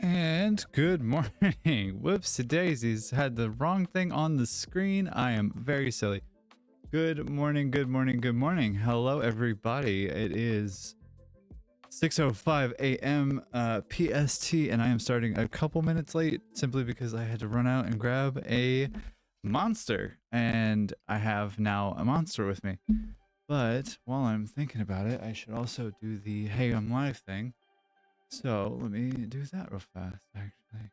And good morning. Whoopsie daisies. Had the wrong thing on the screen. I am very silly. Good morning, good morning, good morning. Hello, everybody. It is 6:05 a.m. PST, and I am starting a couple minutes late simply because I had to run out and grab a monster. And I have now a monster with me. But while I'm thinking about it, I should also do the Hey, I'm Live thing. So let me do that real fast, actually.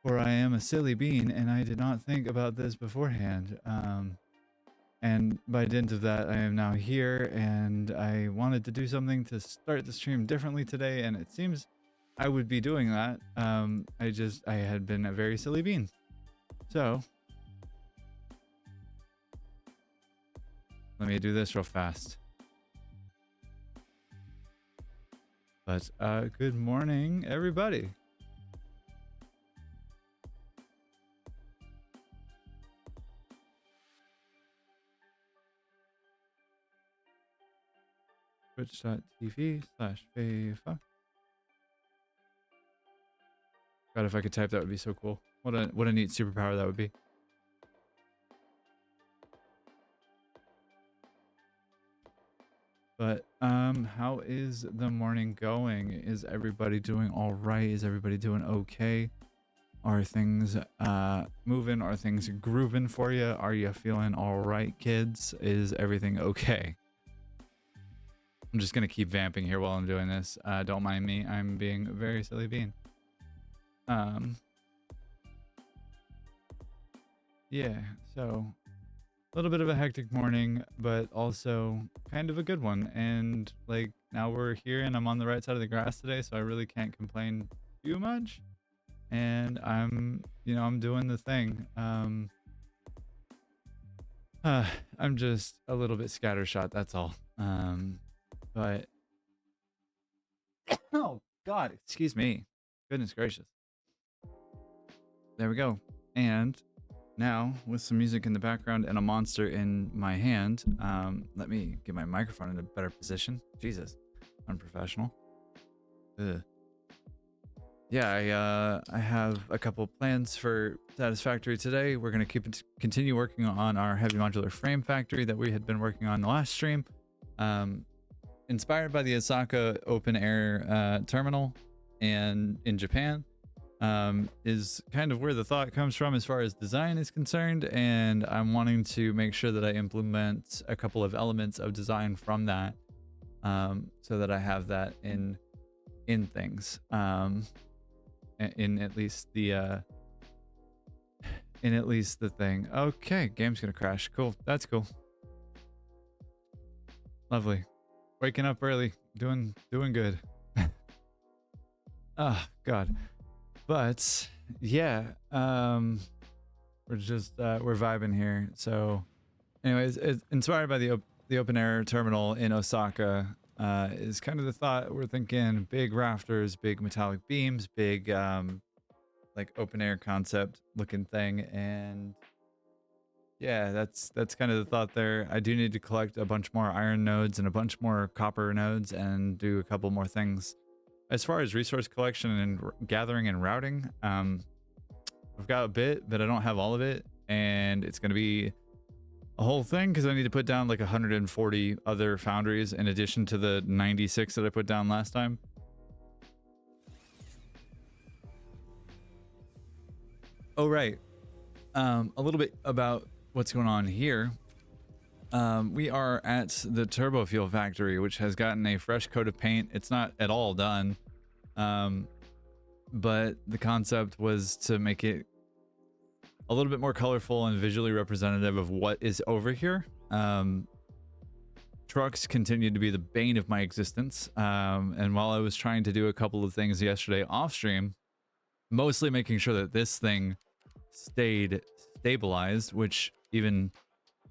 For I am a silly bean, and I did not think about this beforehand. And by dint of that, I am now here, and I wanted to do something to start the stream differently today, and it seems I would be doing that. I had been a very silly bean. So let me do this real fast. But good morning, everybody. Twitch.tv/Fafa. God, if I could type, that would be so cool. What a neat superpower that would be. But how is the morning going? Is everybody doing all right? Is everybody doing okay? Are things moving? Are things grooving for you? Are you feeling all right, kids? Is everything okay? I'm just gonna keep vamping here while I'm doing this. Don't mind me. I'm being a very silly bean. Yeah. So a little bit of a hectic morning, but also kind of a good one. And like now we're here, and I'm on the right side of the grass today, so I really can't complain too much. And I'm doing the thing. I'm just a little bit scattershot, that's all. But oh God, excuse me. Goodness gracious. There we go. And now with some music in the background and a monster in my hand, let me get my microphone in a better position. Jesus, unprofessional. Ugh. Yeah, I have a couple plans for Satisfactory today. We're going to continue working on our heavy modular frame factory that we had been working on the last stream. Inspired by the Osaka open air terminal and in Japan, is kind of where the thought comes from as far as design is concerned. And I'm wanting to make sure that I implement a couple of elements of design from that, so that I have that in things. In at least the thing. Okay, game's gonna crash. Cool, that's cool. Lovely. Waking up early, doing good. Oh God. But yeah, we're just we're vibing here. So anyways, it's inspired by the open air terminal in Osaka. Is kind of the thought. We're thinking big rafters, big metallic beams, big like open air concept looking thing. And yeah, that's kind of the thought there. I do need to collect a bunch more iron nodes and a bunch more copper nodes and do a couple more things. As far as resource collection and gathering and routing, I've got a bit, but I don't have all of it, and it's going to be a whole thing because I need to put down like 140 other foundries in addition to the 96 that I put down last time. Oh, right. A little bit about what's going on here. We are at the turbo fuel factory, which has gotten a fresh coat of paint. It's not at all done, but the concept was to make it a little bit more colorful and visually representative of what is over here. Trucks continue to be the bane of my existence, and while I was trying to do a couple of things yesterday off stream, mostly making sure that this thing stayed stabilized, which even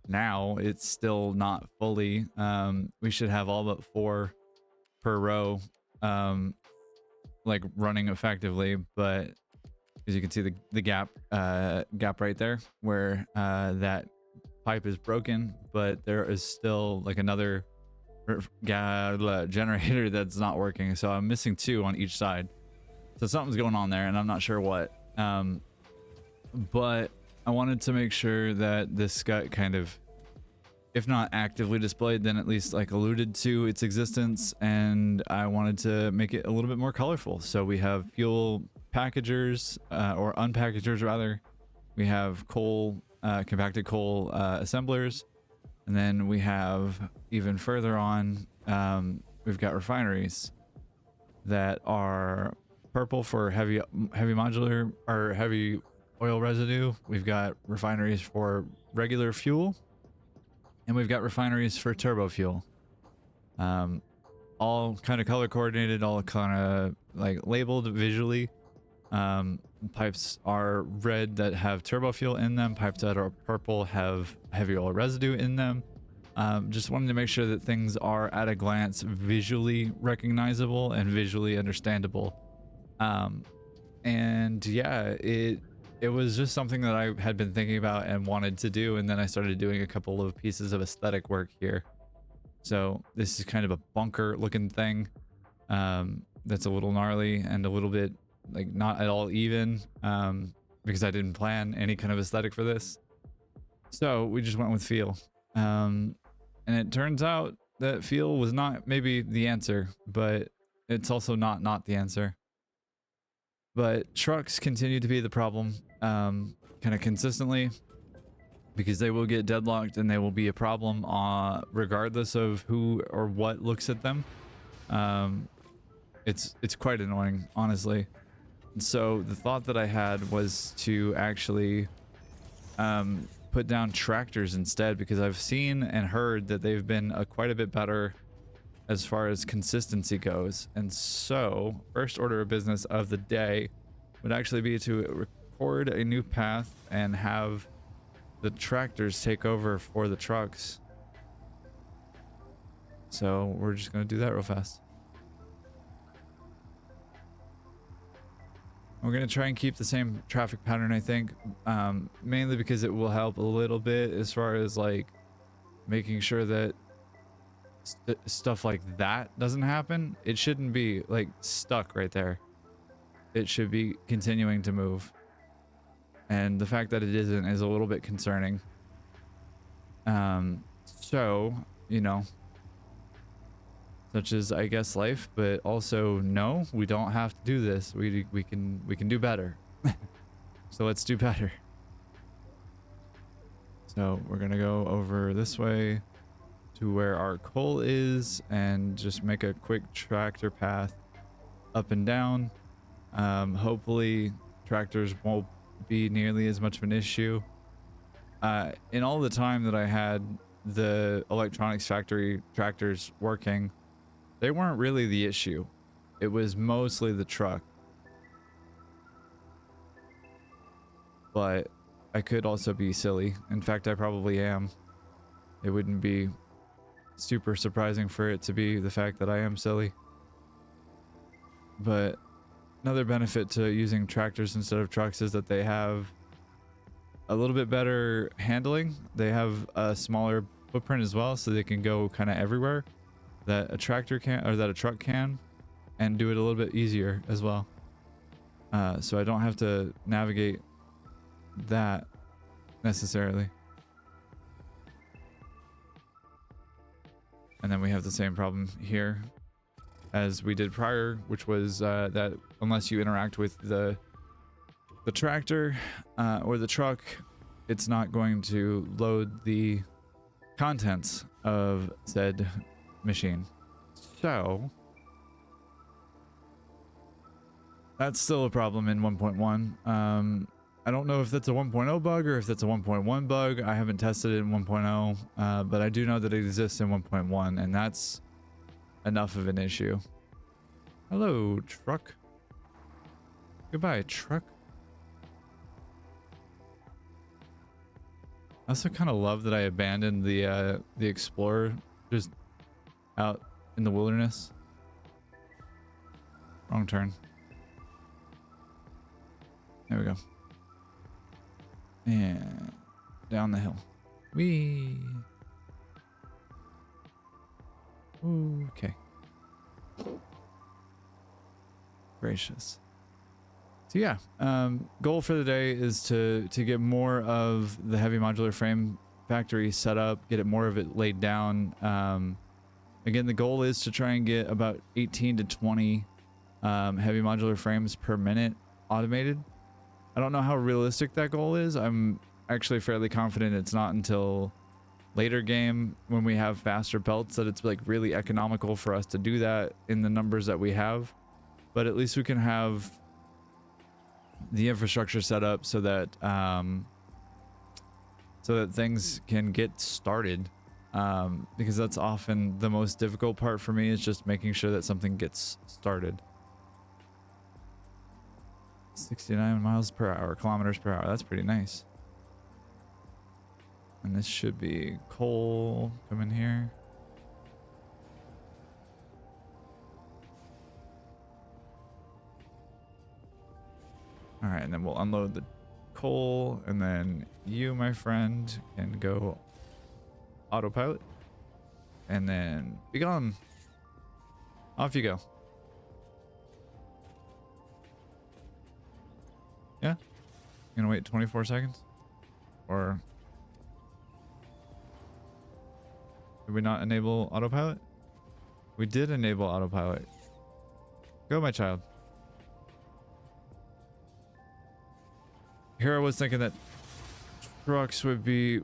now it's still not fully. We should have all but 4 per row like running effectively, but as you can see the gap right there where that pipe is broken, but there is still like another generator that's not working, so I'm missing 2 on each side. So something's going on there, and I'm not sure what. But I wanted to make sure that this got kind of, if not actively displayed, then at least like alluded to its existence, and I wanted to make it a little bit more colorful. So we have fuel packagers, or unpackagers rather. We have coal, compacted coal assemblers, and then we have even further on, we've got refineries that are purple for heavy modular or heavy oil residue. We've got refineries for regular fuel, and we've got refineries for turbo fuel. All kind of color coordinated, all kind of like labeled visually. Pipes are red that have turbo fuel in them. Pipes that are purple have heavy oil residue in them. Just wanted to make sure that things are at a glance visually recognizable and visually understandable. And yeah, it was just something that I had been thinking about and wanted to do, and then I started doing a couple of pieces of aesthetic work here. So this is kind of a bunker looking thing, that's a little gnarly and a little bit like not at all even, because I didn't plan any kind of aesthetic for this. So we just went with feel. And it turns out that feel was not maybe the answer, but it's also not the answer. But trucks continue to be the problem, kind of consistently, because they will get deadlocked and they will be a problem regardless of who or what looks at them. It's quite annoying, honestly. And so the thought that I had was to actually put down tractors instead, because I've seen and heard that they've been quite a bit better as far as consistency goes. And so first order of business of the day would actually be to record a new path and have the tractors take over for the trucks. So we're just going to do that real fast. We're going to try and keep the same traffic pattern, I think, mainly because it will help a little bit as far as like making sure that stuff like that doesn't happen. It shouldn't be like stuck right there. It should be continuing to move. And the fact that it isn't is a little bit concerning. So, you know, such as I guess life, but also no, we don't have to do this. We can do better. So let's do better. So we're gonna go over this way to where our coal is and just make a quick tractor path up and down. Hopefully tractors won't be nearly as much of an issue. In all the time that I had the electronics factory tractors working, they weren't really the issue. It was mostly the truck. But I could also be silly. In fact, I probably am. It wouldn't be super surprising for it to be the fact that I am silly. But another benefit to using tractors instead of trucks is that they have a little bit better handling. They have a smaller footprint as well, so they can go kind of everywhere that a tractor can, or that a truck can, and do it a little bit easier as well. So I don't have to navigate that necessarily. And then we have the same problem here as we did prior, which was that unless you interact with the tractor or the truck, it's not going to load the contents of said machine. So that's still a problem in 1.1. I don't know if that's a 1.0 bug or if that's a 1.1 bug. I haven't tested it in 1.0, but I do know that it exists in 1.1, and that's enough of an issue. Hello, truck. Goodbye, truck. I also kind of love that I abandoned the Explorer just out in the wilderness. Wrong turn. There we go. And down the hill. Whee! Okay. Gracious. So yeah, goal for the day is to get more of the heavy modular frame factory set up, get it more of it laid down. Again, the goal is to try and get about 18 to 20 heavy modular frames per minute automated. I don't know how realistic that goal is. I'm actually fairly confident it's not until later game when we have faster belts that it's like really economical for us to do that in the numbers that we have. But at least we can have the infrastructure set up so that things can get started, because that's often the most difficult part for me, is just making sure that something gets started. 69 miles per hour, kilometers per hour. That's pretty nice. And this should be coal coming here. All right, and then we'll unload the coal, and then you, my friend, can go autopilot, and then be gone. Off you go. Yeah? You gonna wait 24 seconds? Or did we not enable autopilot? We did enable autopilot. Go, my child. Here I was thinking that trucks would be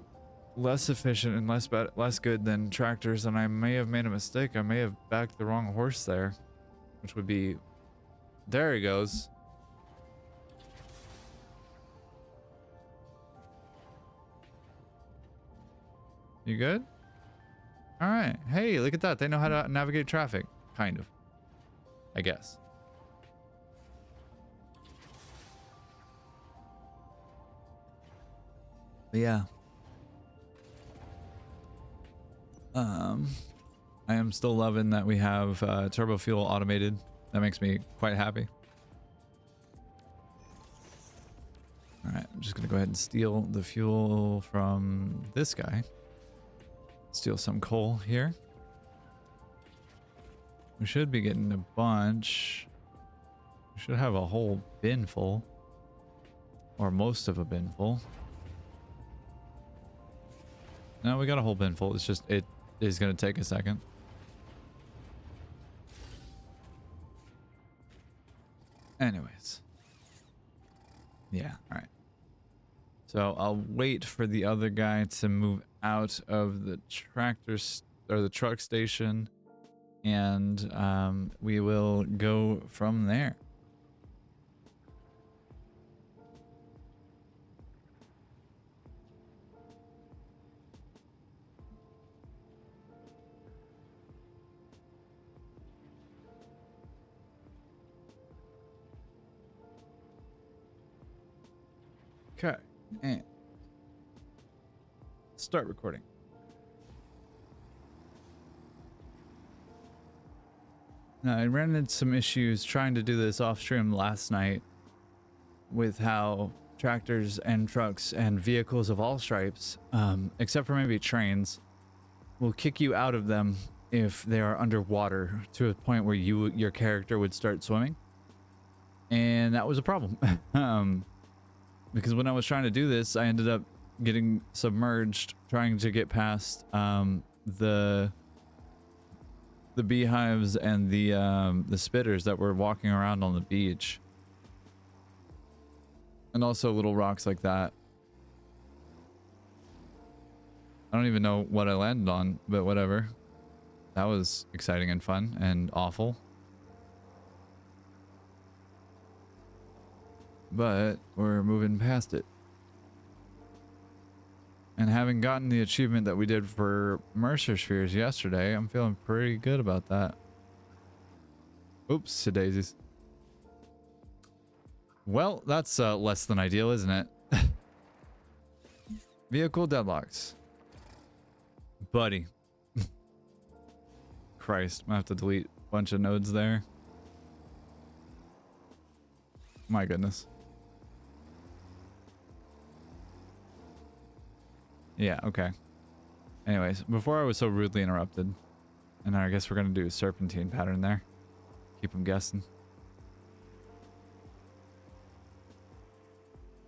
less efficient and less good than tractors, and I may have made a mistake. I may have backed the wrong horse there, which would be... There he goes. You good? All right. Hey, look at that. They know how to navigate traffic. Kind of. I guess. But yeah. I am still loving that we have turbo fuel automated. That makes me quite happy. All right, I'm just gonna go ahead and steal the fuel from this guy. Steal some coal here. We should be getting a bunch. We should have a whole bin full. Or most of a bin full. No, we got a whole bin full. It's just, it is going to take a second. Anyways. Yeah, alright. So I'll wait for the other guy to move out of the or the truck station, and we will go from there. Okay, and start recording. Now, I ran into some issues trying to do this off stream last night with how tractors and trucks and vehicles of all stripes, except for maybe trains, will kick you out of them if they are underwater to a point where your character would start swimming. And that was a problem. Because when I was trying to do this, I ended up getting submerged trying to get past the beehives and the spitters that were walking around on the beach, and also little rocks like that. I don't even know what I landed on, but whatever. That was exciting and fun and awful. But we're moving past it. And having gotten the achievement that we did for Mercer Spheres yesterday, I'm feeling pretty good about that. Oops, daisies. Well, that's less than ideal, isn't it? Vehicle deadlocks. Buddy. Christ, I'm gonna have to delete a bunch of nodes there. My goodness. Yeah, okay. Anyways, before I was so rudely interrupted, and I guess we're gonna do a serpentine pattern there. Keep them guessing.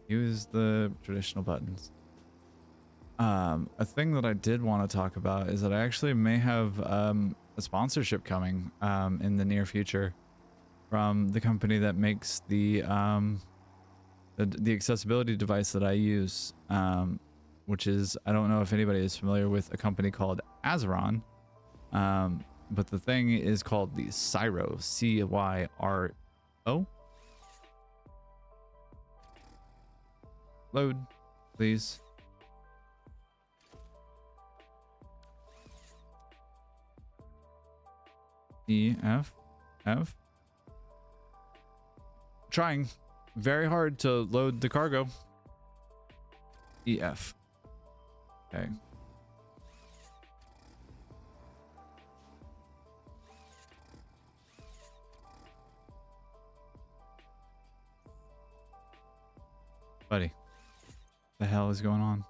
Use the traditional buttons. A thing that I did want to talk about is that I actually may have a sponsorship coming in the near future from the company that makes the accessibility device that I use, which is, I don't know if anybody is familiar with a company called Azeron, but the thing is called the Cyro, C-Y-R-O. Load, please. E-F, F. Trying very hard to load the cargo. EF. Okay. Buddy, the hell is going on?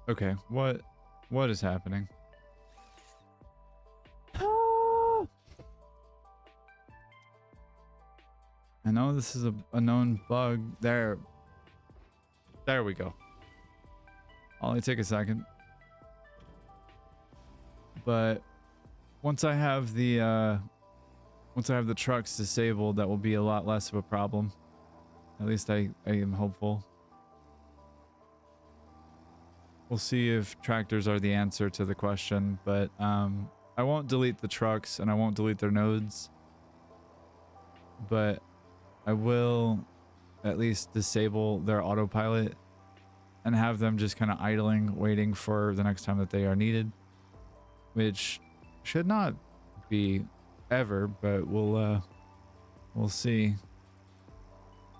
Okay, what is happening? I know this is a known bug. There we go. Only take a second. But once I have the trucks disabled, that will be a lot less of a problem. At least I am hopeful. We'll see if tractors are the answer to the question, but I won't delete the trucks and I won't delete their nodes. But I will at least disable their autopilot and have them just kind of idling, waiting for the next time that they are needed, which should not be ever, but we'll see.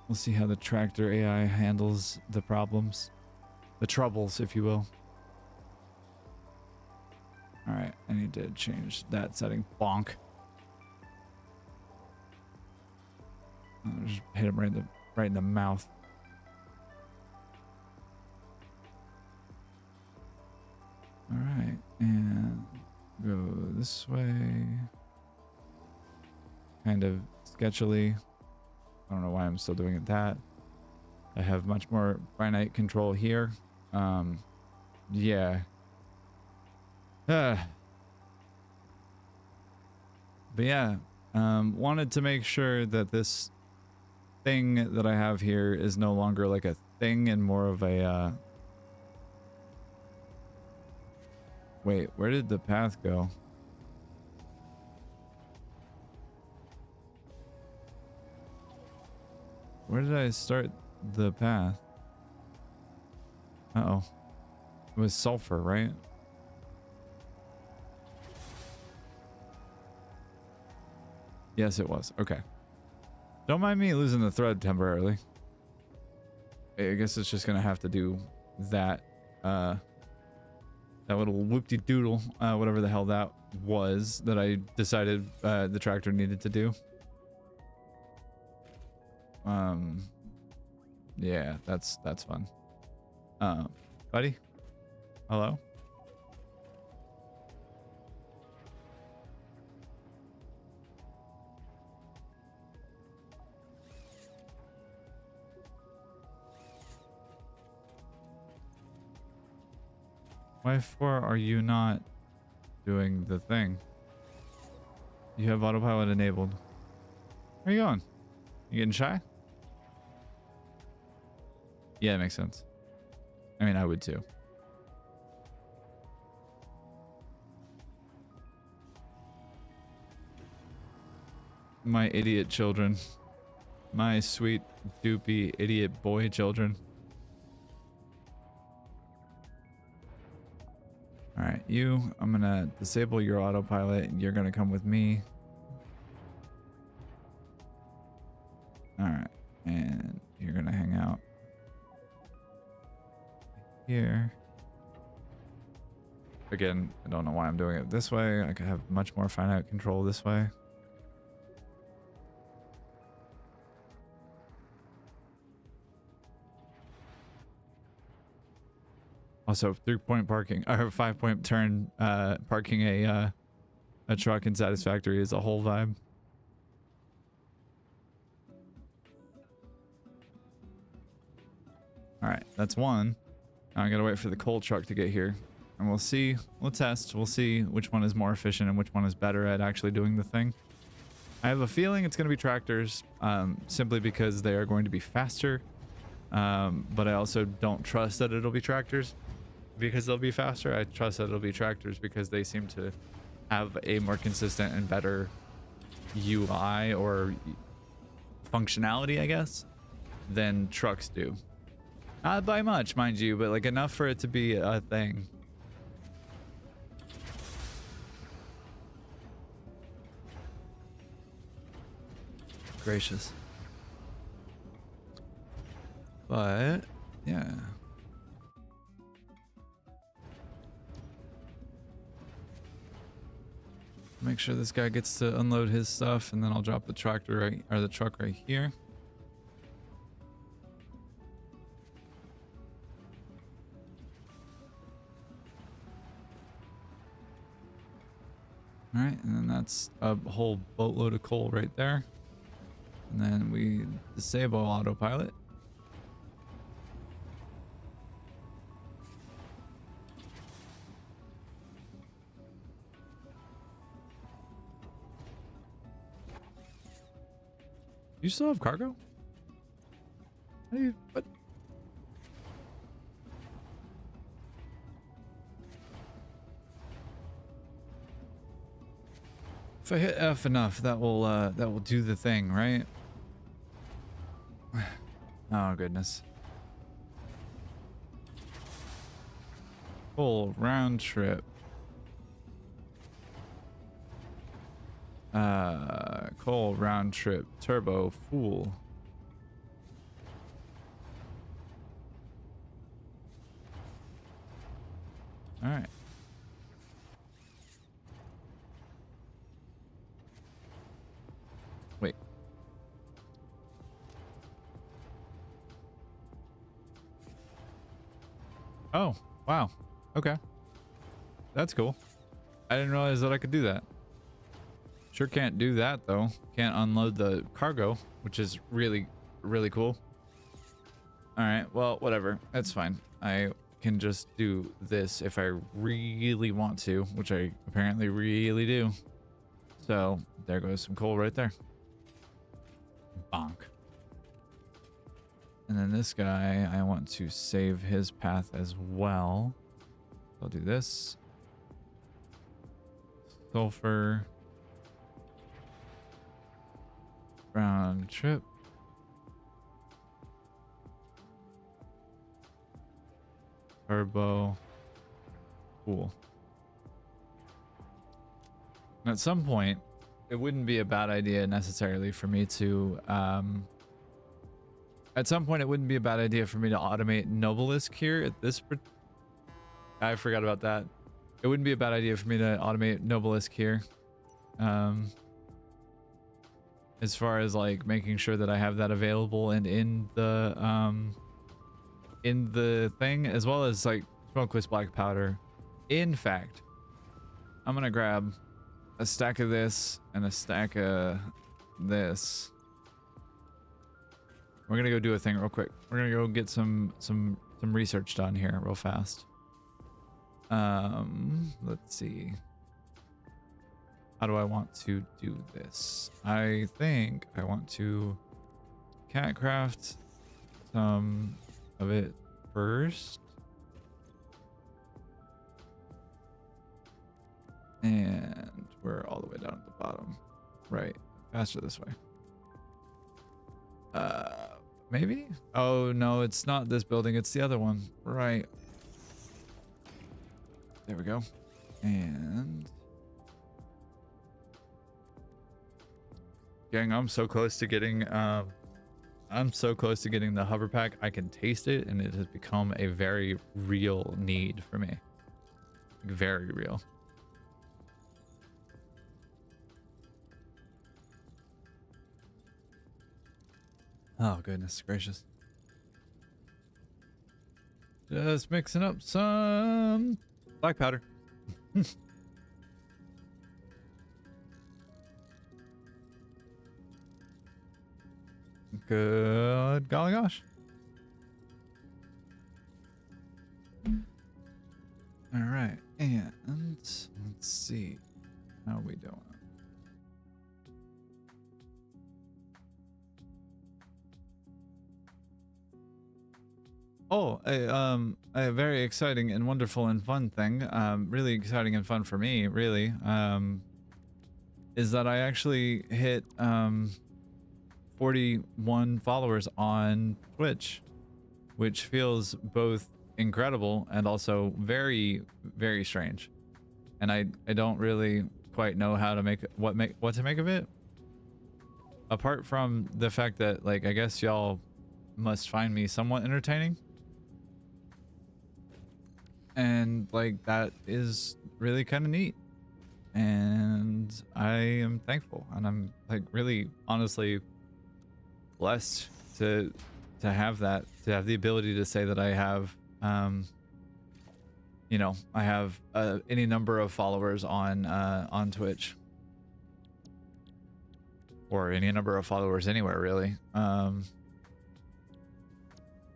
We'll see how the tractor AI handles the problems, the troubles, if you will. All right, I need to change that setting. Bonk. I'll just hit him right in the mouth. All right, and go this way. Kind of sketchily. I don't know why I'm still doing it that. I have much more finite control here. Yeah. But yeah, wanted to make sure that this thing that I have here is no longer like a thing and more of a wait, where did the path go? Where did I start the path? Uh-oh. It was sulfur, right? Yes, it was. Okay. Don't mind me losing the thread temporarily. I guess it's just gonna have to do that. That little whoop-de-doodle, whatever the hell that was, that I decided the tractor needed to do. Yeah, that's fun. Buddy? Hello? Why for are you not doing the thing? You have autopilot enabled. Where are you going? You getting shy? Yeah, it makes sense. I mean, I would too. My idiot children. My sweet, doopy, idiot boy children. Alright, you, I'm gonna disable your autopilot and you're gonna come with me. Alright, and you're gonna hang out here. Again, I don't know why I'm doing it this way. I could have much more finite control this way. Also, 3-point parking or 5-point turn parking a A truck in Satisfactory is a whole vibe. All right, that's one. Now I gotta wait for the coal truck to get here. And we'll see, we'll test, we'll see which one is more efficient and which one is better at actually doing the thing. I have a feeling it's gonna be tractors, simply because they are going to be faster. But I also don't trust that it'll be tractors because they'll be faster. I trust that it'll be tractors because they seem to have a more consistent and better UI or functionality, I guess, than trucks do. Not by much, mind you, but like enough for it to be a thing. Gracious. But yeah. Make sure this guy gets to unload his stuff, and then I'll drop the tractor right, or the truck right here. All right, and then that's a whole boatload of coal right there. And then we disable autopilot. You still have cargo? How do you, what? If I hit F enough, that will do the thing, right? Oh goodness. Full round trip. Coal round trip turbo full. All right. Wait. Oh, wow. Okay. That's cool. I didn't realize that I could do that. Sure can't do that though. Can't unload the cargo, which is really, really cool. All right, well, whatever. That's fine. I can just do this if I really want to, which I apparently really do. So there goes some coal right there. Bonk. And then this guy, I want to save his path as well. I'll do this. Sulfur. Round trip. Turbo. Cool. And at some point, it wouldn't be a bad idea necessarily for me to at some point it wouldn't be a bad idea for me to automate Nobilisk here at this I forgot about that. It wouldn't be a bad idea for me to automate Nobilisk here. As far as like making sure that I have that available and in the thing, as well as like smokeless black powder. In fact, I'm gonna grab a stack of this and a stack of this. We're gonna go do a thing real quick. We're gonna go get some research done here real fast. Let's see. How do I want to do this? I think I want to cat craft some of it first. And we're all the way down at the bottom. Right. Faster this way. Maybe? Oh, no, it's not this building. It's the other one. Right. There we go. And... gang, I'm so close to getting the hover pack. I can taste it, and it has become a very real need for me. Very real. Oh, goodness gracious. Just mixing up some black powder. Good golly gosh. All right, and let's see how we doing. Oh, a very exciting and wonderful and fun thing. Really exciting and fun for me, really. Is that I actually hit 41 followers on Twitch, which feels both incredible and also very, very strange. And I don't really quite know how to make what to make of it. Apart from the fact that, like, I guess y'all must find me somewhat entertaining. And like that is really kind of neat. And I am thankful, and I'm like really honestly blessed to have that, to have the ability to say that I have you know, I have any number of followers on Twitch, or any number of followers anywhere really. All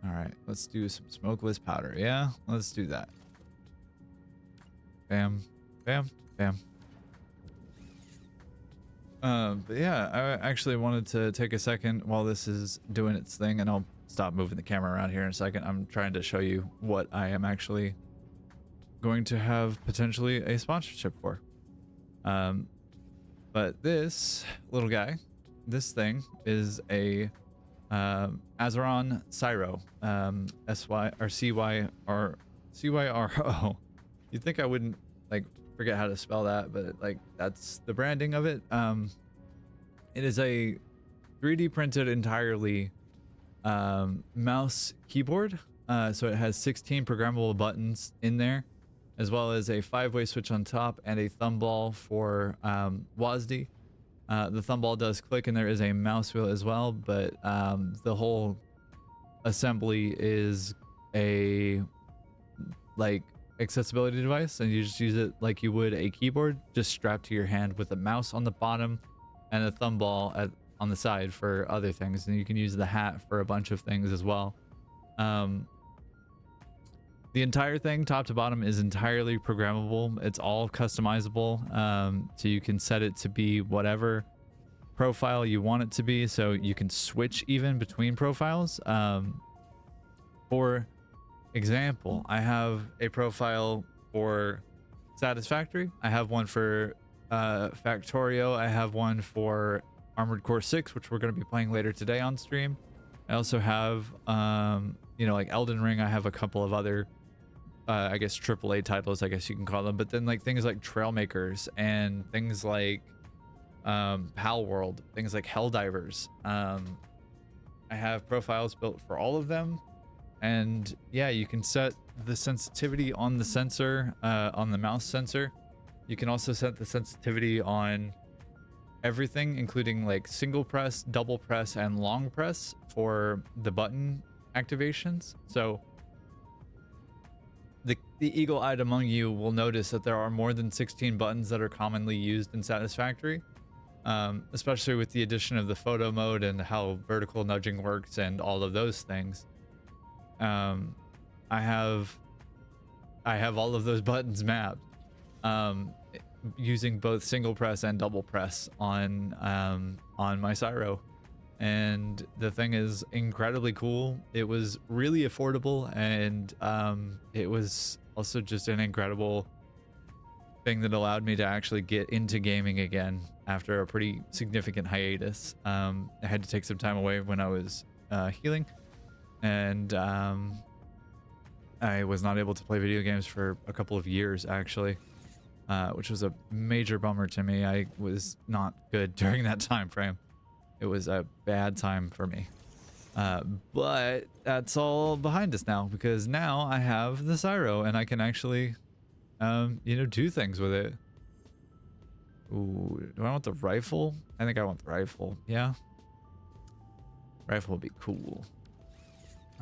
right, let's do some smokeless powder. Yeah, let's do that. Bam, bam, bam. But yeah, I actually wanted to take a second while this is doing its thing, and I'll stop moving the camera around here in a second. I'm trying to show you what I am actually going to have potentially a sponsorship for. But this little guy, this thing is a Azeron Cyro, CYRO. You'd think I wouldn't like forget how to spell that, but like that's the branding of it. It is a 3D printed entirely mouse keyboard. So it has 16 programmable buttons in there, as well as a 5-way switch on top and a thumb ball for WASD. The thumb ball does click, and there is a mouse wheel as well, but the whole assembly is a like accessibility device, and you just use it like you would a keyboard, just strapped to your hand with a mouse on the bottom and a thumb ball on the side for other things. And you can use the hat for a bunch of things as well. The entire thing, top to bottom, is entirely programmable. It's all customizable, so you can set it to be whatever profile you want it to be, so you can switch even between profiles. For example, I have a profile for Satisfactory, I have one for Factorio, I have one for Armored Core 6, which we're going to be playing later today on stream. I also have you know, like Elden Ring. I have a couple of other I guess AAA titles, I guess you can call them, but then like things like Trailmakers and things like Pal World, things like Helldivers. I have profiles built for all of them. And yeah, you can set the sensitivity on the sensor, on the mouse sensor. You can also set the sensitivity on everything, including like single press, double press, and long press for the button activations. So the eagle-eyed among you will notice that there are more than 16 buttons that are commonly used in Satisfactory, especially with the addition of the photo mode and how vertical nudging works and all of those things. I have all of those buttons mapped, using both single press and double press on my Cyro. And the thing is incredibly cool. It was really affordable, and it was also just an incredible thing that allowed me to actually get into gaming again after a pretty significant hiatus. I had to take some time away when I was healing, and I was not able to play video games for a couple of years actually, which was a major bummer to me. I was not good during that time frame. It was a bad time for me, but that's all behind us now, because now I have the Cyro and I can actually you know, do things with it. Ooh, do I want the rifle? I think I want the rifle. Yeah, rifle would be cool.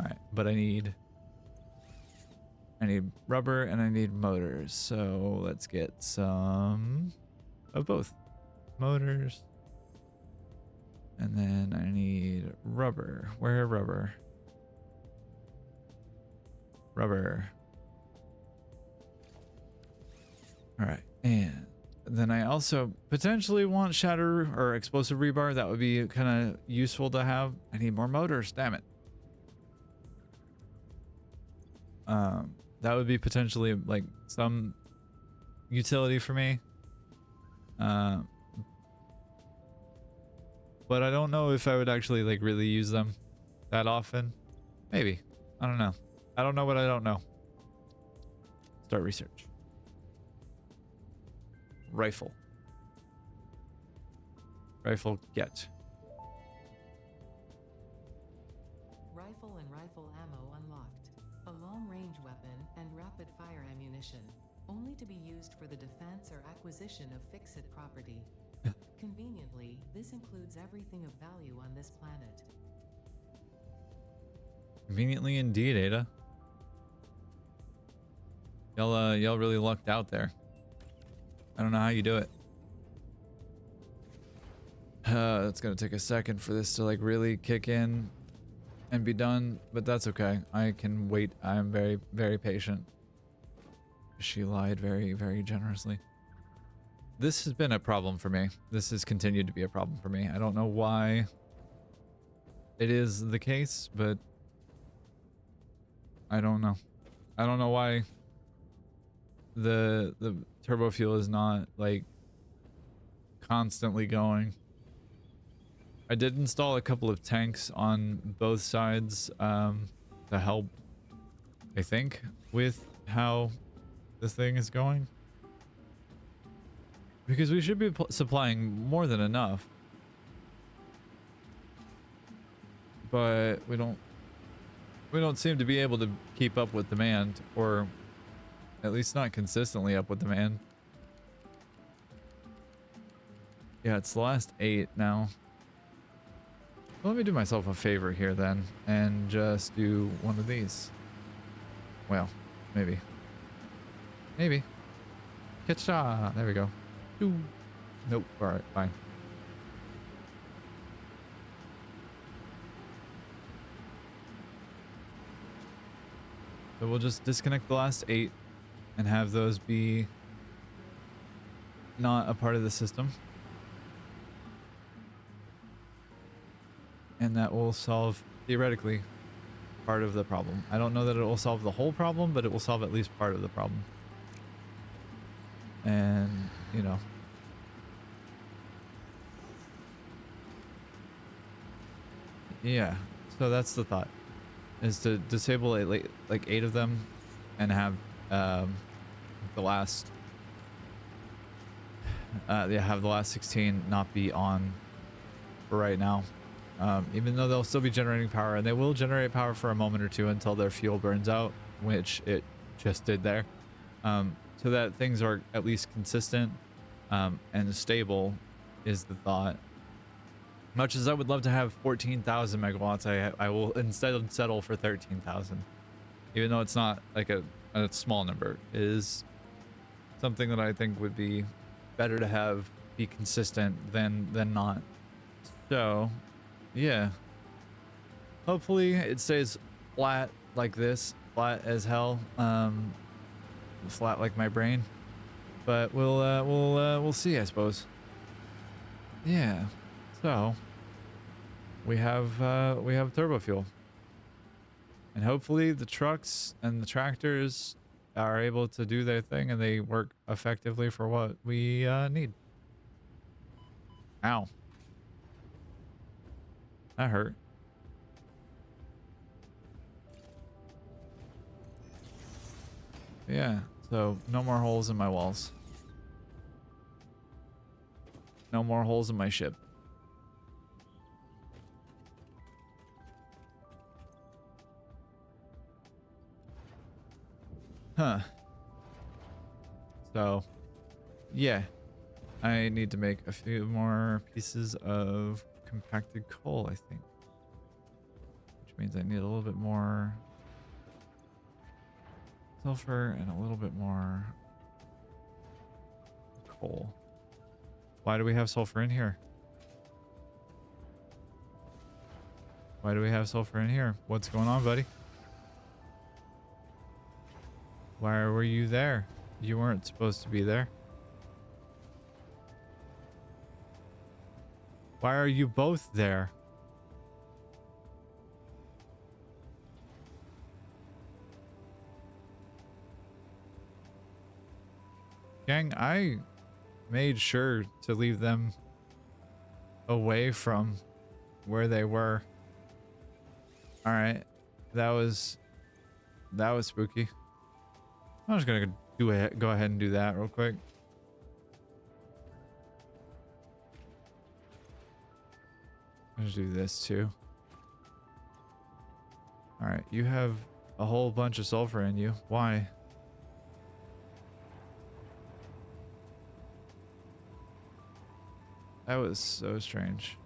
All right, but I need rubber and I need motors, so let's get some of both. Motors And then I need rubber. Where rubber? Rubber. All right. And then I also potentially want shatter or explosive rebar. That would be kind of useful to have. I need more motors. Damn it. That would be potentially like some utility for me. But I don't know if I would actually like really use them that often. Maybe. I don't know. I don't know what I don't know. Start research. Rifle. Rifle get. Rifle and rifle ammo unlocked. A long-range weapon and rapid-fire ammunition, only to be used for the defense or acquisition of fix-it property. Conveniently, this includes everything of value on this planet. Conveniently indeed, Ada. Y'all really lucked out there. I don't know how you do it. It's gonna take a second for this to like really kick in and be done, but that's okay. I can wait. I'm very, very patient. She lied very, very generously. This has been a problem for me. This has continued to be a problem for me. I don't know why it is the case, but I don't know. I don't know why the turbo fuel is not like constantly going. I did install a couple of tanks on both sides to help, I think, with how this thing is going, because we should be supplying more than enough, but we don't seem to be able to keep up with demand, or at least not consistently up with demand. Yeah, it's the last 8 now. Let me do myself a favor here then and just do one of these. Well, maybe. Maybe. Ketcha! There we go. Ooh. Nope. Alright, fine. So we'll just disconnect the last 8 and have those be not a part of the system. And that will solve, theoretically, part of the problem. I don't know that it will solve the whole problem, but it will solve at least part of the problem. And, you know. Yeah, so that's the thought. Is to disable like 8 of them and have the last have the last 16 not be on for right now. Even though they'll still be generating power, and they will generate power for a moment or two until their fuel burns out, which it just did there. So that things are at least consistent and stable is the thought. Much as I would love to have 14,000 megawatts, I will instead settle for 13,000. Even though it's not like a small number, it is something that I think would be better to have be consistent than not. So, yeah. Hopefully it stays flat like this, flat as hell, flat like my brain. But we'll see, I suppose. Yeah. So we have turbo fuel, and hopefully the trucks and the tractors are able to do their thing and they work effectively for what we need. Ow. That hurt. Yeah, so no more holes in my walls. No more holes in my ship. Huh. So, yeah. I need to make a few more pieces of compacted coal, I think. Which means I need a little bit more sulfur and a little bit more coal. Why do we have sulfur in here? Why do we have sulfur in here? What's going on, buddy? Why were you there? You weren't supposed to be there. Why are you both there? Gang, I made sure to leave them away from where they were. All right, that was spooky. I'm just gonna go ahead and do that real quick. I'm gonna do this too. All right, you have a whole bunch of sulfur in you. Why? That was so strange.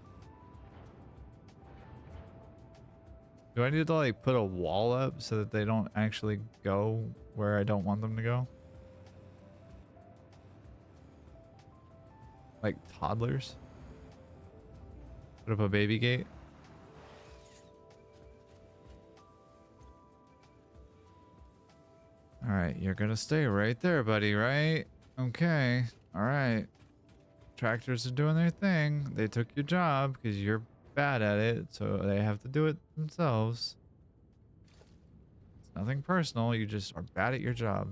Do I need to like put a wall up so that they don't actually go where I don't want them to go? Like toddlers? Put up a baby gate? All right, you're gonna stay right there, buddy, right? Okay, all right. Tractors are doing their thing. They took your job because you're bad at it, so they have to do it themselves. It's nothing personal, you just are bad at your job.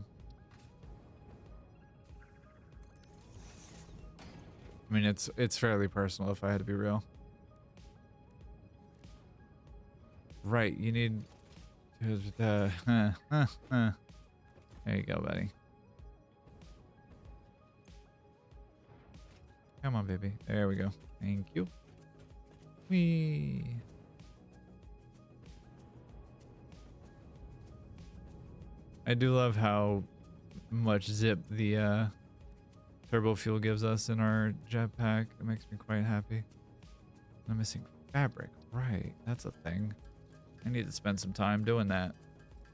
I mean, it's fairly personal if I had to be real. Right, you need to there you go, buddy. Come on, baby. There we go. Thank you. Whee. I do love how much zip the turbo fuel gives us in our jetpack. It makes me quite happy. I'm missing fabric. Right, that's a thing. I need to spend some time doing that.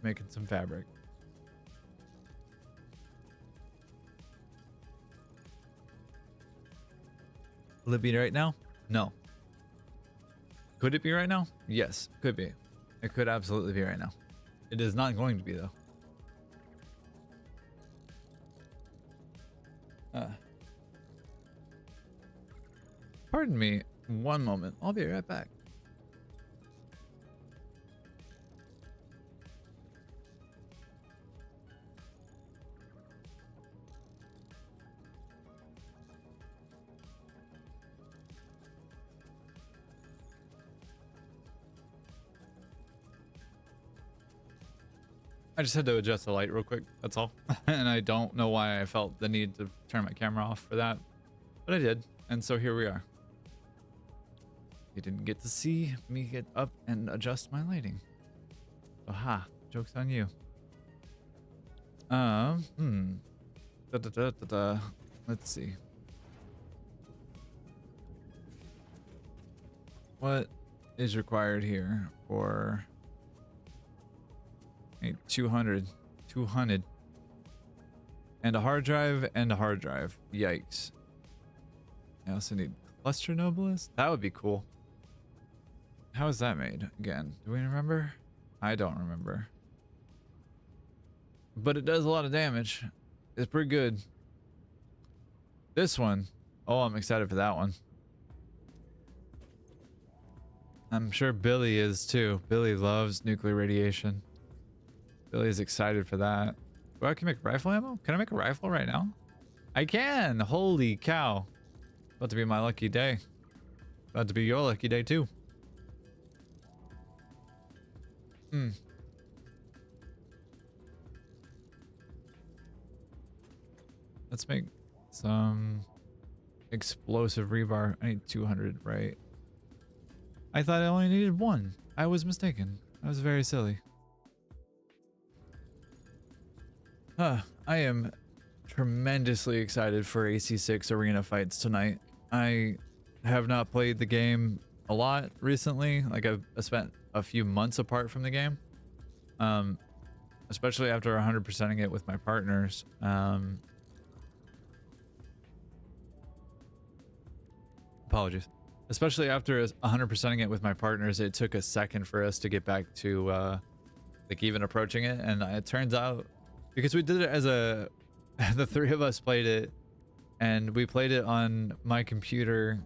Making some fabric. Will it be right now? No. Could it be right now? Yes, could be. It could absolutely be right now. It is not going to be though. Pardon me, one moment. I'll be right back. I just had to adjust the light real quick, that's all. And I don't know why I felt the need to turn my camera off for that, but I did, and so here we are. You didn't get to see me get up and adjust my lighting. Aha, joke's on you. Let's see. What is required here for 200 and a hard drive and a hard drive. Yikes. I also need cluster noblest. That would be cool. How is that made again? Do we remember? I don't remember, but it does a lot of damage. It's pretty good. This one, oh, I'm excited for that one. I'm sure Billy is too. Billy loves nuclear radiation. Billy's excited for that. Oh, I can make rifle ammo? Can I make a rifle right now? I can! Holy cow. About to be my lucky day. About to be your lucky day too. Let's make some explosive rebar. I need 200, right? I thought I only needed one. I was mistaken. I was very silly. I am tremendously excited for AC6 arena fights tonight. I have not played the game a lot recently. Like I've spent a few months apart from the game. Especially after 100%ing it with my partners. Apologies. especially after 100%ing it with my partners, it took a second for us to get back to like even approaching it. And it turns out, because we did it as a, the three of us played it, and we played it on my computer.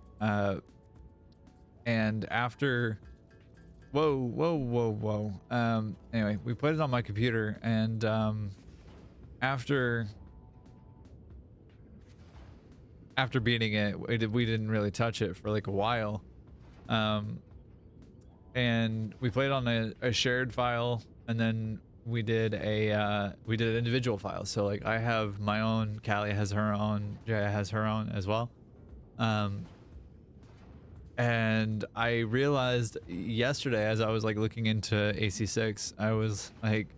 And after, whoa. Anyway, we played it on my computer, and after beating it, we didn't really touch it for like a while. And we played on a shared file, and then we did an individual file. So like I have my own, Callie has her own, Jaya has her own as well. And I realized yesterday, as I was like looking into AC6, I was like,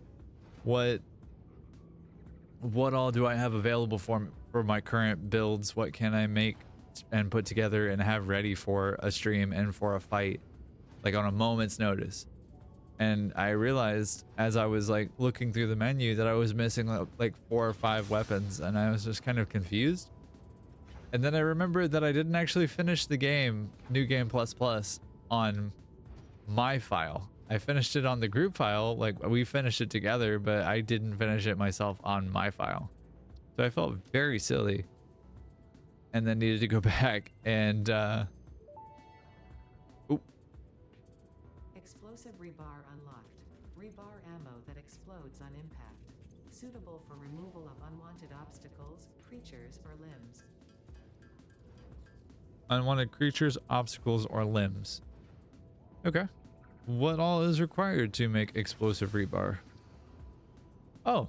what all do I have available for my current builds? What can I make and put together and have ready for a stream and for a fight, like on a moment's notice? And I realized as I was like looking through the menu that I was missing like 4 or 5 weapons, and I was just kind of confused. And then I remembered that I didn't actually finish the game, New Game Plus Plus, on my file. I finished it on the group file, like we finished it together, but I didn't finish it myself on my file. So I felt very silly, and then needed to go back and Explosive rebar unlocked. Rebar ammo that explodes on impact. Suitable for removal of unwanted obstacles, creatures, or limbs. unwanted creatures, obstacles, or limbs. Okay. What all is required to make explosive rebar? Oh,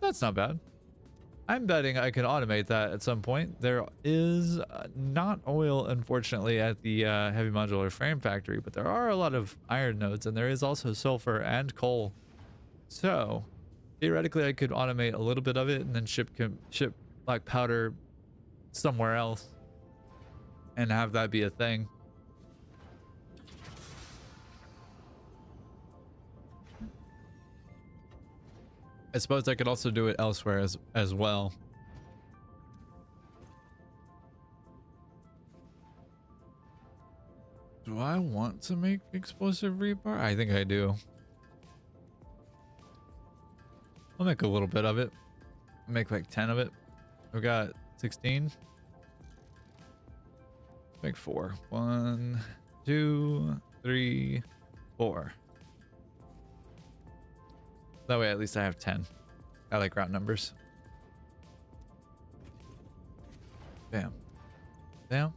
that's not bad. I'm betting I can automate that at some point. There is not oil, unfortunately, at the heavy modular frame factory, but there are a lot of iron nodes, and there is also sulfur and coal. So theoretically, I could automate a little bit of it and then ship black powder somewhere else and have that be a thing. I suppose I could also do it elsewhere as well. Do I want to make explosive rebar? I think I do. I'll make a little bit of it. I'll make like 10 of it. I've got 16. Make 4. 1, 2, 3, 4. That way at least I have 10. I like round numbers. Bam. Bam.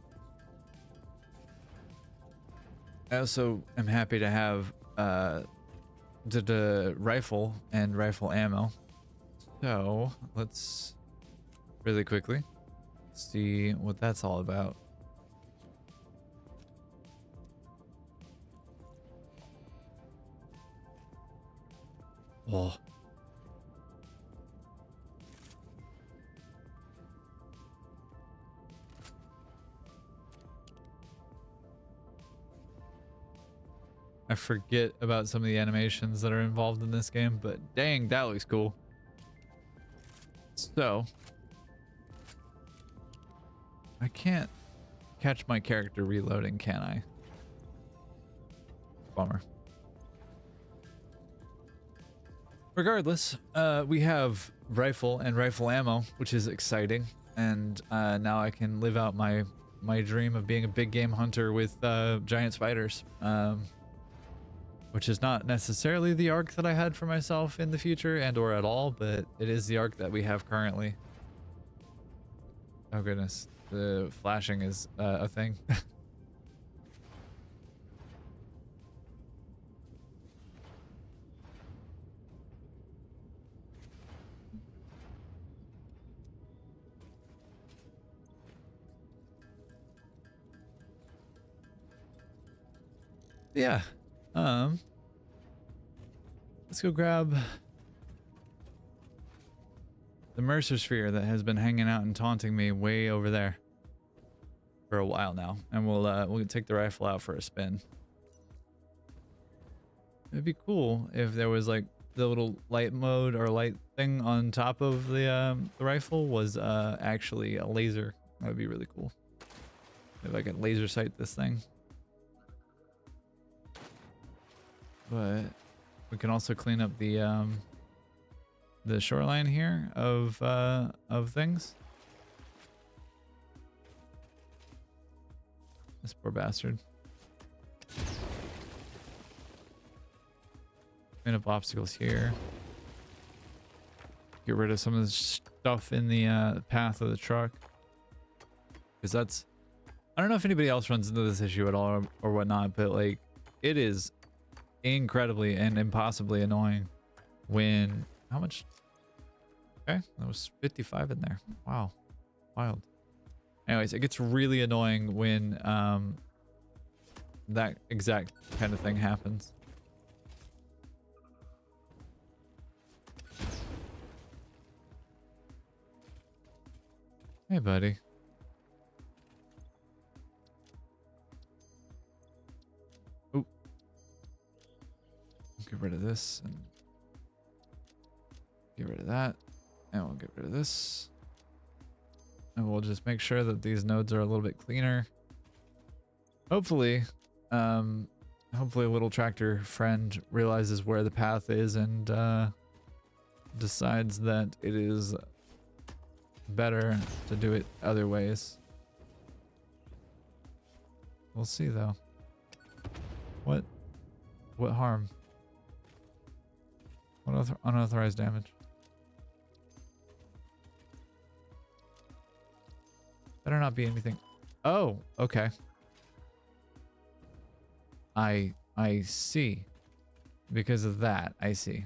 I also am happy to have the rifle and rifle ammo. So let's really quickly see what that's all about. Oh. I forget about some of the animations that are involved in this game, but dang, that looks cool. So, I can't catch my character reloading, can I? Bummer. Regardless, we have rifle and rifle ammo, which is exciting, and now I can live out my dream of being a big game hunter with giant spiders, which is not necessarily the arc that I had for myself in the future and or at all, but it is the arc that we have currently. Oh goodness, the flashing is a thing. Yeah. Let's go grab the Mercer Sphere that has been hanging out and taunting me way over there for a while now, and we'll take the rifle out for a spin. It'd be cool if there was like the little light mode or light thing on top of the rifle was actually a laser. That would be really cool. If I can laser sight this thing. But we can also clean up the shoreline here of things. This poor bastard. Clean up obstacles here. Get rid of some of the stuff in the path of the truck. Because that's... I don't know if anybody else runs into this issue at all or whatnot, but like, it is incredibly and impossibly annoying when... How much? Okay, that was 55 in there. Wow. Wild. Anyways, it gets really annoying when that exact kind of thing happens. Hey, buddy. Oop. Get rid of this and get rid of that. And we'll get rid of this. And we'll just make sure that these nodes are a little bit cleaner. Hopefully, hopefully a little tractor friend realizes where the path is and decides that it is better to do it other ways. We'll see though. What harm? What unauthorized damage? Better not be anything. Oh, okay. I see. Because of that, I see.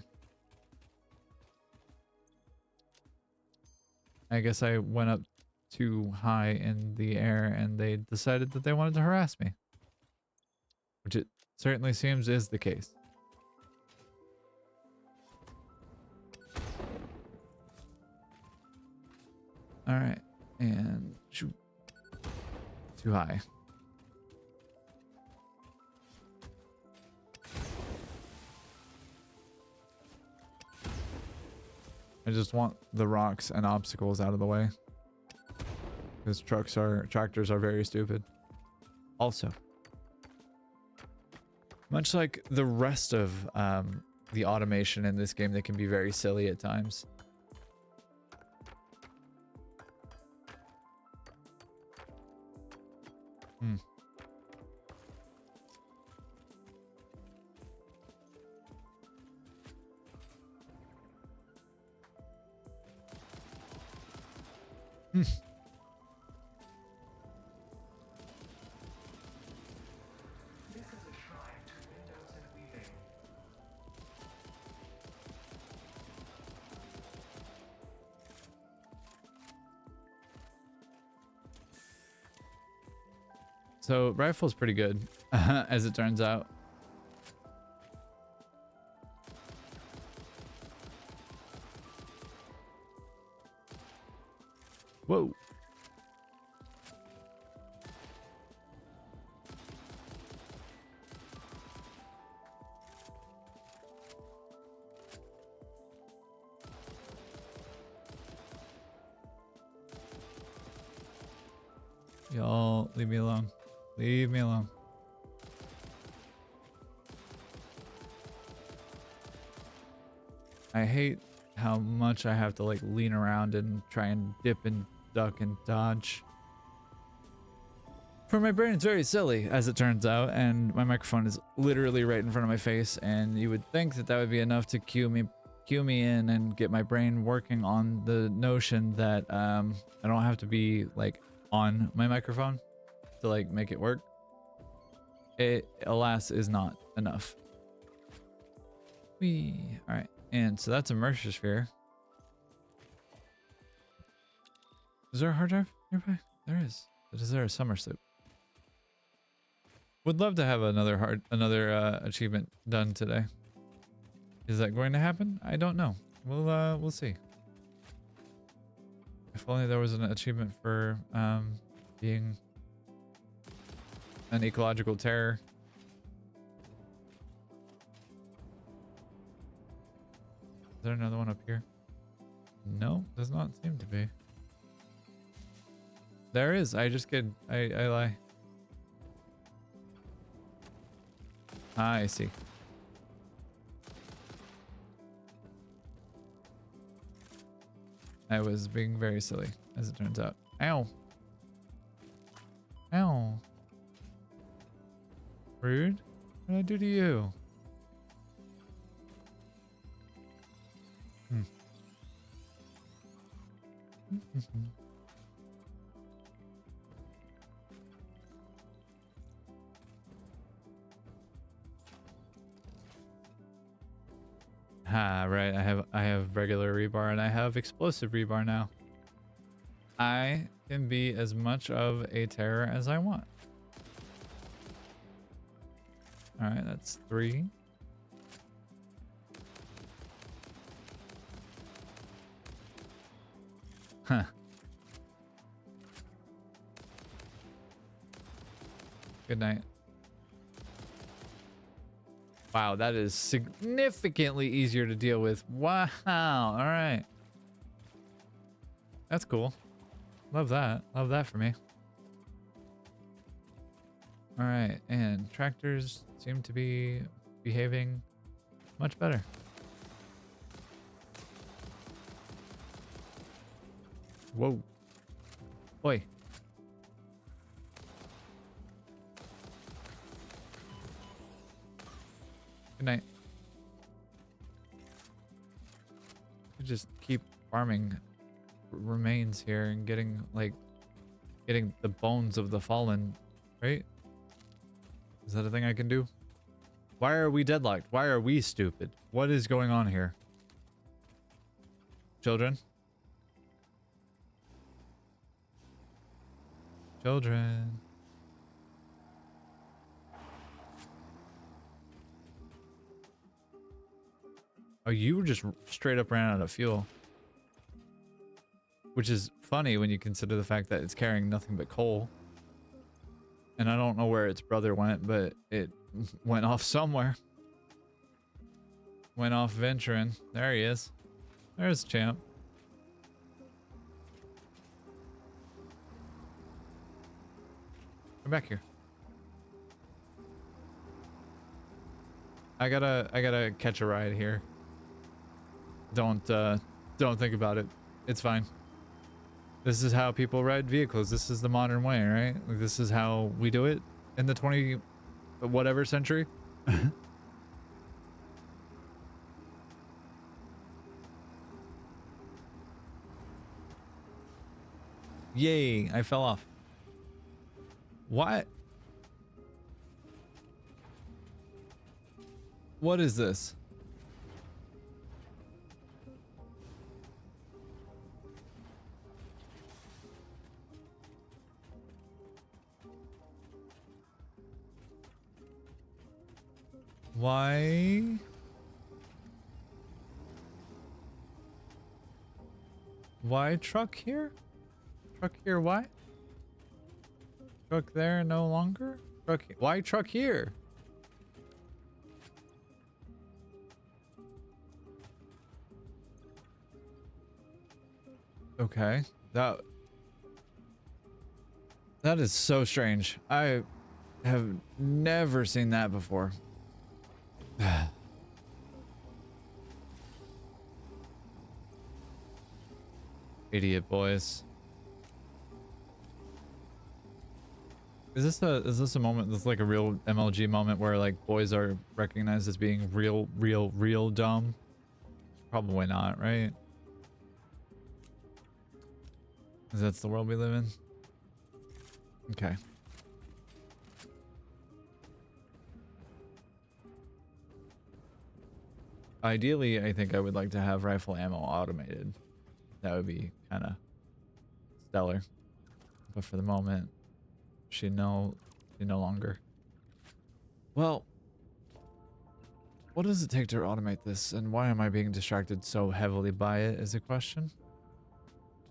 I guess I went up too high in the air and they decided that they wanted to harass me. Which it certainly seems is the case. Alright. And shoot. Too high. I just want the rocks and obstacles out of the way. Because tractors are very stupid. Also, much like the rest of the automation in this game, they can be very silly at times. So rifle's pretty good, as it turns out. Whoa. Y'all, leave me alone. Leave me alone. I hate how much I have to like lean around and try and dip and duck and dodge. For my brain, it's very silly, as it turns out, and my microphone is literally right in front of my face, and you would think that that would be enough to cue me in and get my brain working on the notion that I don't have to be like on my microphone to like make it work. It, alas, is not enough. Whee. All right, and so that's a Mercer sphere. Is there a hard drive nearby? There is. But is there a summer sloop? Would love to have another achievement done today. Is that going to happen? I don't know. We'll see. If only there was an achievement for being an ecological terror. Is there another one up here? No, does not seem to be. There is. I just kidding. I lie. I see. I was being very silly, as it turns out. Ow. Ow. Rude? What did I do to you? Hmm. Ah, right. I have regular rebar and I have explosive rebar now. I can be as much of a terror as I want. All right, that's 3. Huh. Good night. Wow, that is significantly easier to deal with. Wow. All right. That's cool. Love that. Love that for me. All right. And tractors seem to be behaving much better. Whoa. Oi. Good night. I just keep farming remains here and getting the bones of the fallen, right? Is that a thing I can do? Why are we deadlocked? Why are we stupid? What is going on here? Children? Children. Oh, you just straight up ran out of fuel. Which is funny when you consider the fact that it's carrying nothing but coal. And I don't know where its brother went, but it went off somewhere. Went off venturing. There he is. There's Champ. Come back here. I gotta catch a ride here. Don't think about it. It's fine. This is how people ride vehicles. This is the modern way, right? Like, this is how we do it in the 20 whatever century. Yay, I fell off. What? What is this? Why? Why truck here? Truck here, why? Truck there no longer? Truck, why truck here? Okay, that is so strange. I have never seen that before. Idiot boys. Is this a moment that's like a real MLG moment where like boys are recognized as being real dumb? Probably not, right? Because that's the world we live in. Okay. Ideally, I think I would like to have rifle ammo automated. That would be kind of stellar. But for the moment, she no longer. Well, what does it take to automate this, and why am I being distracted so heavily by it is a question.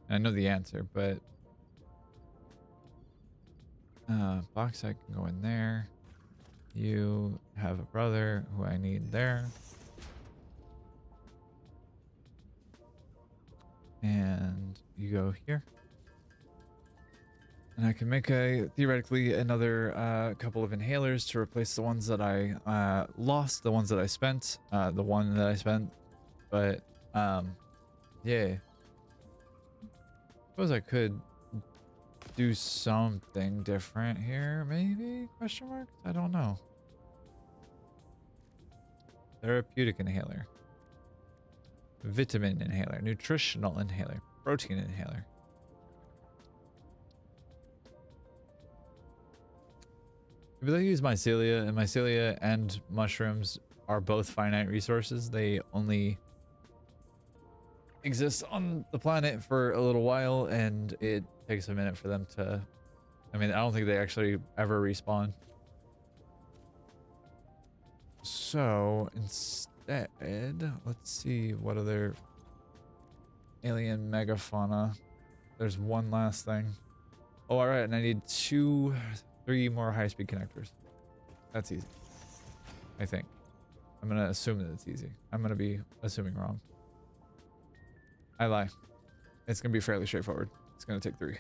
I know the answer, but bauxite can go in there. You have a brother who I need there. And you go here. And I can make theoretically another couple of inhalers to replace the ones that I lost, the ones that I spent, the one that I spent. But yeah, suppose I could do something different here, maybe? Question mark? I don't know. Therapeutic inhaler, vitamin inhaler, nutritional inhaler, protein inhaler. If I use mycelia, and mycelia and mushrooms are both finite resources, they only exist on the planet for a little while, and it takes a minute for them to... I mean, I don't think they actually ever respawn. So, instead, let's see what other alien megafauna. There's one last thing. Oh, alright, and I need 3 more high-speed connectors. That's easy. I think. I'm gonna assume that it's easy. I'm gonna be assuming wrong. I lie. It's gonna be fairly straightforward. It's gonna take 3.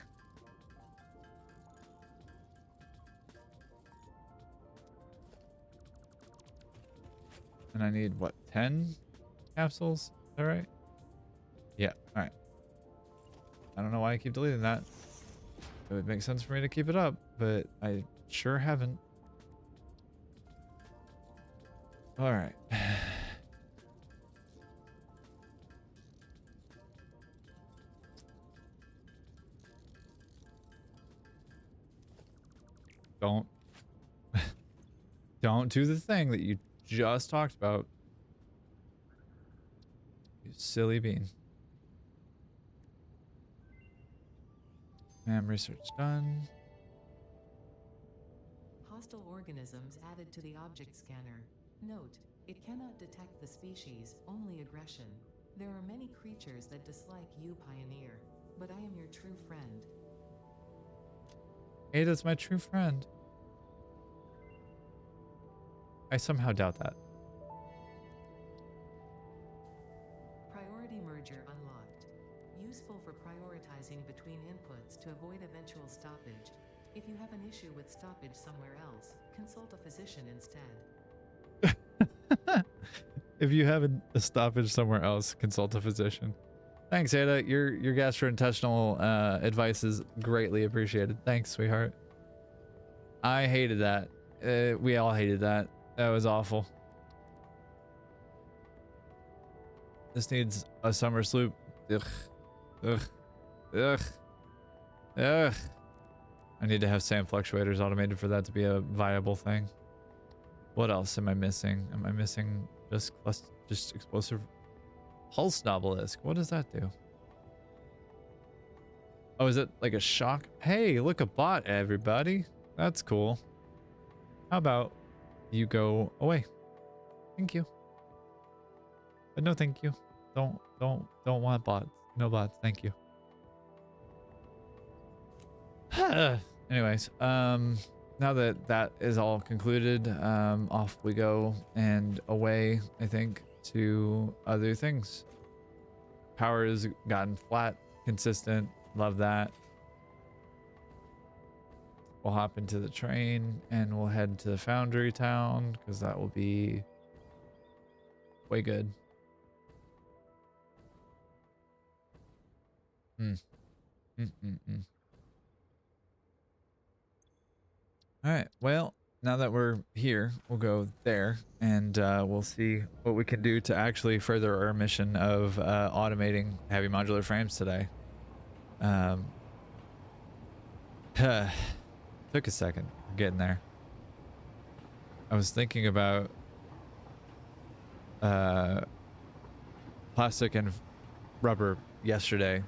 And I need, what, 10 capsules? Is that right? Yeah, alright. I don't know why I keep deleting that. It would make sense for me to keep it up, but I sure haven't. Alright. Don't do the thing that you just talked about. You silly bean. Research done. Hostile organisms added to the object scanner. Note, it cannot detect the species, only aggression. There are many creatures that dislike you, Pioneer, but I am your true friend. Ada's my true friend. I somehow doubt that. Priority merger unlocked. Useful for prioritizing between inputs to avoid eventual stoppage. If you have an issue with stoppage somewhere else, consult a physician instead. If you have a stoppage somewhere else, consult a physician. Thanks, Ada. Your gastrointestinal advice is greatly appreciated. Thanks, sweetheart. I hated that. We all hated that. That was awful. This needs a summer sloop. Ugh. Ugh. Ugh. Ugh. I need to have sand fluctuators automated for that to be a viable thing. What else am I missing? Am I missing just explosive pulse obelisk? What does that do? Oh, is it like a shock? Hey, look, a bot, everybody. That's cool. How about you go away? Thank you. But no, thank you. Don't want bots. No bots. Thank you. Anyways, now that that is all concluded, off we go and away, I think, to other things. Power has gotten flat, consistent. Love that. We'll hop into the train and we'll head to the foundry town because that will be way good. All right, well, now that we're here, we'll go there and we'll see what we can do to actually further our mission of automating heavy modular frames today. Took a second getting there. I was thinking about plastic and rubber yesterday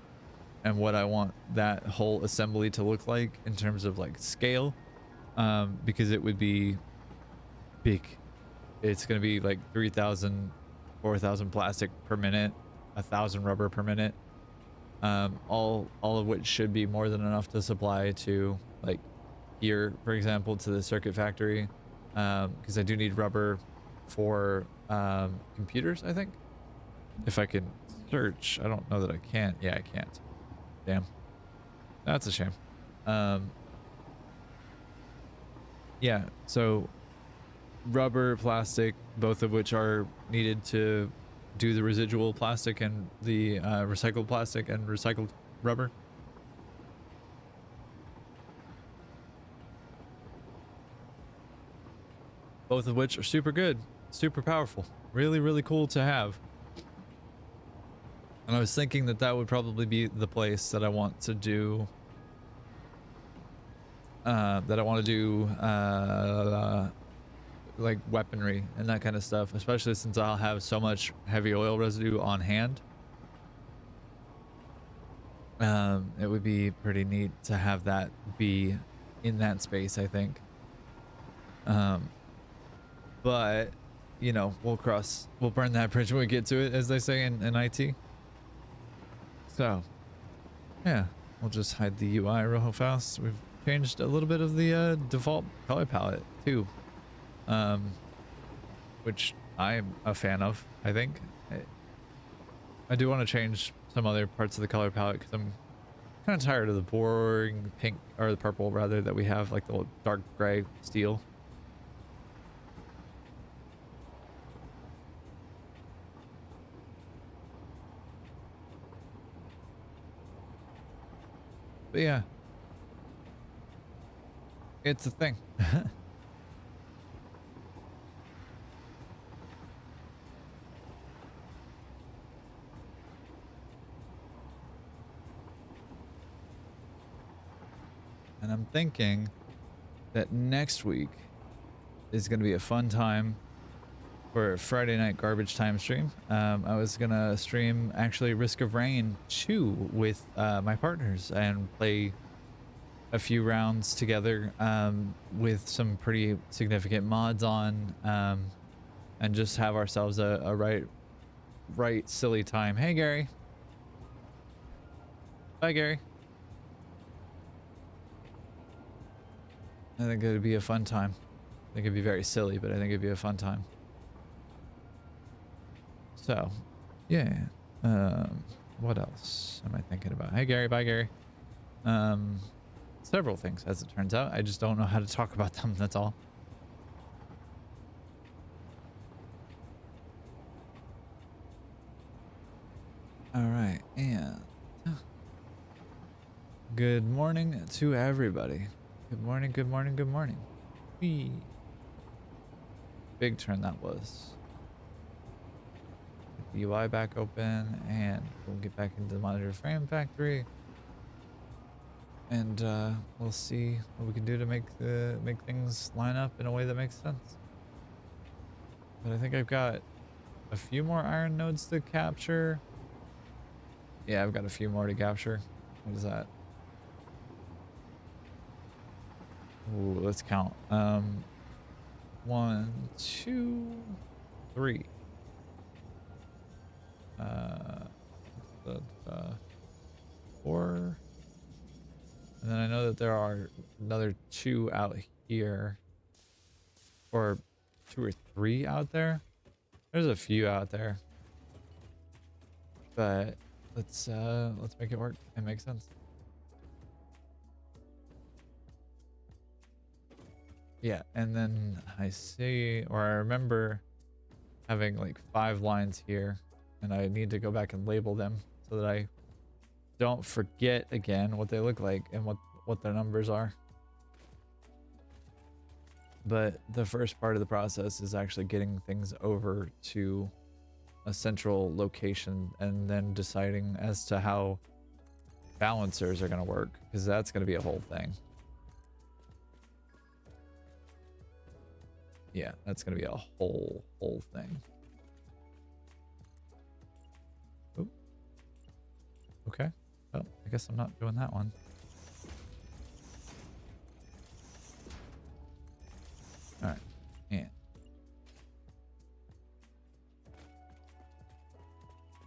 and what I want that whole assembly to look like in terms of like scale, because it would be big. It's going to be like 3,000, 4,000 plastic per minute, 1,000 rubber per minute, all of which should be more than enough to supply to like here, for example, to the circuit factory, because I do need rubber for computers, I think. If I can search, I don't know that I can. Yeah, I can't. Damn, that's a shame. Um, yeah, so rubber, plastic, both of which are needed to do the residual plastic and the recycled plastic and recycled rubber. Both of which are super good, super powerful, really, really cool to have. And I was thinking that that would probably be the place that I want to do like weaponry and that kind of stuff, especially since I'll have so much heavy oil residue on hand. It would be pretty neat to have that be in that space, I think. But you know, we'll burn that bridge when we get to it, as they say in IT. So yeah, we'll just hide the UI real fast. We've changed a little bit of the default color palette too, which I'm a fan of. I think I do want to change some other parts of the color palette because I'm kind of tired of the boring pink, or the purple rather, that we have, like the dark gray steel. But yeah, it's a thing. And I'm thinking that next week is going to be a fun time for a Friday night garbage time stream. I was going to stream actually Risk of Rain 2 with my partners and play a few rounds together with some pretty significant mods on, and just have ourselves a right silly time. Hey, Gary. Bye, Gary. I think it'd be a fun time. I think it'd be very silly, but I think it'd be a fun time. So, yeah. What else am I thinking about? Hey, Gary. Bye, Gary. Several things, as it turns out. I just don't know how to talk about them. That's all. All right, and good morning to everybody. Good morning, good morning, good morning. Whee. Big turn that was. Get the UI back open, and we'll get back into the monitor frame factory. And we'll see what we can do to make things line up in a way that makes sense. But I think I've got a few more iron nodes to capture. Yeah, I've got a few more to capture. What is that? Ooh, let's count. 1, 2, 3. Uh, 4. And then I know that there are another 2 out here, or 2 or 3 out there. There's a few out there, but let's make it work. It makes sense. Yeah, and then I see, or I remember having like 5 lines here, and I need to go back and label them so that I don't forget again what they look like and what their numbers are. But the first part of the process is actually getting things over to a central location and then deciding as to how balancers are going to work, because that's going to be a whole thing. Yeah, that's going to be a whole thing. Ooh. Okay. Well, I guess I'm not doing that one. All right. Yeah.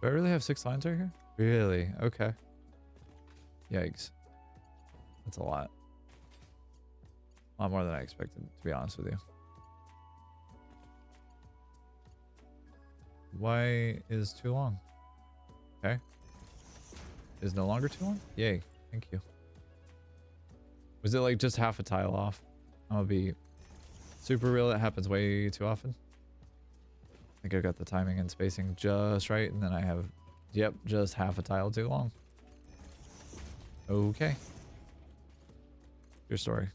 Do I really have 6 lines right here? Really? Okay. Yikes. That's a lot. A lot more than I expected, to be honest with you. Why is too long? Okay. Is no longer too long? Yay. Thank you. Was it like just half a tile off? I'm gonna be super real. That happens way too often. I think I've got the timing and spacing just right, and then I have, yep, just half a tile too long. Okay. Your story.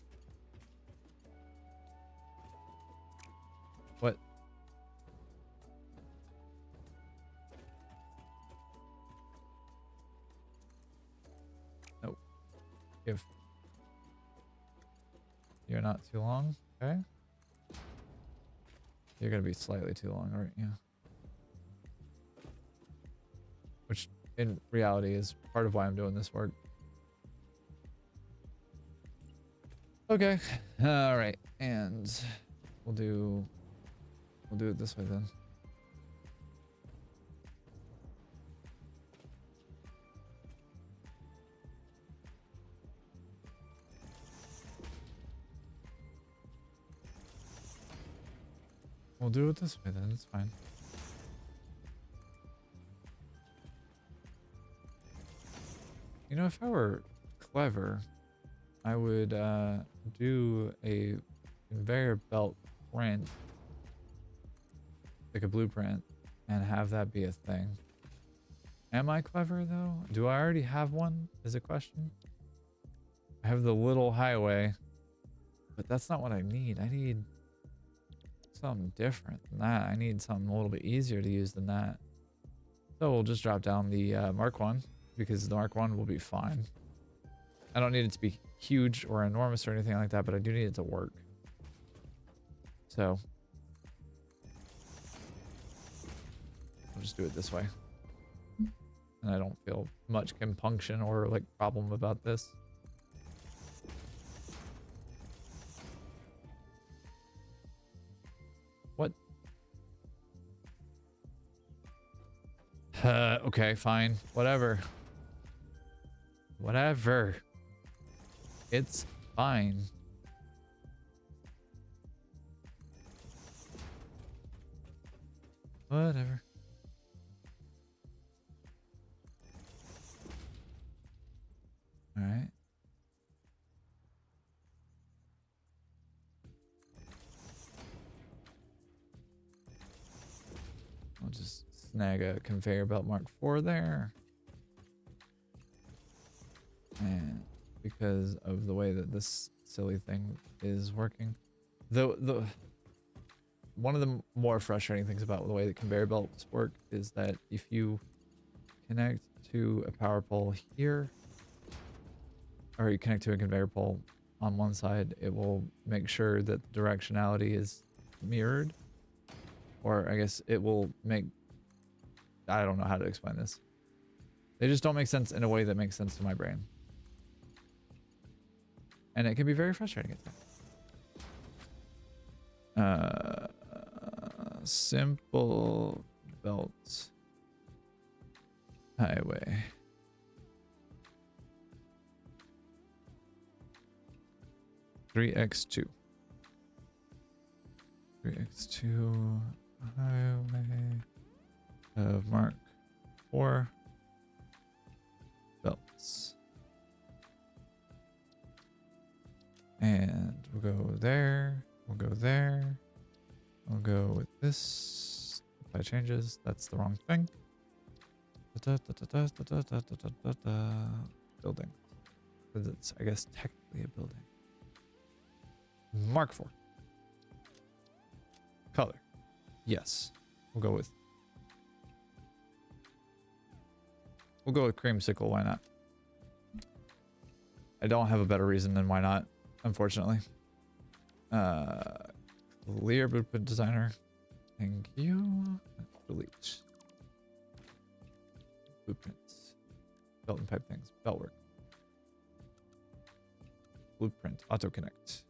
What? Nope. Give. You're not too long. Okay. You're gonna be slightly too long, right? Yeah. Which, in reality, is part of why I'm doing this work. Okay. All right. And we'll do it this way then. We'll do it this way then. It's fine. You know, if I were clever, I would do a conveyor belt print, like a blueprint, and have that be a thing. Am I clever though? Do I already have one? Is a question. I have the little highway, but that's not what I need. I need something different than that. I need something a little bit easier to use than that. So we'll just drop down the Mark 1 because the Mark 1 will be fine. I don't need it to be huge or enormous or anything like that, but I do need it to work. So I'll just do it this way. And I don't feel much compunction or like problem about this. What? Okay, fine. Whatever. Whatever. It's fine. Whatever. All right. I'll just snag a conveyor belt Mark 4 there. And because of the way that this silly thing is working, the one of the more frustrating things about the way that conveyor belts work is that if you connect to a power pole here, or you connect to a conveyor pole on one side, it will make sure that the directionality is mirrored. Or I guess it will make, I don't know how to explain this. They just don't make sense in a way that makes sense to my brain. And it can be very frustrating at times. Simple belt highway. (3x2) 3x2 highway of Mark 4 belts. And we'll go there. We'll go there. We'll go with this. Apply changes. That's the wrong thing. Building. Because it's, I guess, technically a building. Mark 4. Color. Yes. We'll go with creamsicle. Why not? I don't have a better reason than why not, unfortunately. Clear blueprint designer. Thank you. Delete. Blueprints. Belt and pipe things. Belt work. Blueprint. Auto connect.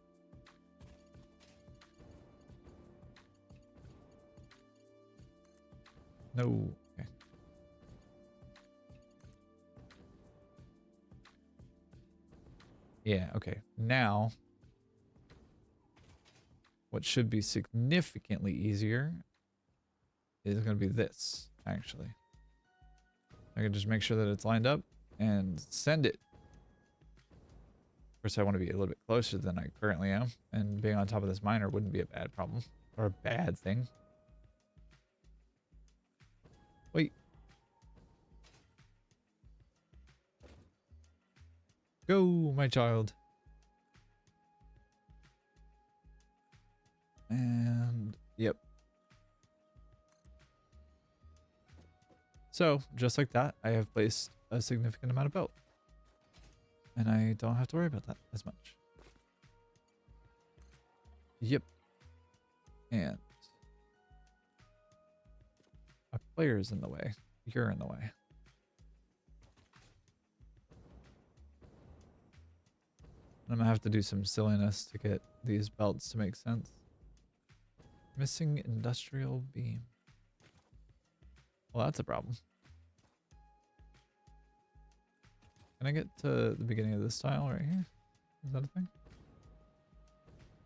No. Okay. Yeah, okay. Now, what should be significantly easier is going to be this, actually. I can just make sure that it's lined up and send it. course, I want to be a little bit closer than I currently am, and being on top of this miner wouldn't be a bad problem or a bad thing. Wait. Go, my child. And yep. So just like that, I have placed a significant amount of belt. And I don't have to worry about that as much. Yep. And a player's in the way. You're in the way. I'm gonna have to do some silliness to get these belts to make sense. Missing industrial beam. Well, that's a problem. Can I get to the beginning of this tile right here? Is that a thing?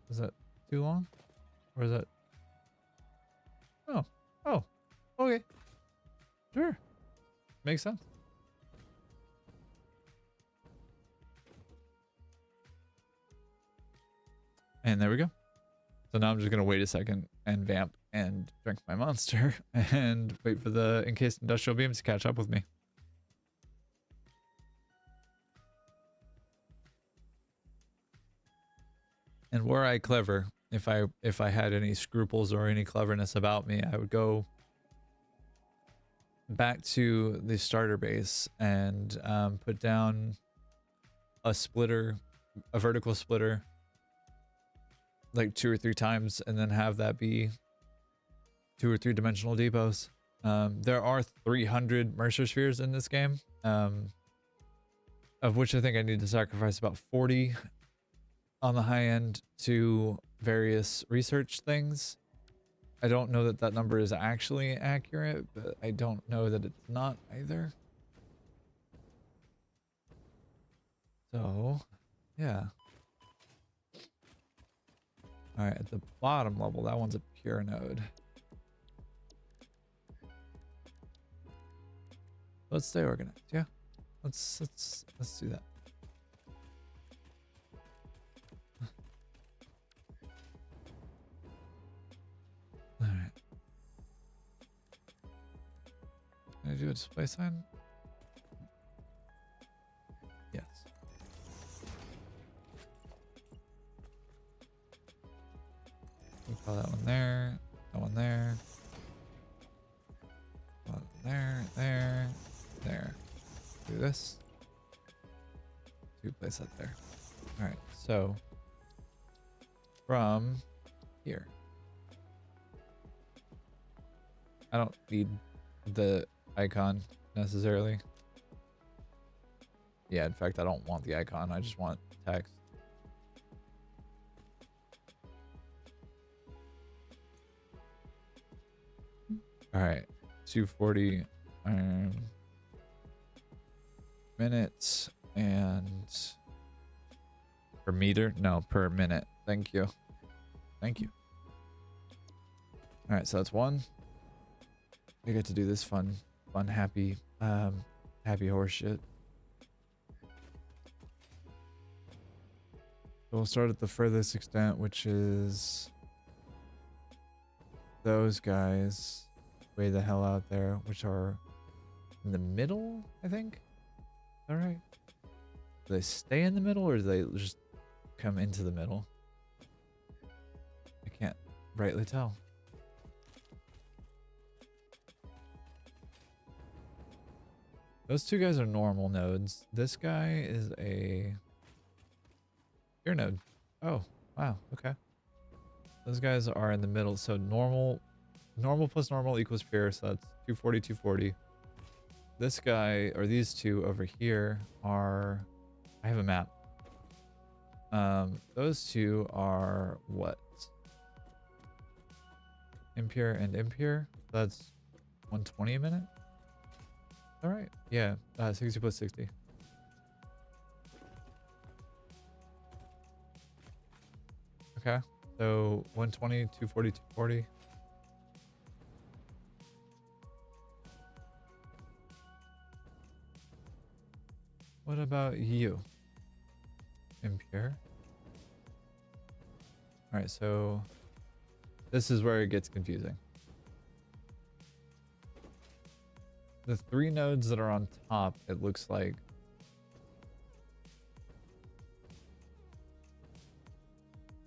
Is that too long? Or is that... Oh. Oh. Okay. Sure. Makes sense. And there we go. So now I'm just going to wait a second and vamp and drink my monster and wait for the encased industrial beams to catch up with me. And were I clever, if I had any scruples or any cleverness about me, I would go back to the starter base and put down a splitter, a vertical splitter, like 2 or 3 times, and then have that be 2 or 3 dimensional depots. There are 300 Mercer spheres in this game, of which I think I need to sacrifice about 40 on the high end to various research things. I don't know that that number is actually accurate, but I don't know that it's not either. So, yeah. All right, at the bottom level, that one's a pure node. Let's stay organized. Yeah, let's do that. All right. Can I do a display sign? Yes. We call that one there. That one there. There, there, there. Do this. Place that there. All right. So from here, I don't need the icon necessarily. Yeah, in fact, I don't want the icon. I just want text. All right, 240 minutes and per meter? No, per minute. Thank you. Thank you. All right, so that's one. I get to do this fun, happy horse shit. So we'll start at the furthest extent, which is those guys way the hell out there, which are in the middle, I think. All right. Do they stay in the middle or do they just come into the middle? I can't rightly tell. Those 2 guys are normal nodes. This guy is a pure node. Oh, wow. Okay. Those guys are in the middle. So normal plus normal equals pure. So that's 240, 240. This guy, or these 2 over here are, I have a map. Those 2 are what? Impure and impure. That's 120 a minute. All right. Yeah. 60 plus 60. Okay. So 120, 240, 240. What about you? impure. All right, so this is where it gets confusing. The 3 nodes that are on top, it looks like.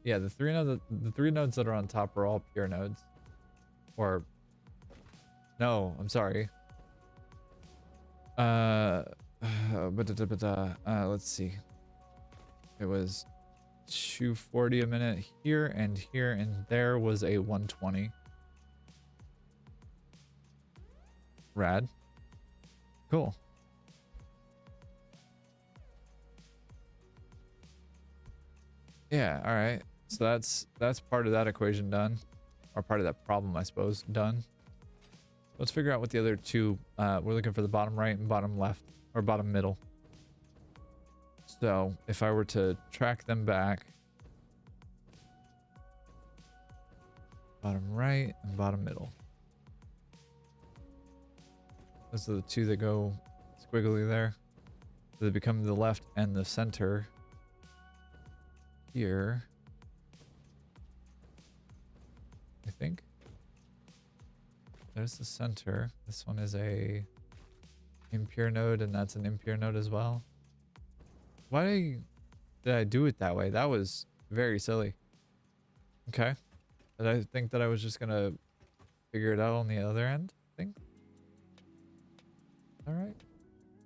Yeah, the three nodes that are on top are all pure nodes. Or no, I'm sorry. Let's see. It was 240 a minute here, and there was a 120. Rad. Cool. Yeah, all right. So that's part of that equation done, or part of that problem, I suppose, done. Let's figure out what the other two, we're looking for the bottom right and bottom left, or bottom middle. So if I were to track them back, bottom right and bottom middle. Those are the two that go squiggly there. So they become the left and the center here, I think. There's the center. This one is a impure node, and that's an impure node as well. Why did I do it that way? That was very silly. Okay. Did I think that I was just gonna figure it out on the other end? I think. All right.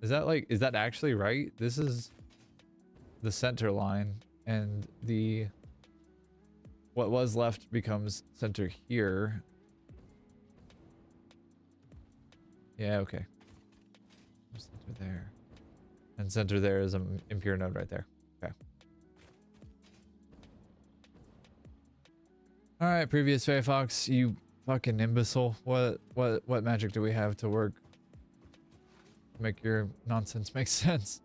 Is that actually right? This is the center line, and what was left becomes center here. Yeah, okay. Center there. And center there is an impure node right there. Okay. All right, previous Fox, you fucking imbecile. What magic do we have to work? Make your nonsense make sense.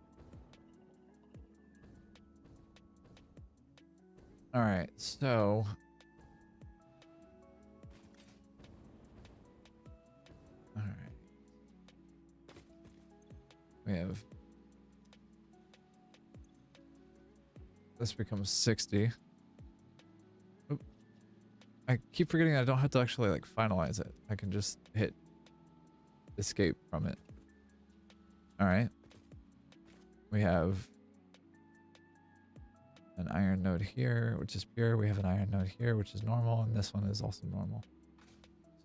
All right, so all right. We have this becomes 60. Oop. I keep forgetting I don't have to actually like finalize it. I can just hit escape from it. All right. We have an iron node here, which is pure. We have an iron node here, which is normal, and this one is also normal.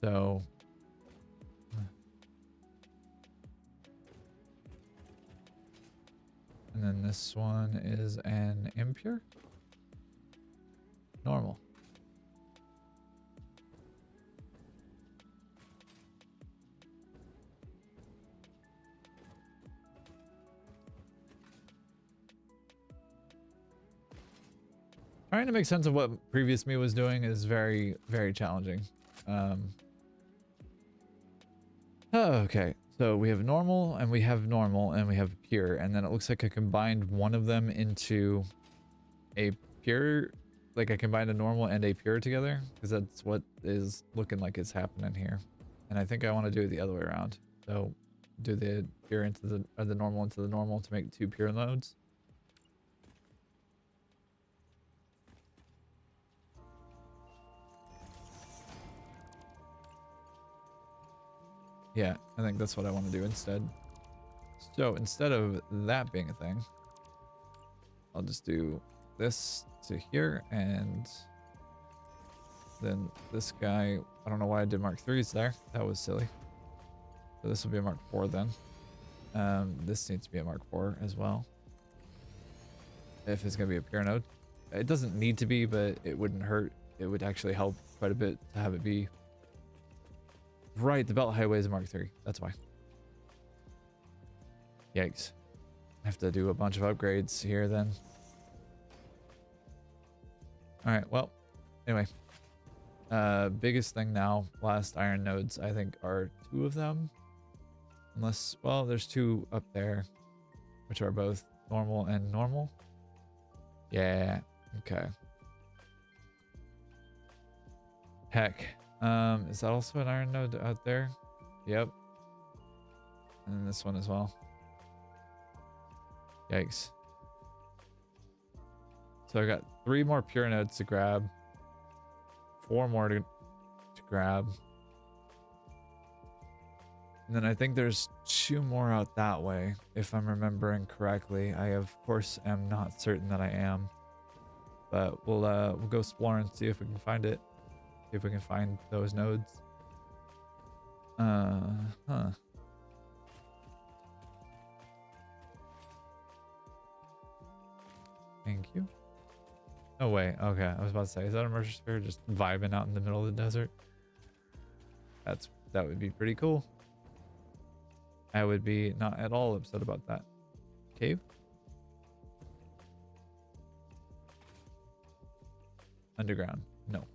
So and then this one is an impure? Normal. Trying to make sense of what previous me was doing is very, very challenging. Okay. So we have normal, and we have normal, and we have pure, and then it looks like I combined one of them into a pure, like I combined a normal and a pure together, because that's what is looking like it's happening here. And I think I want to do it the other way around. So do the pure into the, or the normal into the normal to make 2 pure nodes. Yeah, I think that's what I want to do instead. So instead of that being a thing, I'll just do this to here, and then this guy, I don't know why I did Mark 3s there. That was silly. So this will be a Mark 4 then. This needs to be a Mark 4 as well. If it's going to be a pure node. It doesn't need to be, but it wouldn't hurt. It would actually help quite a bit to have it be. Right, the belt highway is a Mark 3. That's why. Yikes. I have to do a bunch of upgrades here then. Alright, well, anyway. Biggest thing now, last iron nodes, I think, are 2 of them. Unless, well, there's 2 up there, which are both normal and normal. Yeah, okay. Heck. Is that also an iron node out there? Yep. And then this one as well. Yikes. So I got 3 more pure nodes to grab. 4 more to grab. And then I think there's 2 more out that way, if I'm remembering correctly. I, of course, am not certain that I am. But we'll go explore and see if we can find it. See if we can find those nodes. Huh. Thank you. No way. Okay, I was about to say, is that a mercer sphere just vibing out in the middle of the desert? That would be pretty cool. I would be not at all upset about that. Cave? Underground? No.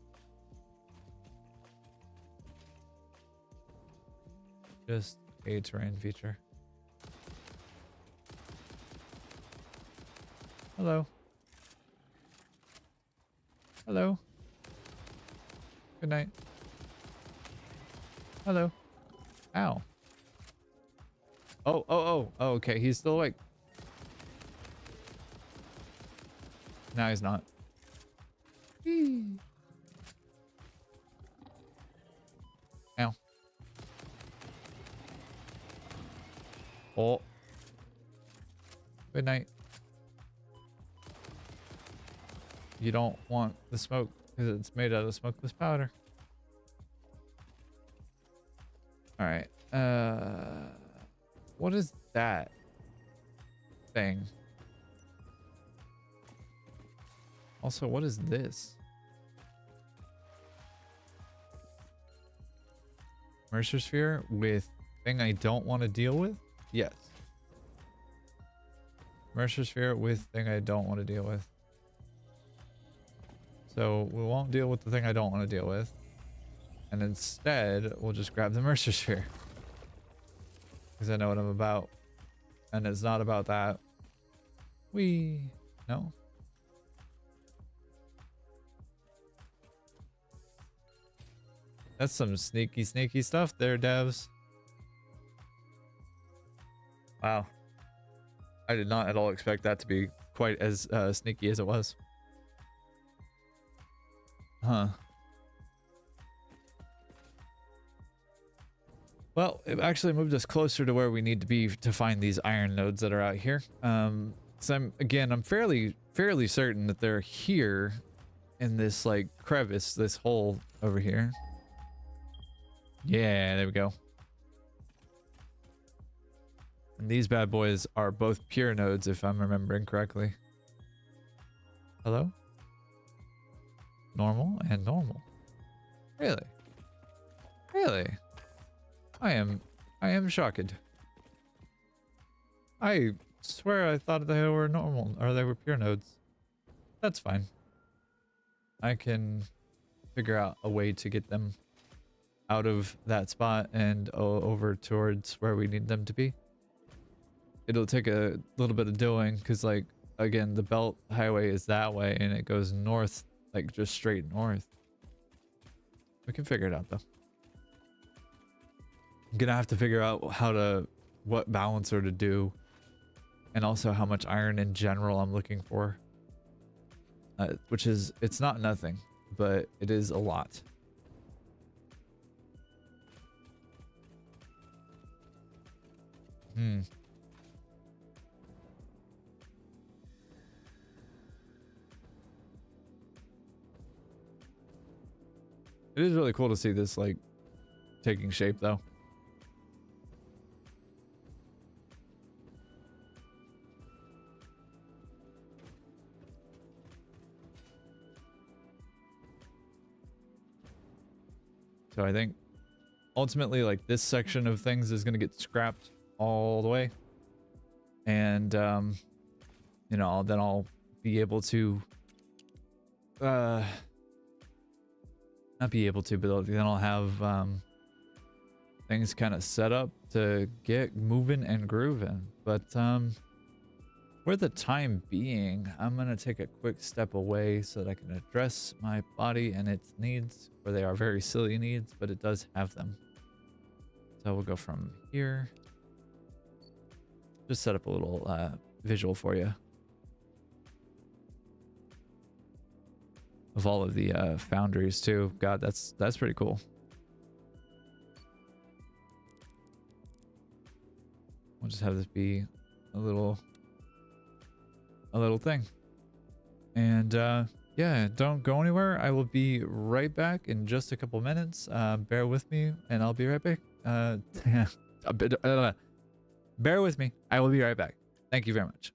Just a terrain feature. Hello. Hello. Good night. Hello. Ow. Oh, okay. He's still like... No, he's not. Ow. Oh. Good night. You don't want the smoke because it's made out of smokeless powder. All right. What is that thing? Also, what is this? Mercer sphere with thing I don't want to deal with? Yes. Mercer sphere with thing I don't want to deal with. So we won't deal with the thing I don't want to deal with. And instead, we'll just grab the Mercer sphere. Because I know what I'm about. And it's not about that. No. That's some sneaky stuff there, devs. Wow. I did not at all expect that to be quite as sneaky as it was. Huh. Well, it actually moved us closer to where we need to be to find these iron nodes that are out here. So I'm fairly certain that they're here in this like crevice, this hole over here. Yeah, there we go. And these bad boys are both pure nodes, if I'm remembering correctly. Hello? Normal and normal. Really? Really? I am shocked. I swear I thought they were normal, or they were pure nodes. That's fine. I can figure out a way to get them out of that spot and over towards where we need them to be. It'll take a little bit of doing because, like, again, the belt highway is that way and it goes north, like just straight north. We can figure it out though. I'm gonna have to figure out what balancer to do, and also how much iron in general I'm looking for. Which is, it's not nothing, but it is a lot. It is really cool to see this like taking shape though. So I think ultimately like this section of things is going to get scrapped all the way. And you know, then I'll be able to not be able to, but then I'll have things kind of set up to get moving and grooving. But for the time being, I'm gonna take a quick step away so that I can address my body and its needs, for they are very silly needs, but it does have them. So we'll go from here. Just set up a little visual for you. of all of the foundries too. God, that's pretty cool. We'll just have this be a little thing. And yeah, don't go anywhere. I will be right back in just a couple minutes. Bear with me and I'll be right back. Bear with me. I will be right back. Thank you very much.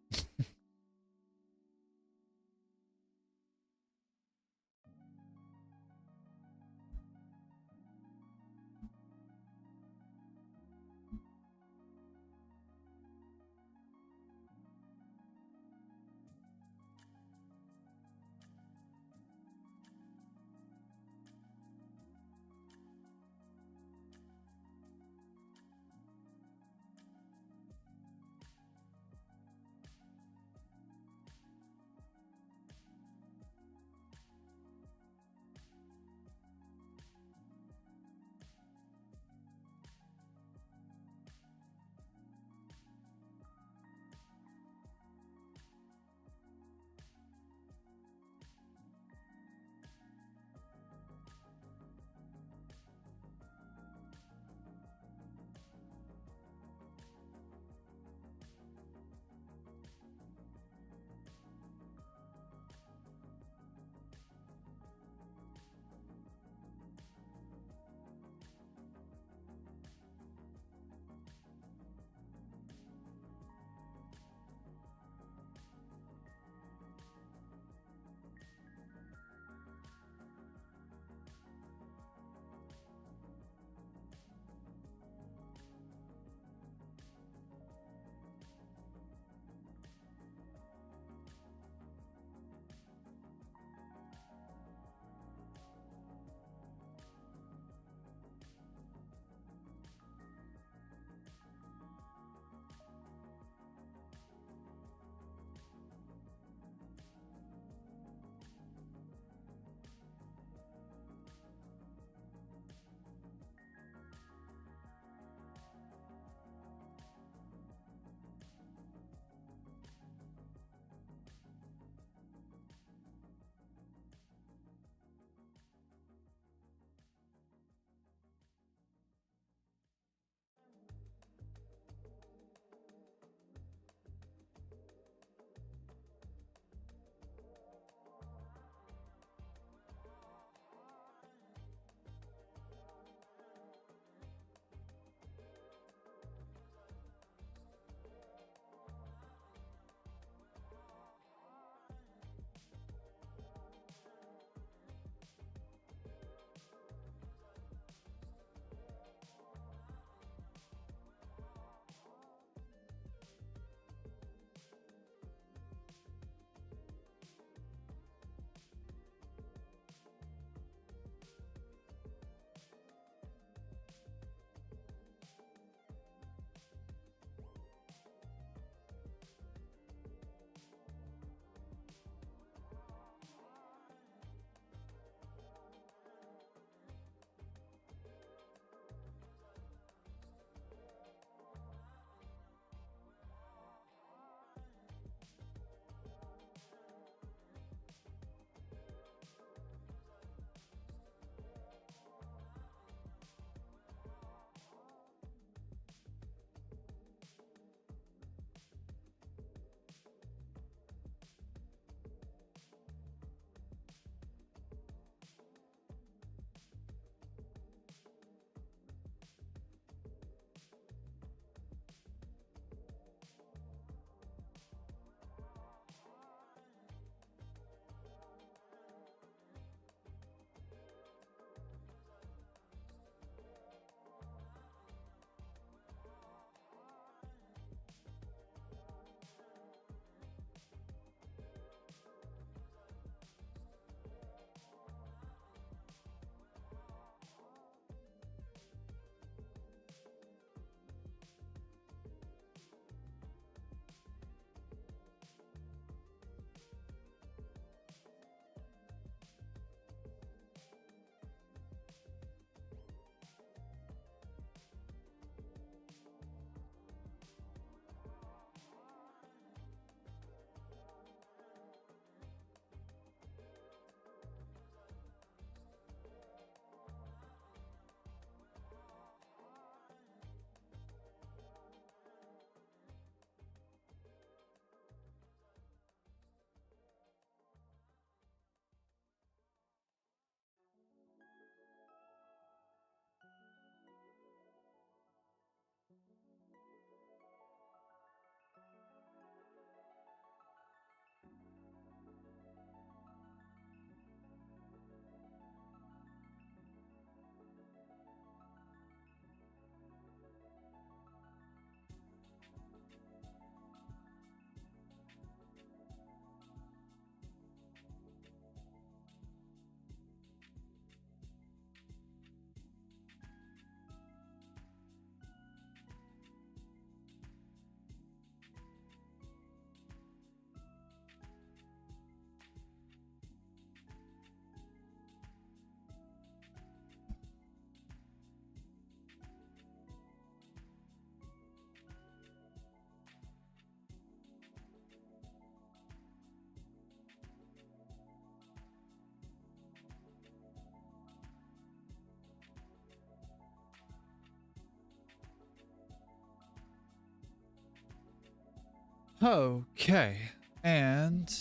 Okay, and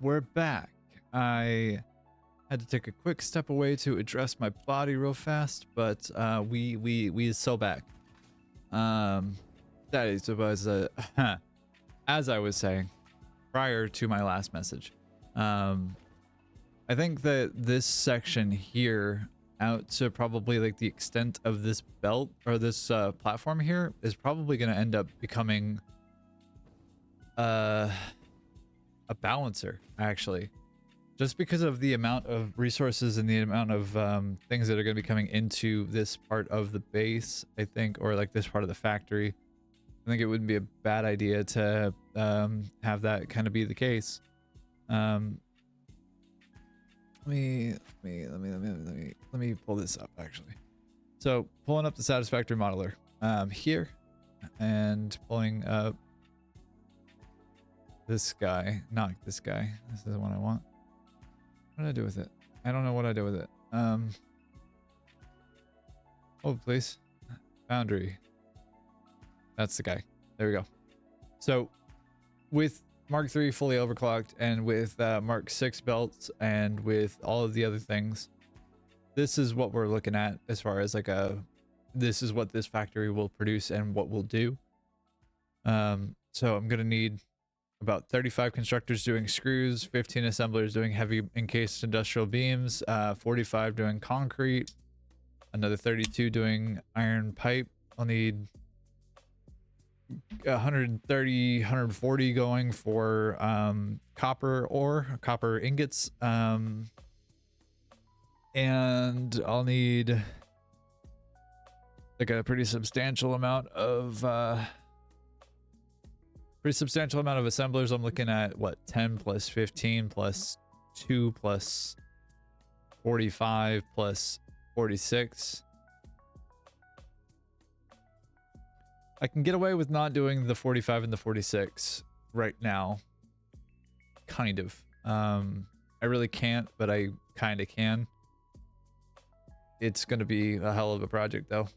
we're back. I had to take a quick step away to address my body real fast, but we is so back. That is was as I was saying prior to my last message. I think that this section here out to probably like the extent of this belt or this platform here is probably going to end up becoming a balancer, actually, just because of the amount of resources and the amount of things that are going to be coming into this part of the base, I think, or like this part of the factory. I think it wouldn't be a bad idea to have that kind of be the case. Let me pull this up actually. So pulling up the Satisfactory modeler here, and pulling up this guy, not this guy. This is the one I want. What did I do with it? I don't know what I did with it. Hold please. Boundary. That's the guy. There we go. So with Mark III fully overclocked and with Mark VI belts and with all of the other things, this is what we're looking at as far as like this is what this factory will produce and what we'll do. So I'm gonna need about 35 constructors doing screws, 15 assemblers doing heavy encased industrial beams, 45 doing concrete, another 32 doing iron pipe. I'll need 130, 140 going for copper ore, copper ingots, and I'll need like a pretty substantial amount of assemblers. I'm looking at what, 10 plus 15 plus 2 plus 45 plus 46. I can get away with not doing the 45 and the 46 right now. Kind of. I really can't, but I kind of can. It's going to be a hell of a project though.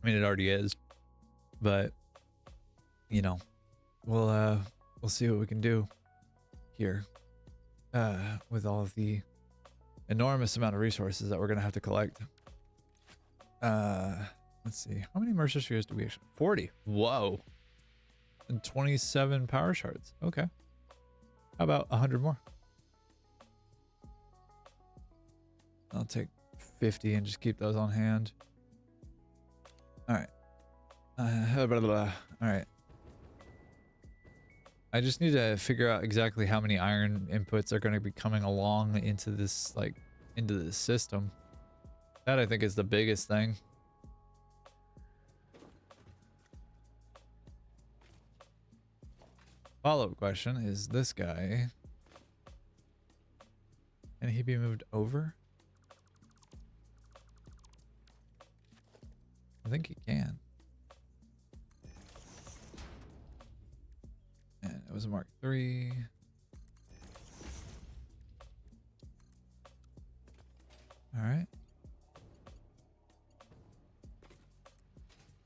I mean, it already is, but you know, we'll see what we can do here with all of the enormous amount of resources that we're going to have to collect. Let's see. How many Mercer spheres do we actually? 40. Whoa. And 27 power shards. Okay. How about 100 more? I'll take 50 and just keep those on hand. All right. All right. I just need to figure out exactly how many iron inputs are going to be coming along into this, like, into this system. That I think is the biggest thing. Follow-up question is this guy. Can he be moved over? I think he can. And it was a Mark III. All right.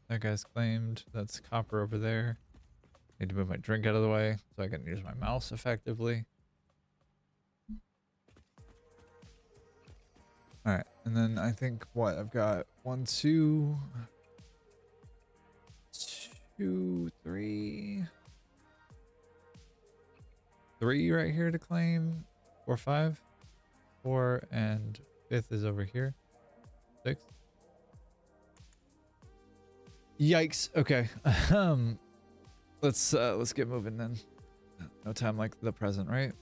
That guy's claimed. That's copper over there. Need to move my drink out of the way so I can use my mouse effectively. All right, and then I think what I've got 1, 2, 3 right here to claim. 4, 5, 4, and 5th is over here. 6. Yikes. Okay. Let's get moving then. No time like the present, right?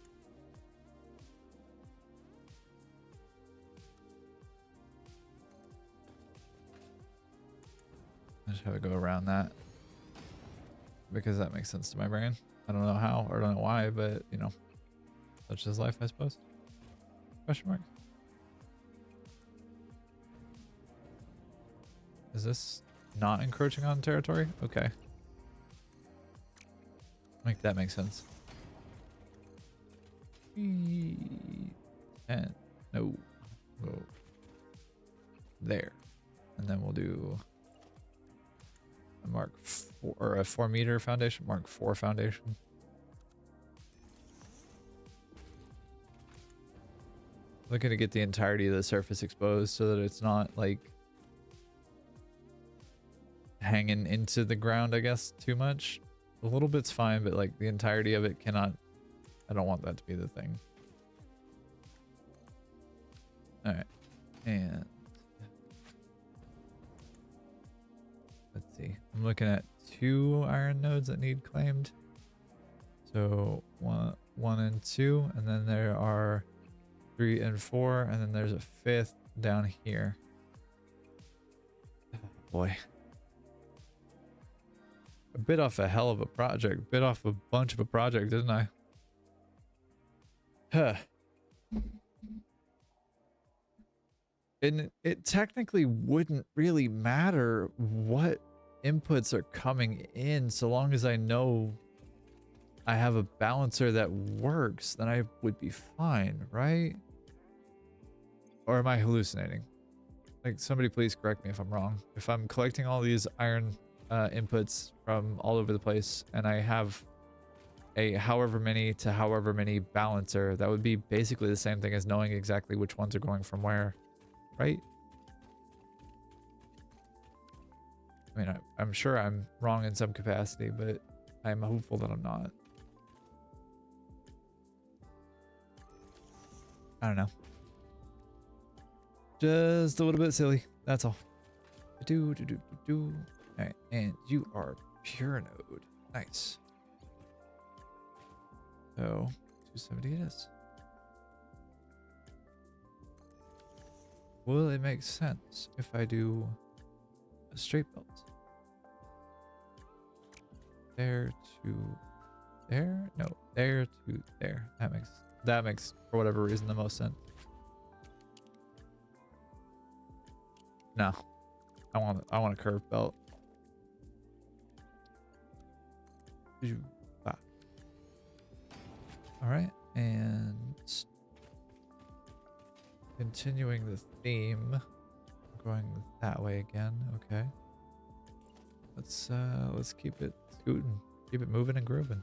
I just have to go around that because that makes sense to my brain. I don't know how or I don't know why, but you know, such is life, I suppose. Question mark. Is this not encroaching on territory? Okay. Make that make sense. 10. No. Go there. And then we'll do a Mark 4. or a 4-meter foundation, Mark 4 foundation. Looking to get the entirety of the surface exposed so that it's not like hanging into the ground, I guess, too much. A little bit's fine, but like the entirety of it cannot. I don't want that to be the thing. All right, and let's see. I'm looking at 2 iron nodes that need claimed. So 1 and 2, and then there are 3 and 4, and then there's a 5th down here. Oh boy. I bit off a hell of a project. Bit off a bunch of a project, didn't I? Huh. And it technically wouldn't really matter what inputs are coming in, so long as I know I have a balancer that works, then I would be fine, right? Or am I hallucinating? Like, somebody please correct me if I'm wrong. If I'm collecting all these iron inputs from all over the place and I have a however many to however many balancer, that would be basically the same thing as knowing exactly which ones are going from where, right? I mean, I'm sure I'm wrong in some capacity, but I'm hopeful that I'm not. I don't know. Just a little bit silly. That's all. All right, and you are pure node. Nice. So 270 it is. Will it make sense if I do a straight belt? There to there? No, there to there. That makes for whatever reason the most sense. No. I want a curved belt. All right, and continuing the theme, going that way again. Okay, let's keep it scooting, keep it moving and grooving.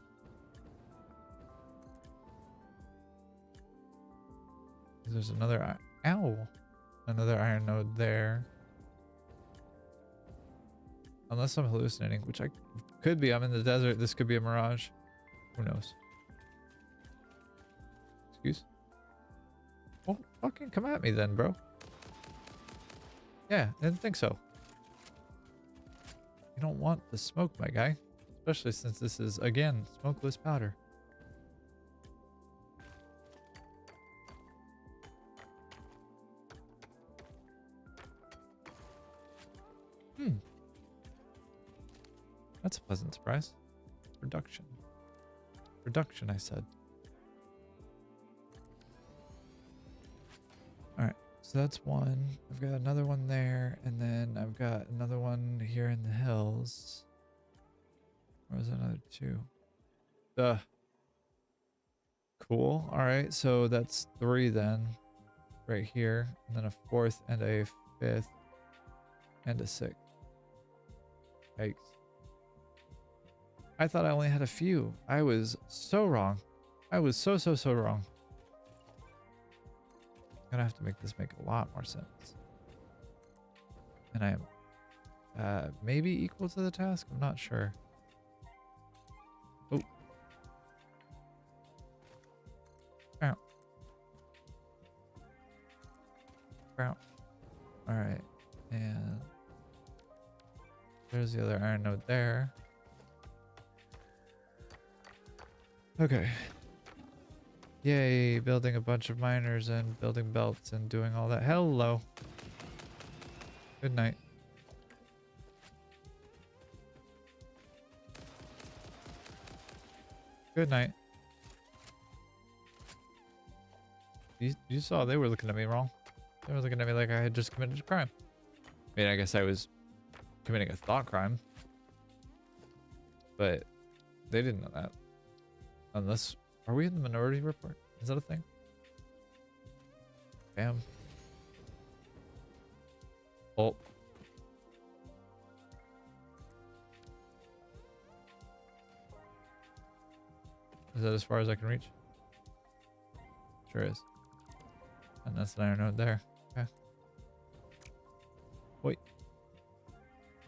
There's another another iron node there. Unless I'm hallucinating, which I could be. I'm in the desert. This could be a mirage. Who knows? Excuse? Well, fucking come at me then, bro. Yeah, I didn't think so. You don't want the smoke, my guy. Especially since this is, again, smokeless powder. That's a pleasant surprise. Reduction. Reduction, I said. Alright, so that's one. I've got another one there, and then I've got another one here in the hills. Where's another 2? Duh. Cool. Alright, so that's 3 then. Right here. And then a 4th and a 5th. And a 6th. Yikes. I thought I only had a few. I was so wrong. I was so wrong. I'm gonna have to make this make a lot more sense. And I am maybe equal to the task. I'm not sure. Oh. Ow. Ow. All right. And there's the other iron node there. Okay. Yay, building a bunch of miners and building belts and doing all that. Hello. Good night. Good night. You saw they were looking at me wrong. They were looking at me like I had just committed a crime. I mean, I guess I was committing a thought crime. But they didn't know that. Unless, are we in the minority report? Is that a thing? Bam. Oh. Is that as far as I can reach? Sure is. And that's an iron node there. Okay. Wait.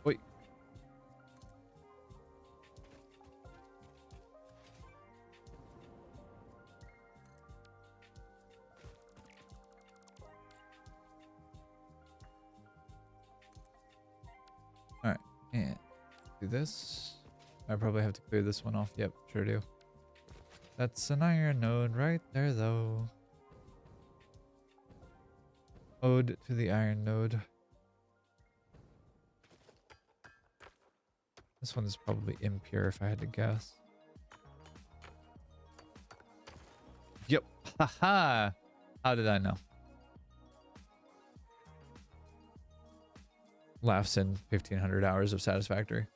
Wait. Alright. And do this. I probably have to clear this one off. Yep, sure do. That's an iron node right there, though. Ode to the iron node. This one is probably impure if I had to guess. Yep. Haha. How did I know? Laughs in 1500 hours of Satisfactory.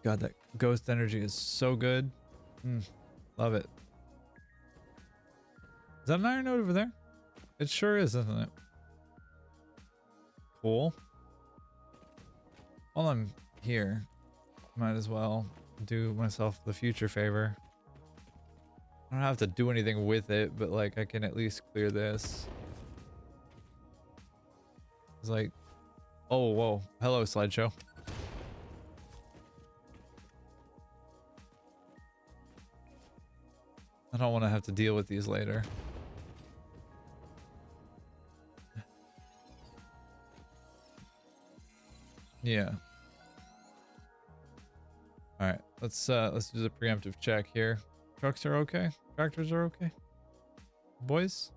God, that ghost energy is so good. Love it. Is that an iron node over there? It sure is, isn't it? Cool. While I'm here, might as well do myself the future favor. I don't have to do anything with it, but like I can at least clear this. It's like, oh, whoa. Hello, slideshow. I don't want to have to deal with these later. Yeah. All right, let's do the preemptive check here. Trucks are okay. Tractors are okay. Boys?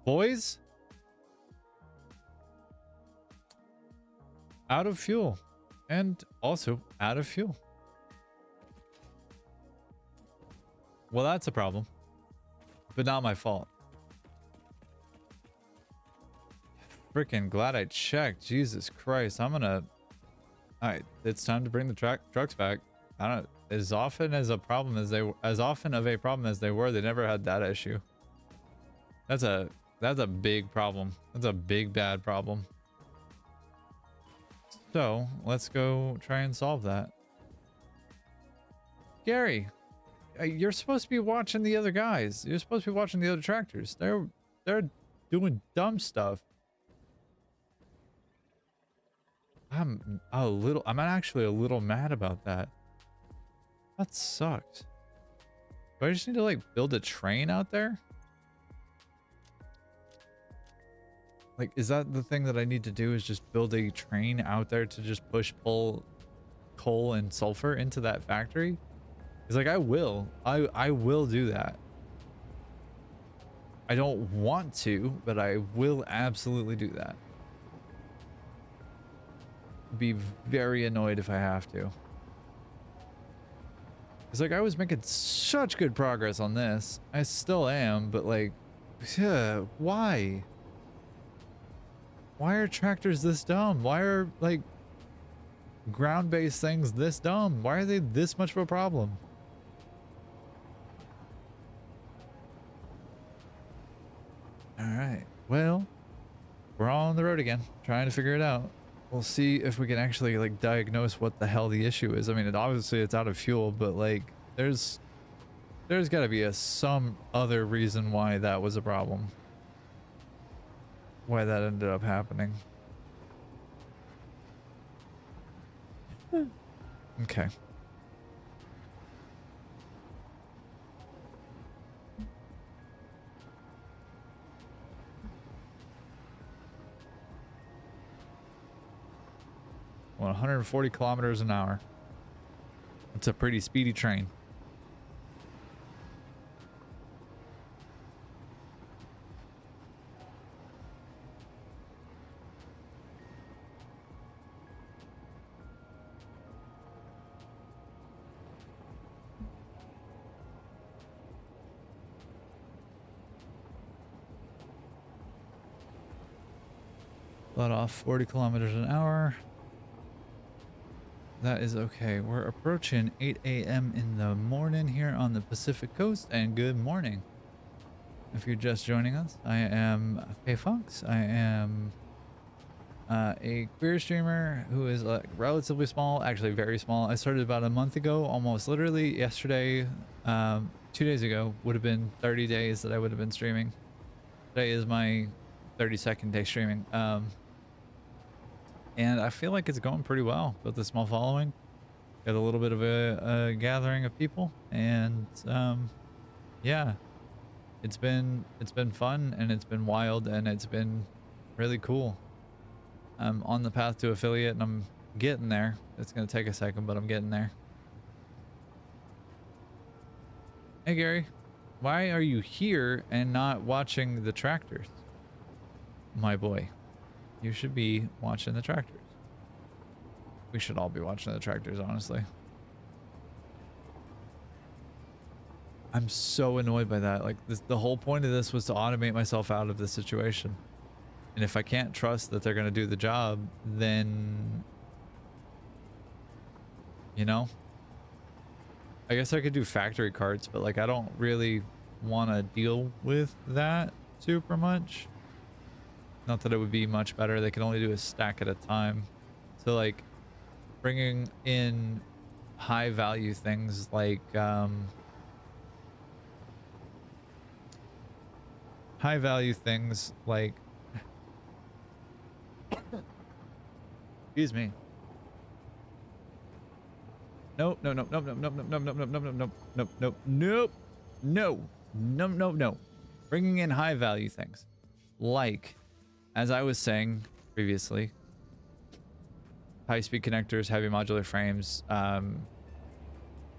Boys? Out of fuel. And also out of fuel. Well, that's a problem. But not my fault. Freaking glad I checked. Jesus Christ. I'm gonna... Alright, it's time to bring the trucks back. I don't... As often of a problem as they were, they never had that issue. That's a big problem. That's a big bad problem. So, let's go try and solve that. Gary, you're supposed to be watching the other guys. You're supposed to be watching the other tractors. They're doing dumb stuff. I'm actually a little mad about that. That sucks. Do I just need to like build a train out there? Like, is that the thing that I need to do, is just build a train out there to just pull coal and sulfur into that factory? It's like, I will do that. I don't want to, but I will absolutely do that. Be very annoyed if I have to. It's like, I was making such good progress on this. I still am, but like, why? Why are tractors this dumb? Why are like ground-based things this dumb? Why are they this much of a problem? All right, well, we're on the road again, trying to figure it out. We'll see if we can actually like diagnose what the hell the issue is. I mean, obviously it's out of fuel, but like there's got to be some other reason why that was a problem. Why that ended up happening. Okay. Well, 140 kilometers an hour. It's a pretty speedy train. Let off 40 kilometers an hour. That is okay. We're approaching 8 a.m. in the morning here on the Pacific Coast, and good morning. If you're just joining us, I am Funks. I am a queer streamer who is relatively small, actually very small. I started about a month ago, almost literally yesterday. 2 days ago would have been 30 days that I would have been streaming. Today is my 32nd day streaming. And I feel like it's going pretty well. Built a small following, got a little bit of a gathering of people, and yeah, it's been fun, and it's been wild, and it's been really cool. I'm on the path to affiliate, and I'm getting there. It's gonna take a second, but I'm getting there. Hey Gary, why are you here and not watching the tractors? My boy, you should be watching the tractors. We should all be watching the tractors, honestly. I'm so annoyed by that. Like, the whole point of this was to automate myself out of this situation. And if I can't trust that they're going to do the job, then, you know, I guess I could do factory carts, but like, I don't really want to deal with that super much. Not that it would be much better. They can only do a stack at a time. So like bringing in high value things like, high value things like, excuse me. No, no, no, no, no, no, no, no, no, no, no, no, no, no, no, no, no, no, no, no. Bringing in high value things like, as I was saying previously, high speed connectors, heavy modular frames,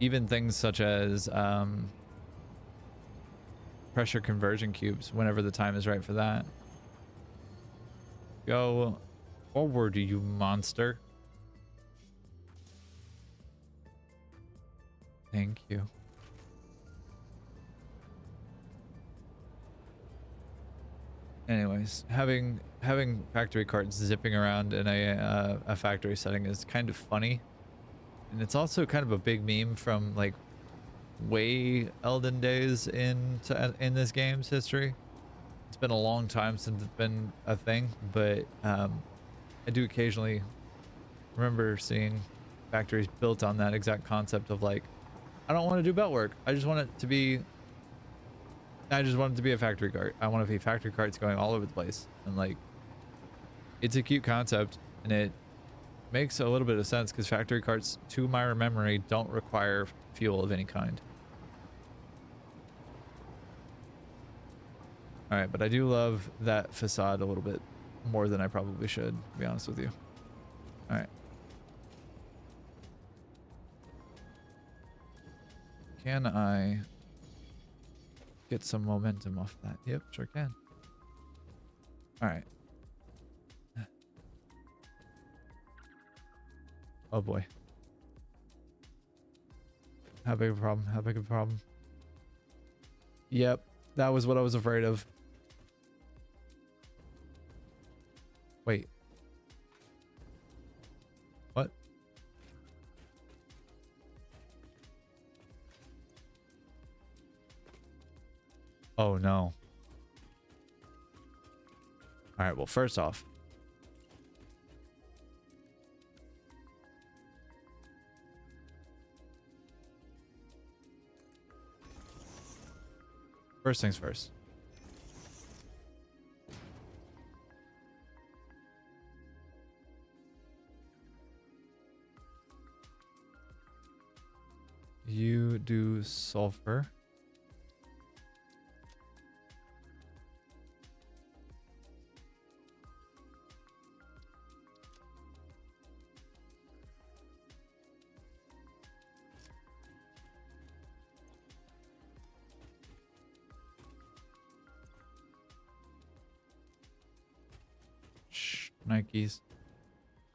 even things such as pressure conversion cubes whenever the time is right for that. Go forward, you monster. Thank you. Anyways, having factory carts zipping around in a factory setting is kind of funny, and it's also kind of a big meme from like way Elden days in this game's history. It's been a long time since it's been a thing, but I do occasionally remember seeing factories built on that exact concept of like, I don't want to do belt work. I just want it to be a factory cart. I want to be factory carts going all over the place. And like, it's a cute concept, and it makes a little bit of sense because factory carts, to my memory, don't require fuel of any kind. All right, but I do love that facade a little bit more than I probably should, to be honest with you. All right. Can I get some momentum off that? Yep, sure can. All right. Oh boy. How big of a problem? How big of a problem? Yep, that was what I was afraid of. Wait. What? Oh no. All right, well, first off, first things first. You do sulfur. Shh, Nikes.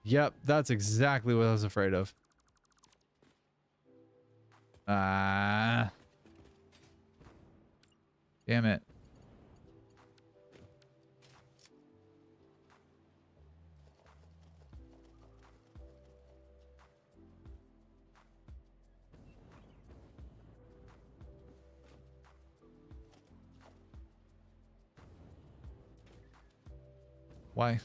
Yep, that's exactly what I was afraid of. Ah. Damn it. Why?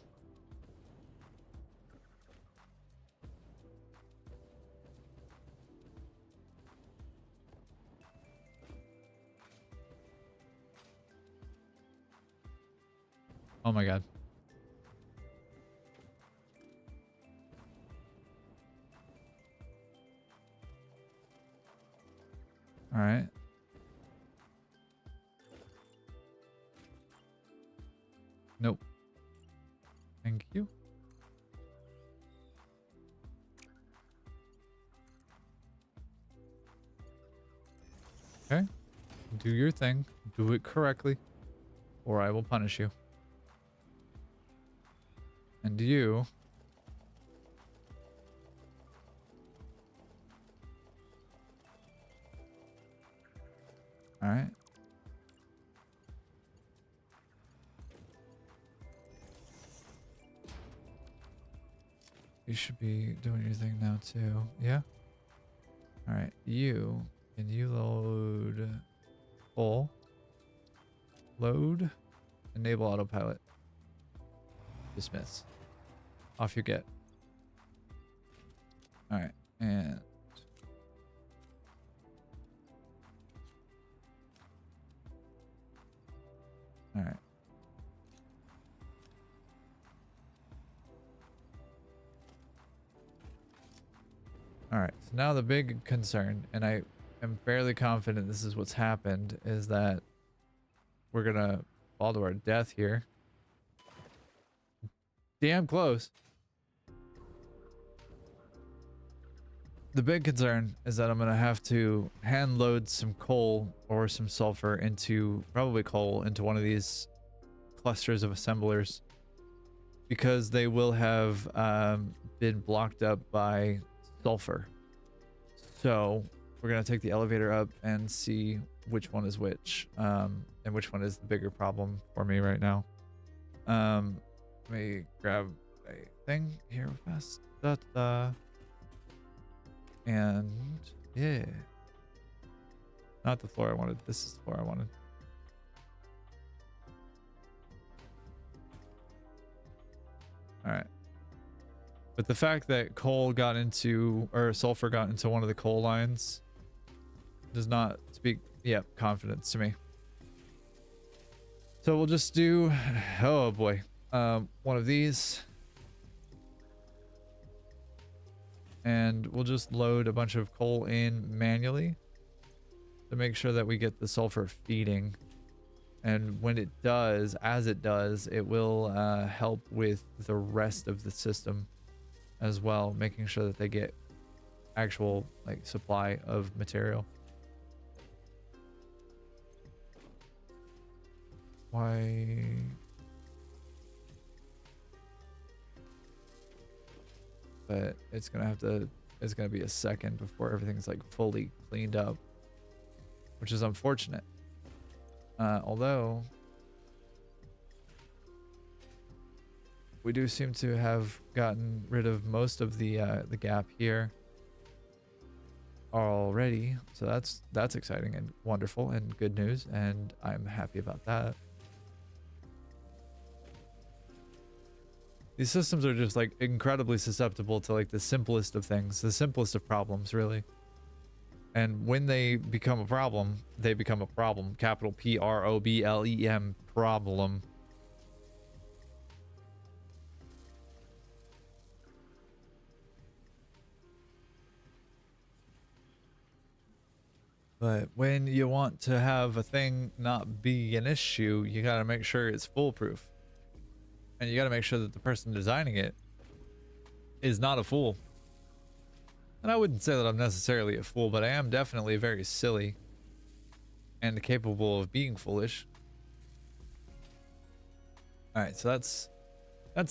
Oh my god. All right. Nope. Thank you. Okay. Do your thing. Do it correctly, or I will punish you. And you... All right. You should be doing your thing now too. Yeah? All right. Can you load full? Load. Enable autopilot. Dismiss. Off you get. All right. And... All right. All right. So now the big concern, and I am fairly confident this is what's happened, is that we're gonna fall to our death here. Damn close. The big concern is that I'm gonna have to hand load some coal or some sulfur into, probably coal, into one of these clusters of assemblers, because they will have been blocked up by sulfur. So we're gonna take the elevator up and see which one is which, and which one is the bigger problem for me right now. Let me grab a thing here fast. And yeah, not the floor I wanted. This is the floor I wanted. All right. But the fact that coal got into, or sulfur got into one of the coal lines does not speak, confidence to me. So we'll just do, oh boy, one of these. And we'll just load a bunch of coal in manually to make sure that we get the sulfur feeding. And when it does, as it does, it will help with the rest of the system as well, making sure that they get actual like supply of material. Why? But it's gonna be a second before everything's like fully cleaned up, which is unfortunate. Although we do seem to have gotten rid of most of the gap here already, so that's exciting and wonderful and good news, and I'm happy about that. These systems are just like incredibly susceptible to like the simplest of things, the simplest of problems, really. And when they become a problem, they become a problem. Capital P-R-O-B-L-E-M, problem. But when you want to have a thing not be an issue, you gotta make sure it's foolproof. And you gotta make sure that the person designing it is not a fool. And I wouldn't say that I'm necessarily a fool, but I am definitely very silly and capable of being foolish. All right, so that's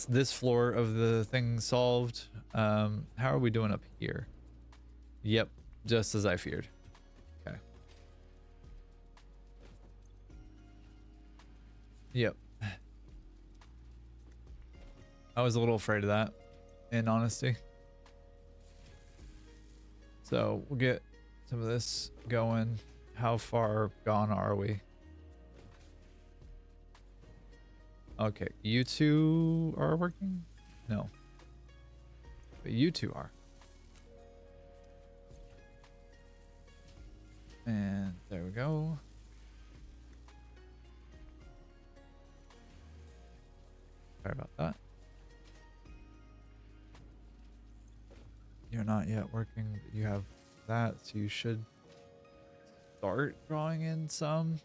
this floor of the thing solved. How are we doing up here? Yep, just as I feared. Okay. Yep. I was a little afraid of that, in honesty. So we'll get some of this going. How far gone are we? Okay, you two are working? No. But you two are. And there we go. Sorry about that. You're not yet working, but you have that, so you should start drawing in some,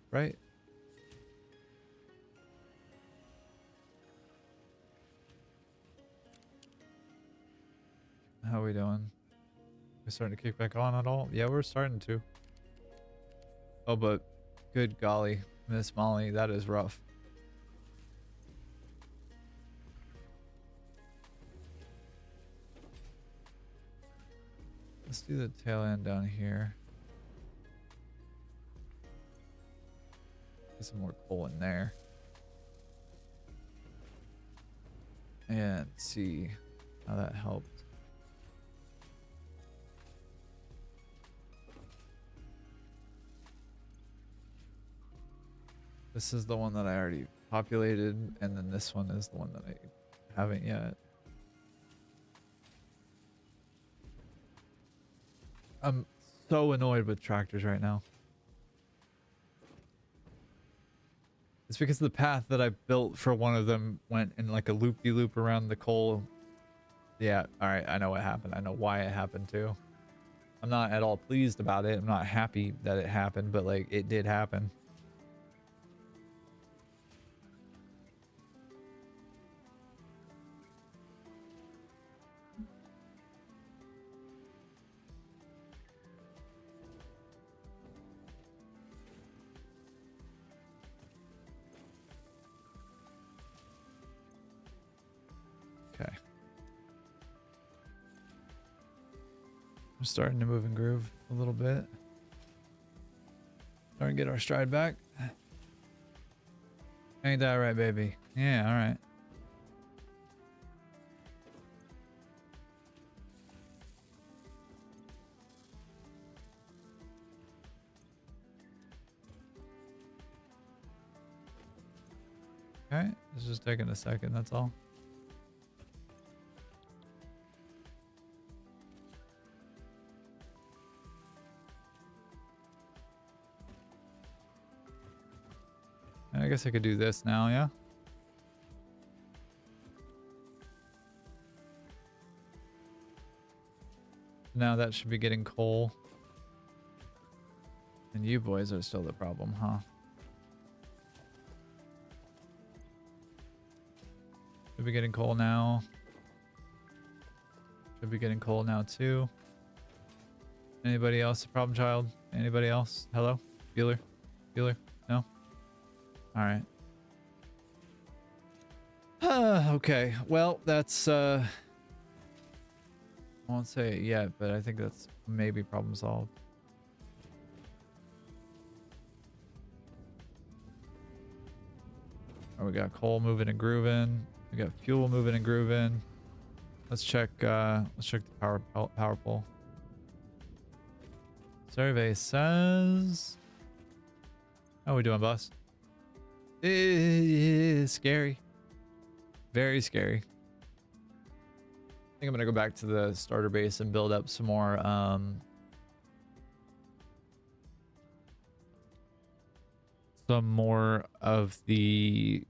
right? How are we doing? We starting to kick back on at all? Yeah, we're starting to. Oh, but good golly, Miss Molly, that is rough. Let's do the tail end down here. Get some more coal in there. And see how that helped. This is the one that I already populated, and then this one is the one that I haven't yet. I'm so annoyed with tractors right now. It's because the path that I built for one of them went in like a loop-de-loop around the coal. Yeah, alright, I know what happened. I know why it happened too. I'm not at all pleased about it. I'm not happy that it happened, but like it did happen. Okay. I'm starting to move and groove a little bit. Starting to get our stride back. Ain't that right, baby? Yeah, alright. Okay, it's just taking a second, that's all. I guess I could do this now, yeah? Now that should be getting coal. And you boys are still the problem, huh? Should be getting coal now. Should be getting coal now too. Anybody else a problem child? Anybody else? Hello? Bueller? Bueller? No? Alright. Okay. Well, that's I won't say it yet, but I think that's maybe problem solved. Oh, we got coal moving and grooving. We got fuel moving and grooving. Let's check the power pole. Survey says, how we doing, boss? Scary. Very scary. I think I'm gonna go back to the starter base and build up some more of the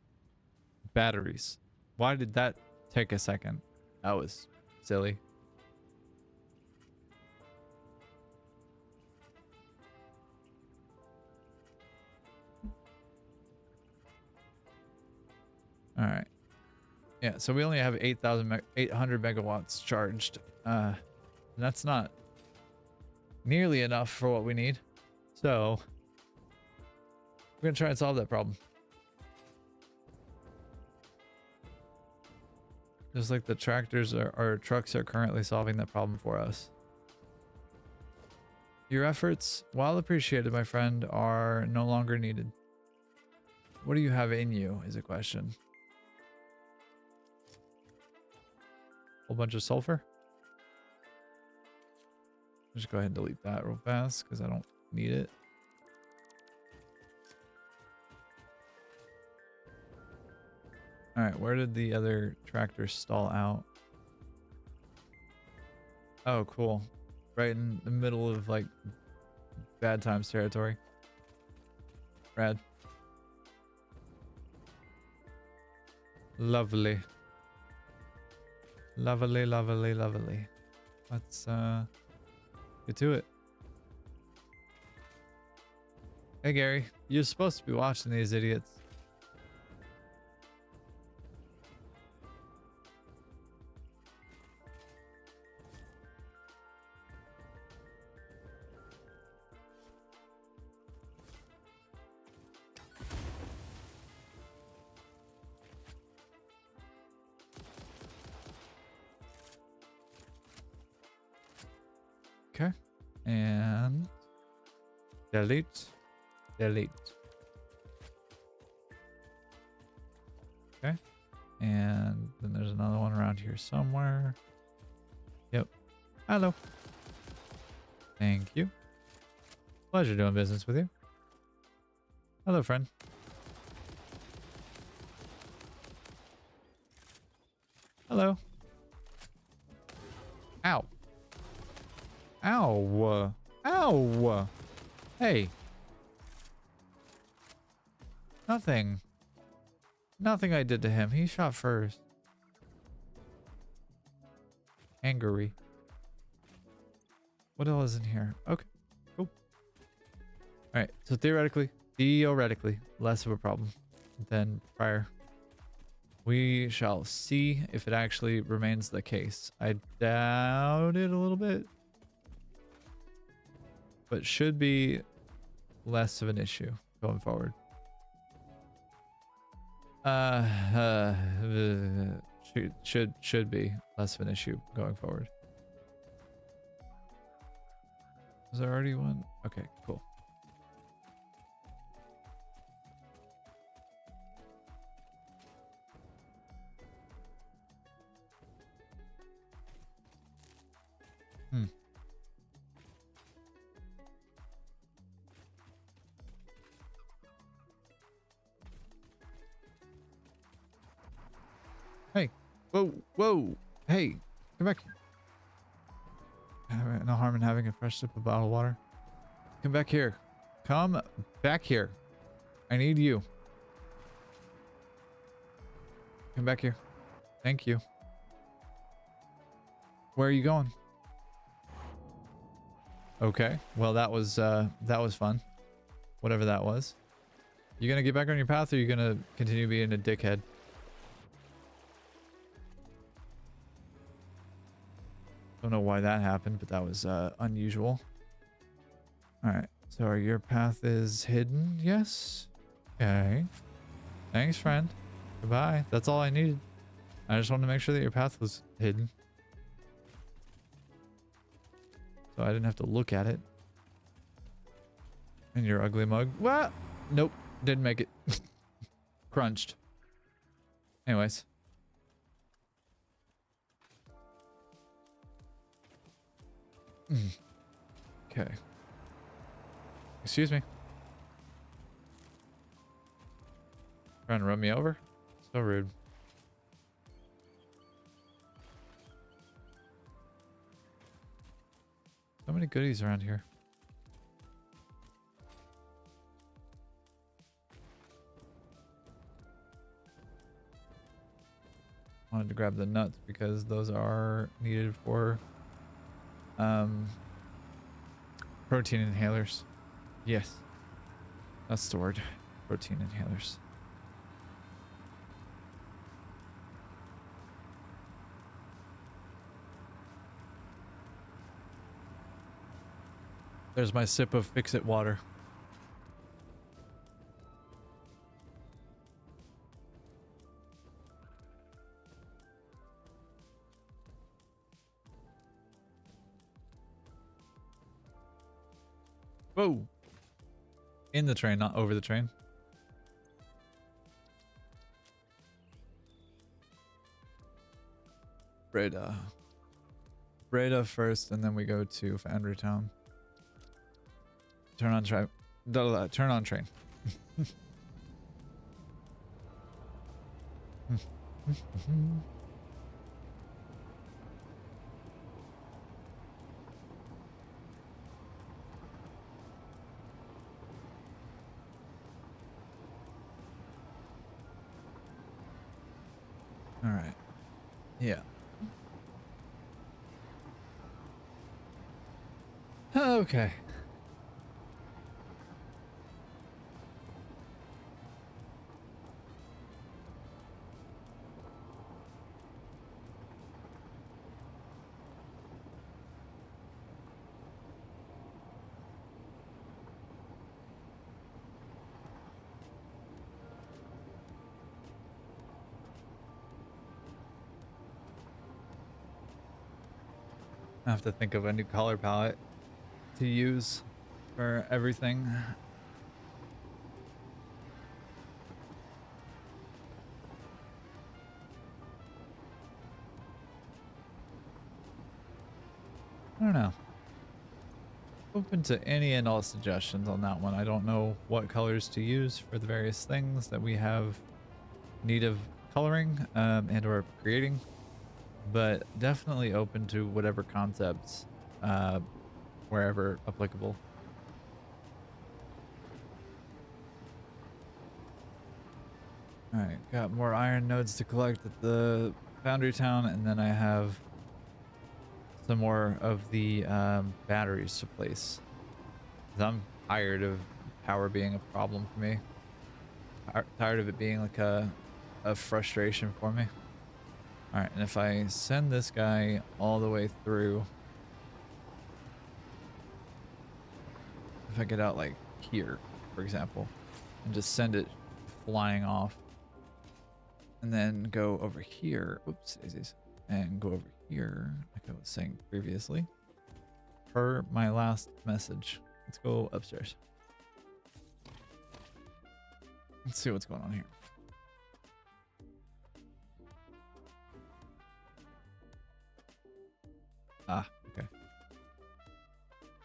batteries. Why did that take a second? That was silly. All right. Yeah, so we only have 800 megawatts charged. That's not nearly enough for what we need. So we're gonna try and solve that problem. Just like the tractors or trucks are currently solving that problem for us. Your efforts, while appreciated, my friend, are no longer needed. What do you have in you is a question. Whole bunch of sulfur. Just go ahead and delete that real fast because I don't need it. All right, where did the other tractor stall out? Oh, cool. Right in the middle of like bad times territory. Rad. Lovely. Lovely, lovely, lovely. Let's get to it. Hey Gary, you're supposed to be watching these idiots. Okay. And delete. Delete. Okay. And then there's another one around here somewhere. Yep. Hello. Thank you. Pleasure doing business with you. Hello, friend. Hello. Ow. Ow. Ow. Hey. Nothing. Nothing I did to him. He shot first. Angry. What else is in here? Okay. Cool. Alright. So theoretically, less of a problem than prior. We shall see if it actually remains the case. I doubt it a little bit. But should be less of an issue going forward. Should be less of an issue going forward. Was there already one? Okay, cool. Hey, whoa, whoa, hey, come back. No harm in having a fresh sip of bottled water. Come back here. Come back here. I need you. Come back here. Thank you. Where are you going? Okay, well that was fun. Whatever that was. You gonna get back on your path, or you gonna continue being a dickhead? Don't know why that happened, but that was unusual. Alright, so your path is hidden? Yes? Okay. Thanks, friend. Goodbye. That's all I needed. I just wanted to make sure that your path was hidden. So I didn't have to look at it. And your ugly mug. What? Nope. Didn't make it. Crunched. Anyways. Okay. Excuse me. Trying to run me over? So rude. So many goodies around here. Wanted to grab the nuts because those are needed for protein inhalers. Yes. That's the word. Protein inhalers. There's my sip of fix-it water. Whoa. In the train, not over the train. Breda. Breda first, and then we go to Foundry Town. Turn on train. Turn on train. All right. Yeah. Okay. I have to think of a new color palette to use for everything. I don't know. Open to any and all suggestions on that one. I don't know what colors to use for the various things that we have need of coloring and or creating, but definitely open to whatever concepts wherever applicable. All right, got more iron nodes to collect at the foundry town, and then I have some more of the batteries to place. 'Cause I'm tired of power being a problem for me. Tired of it being like a frustration for me. All right, and if I send this guy all the way through, if I get out like here, for example, and just send it flying off, and then go over here, oops, daisies, and go over here, like I was saying previously, per my last message. Let's go upstairs. Let's see what's going on here. Ah, okay.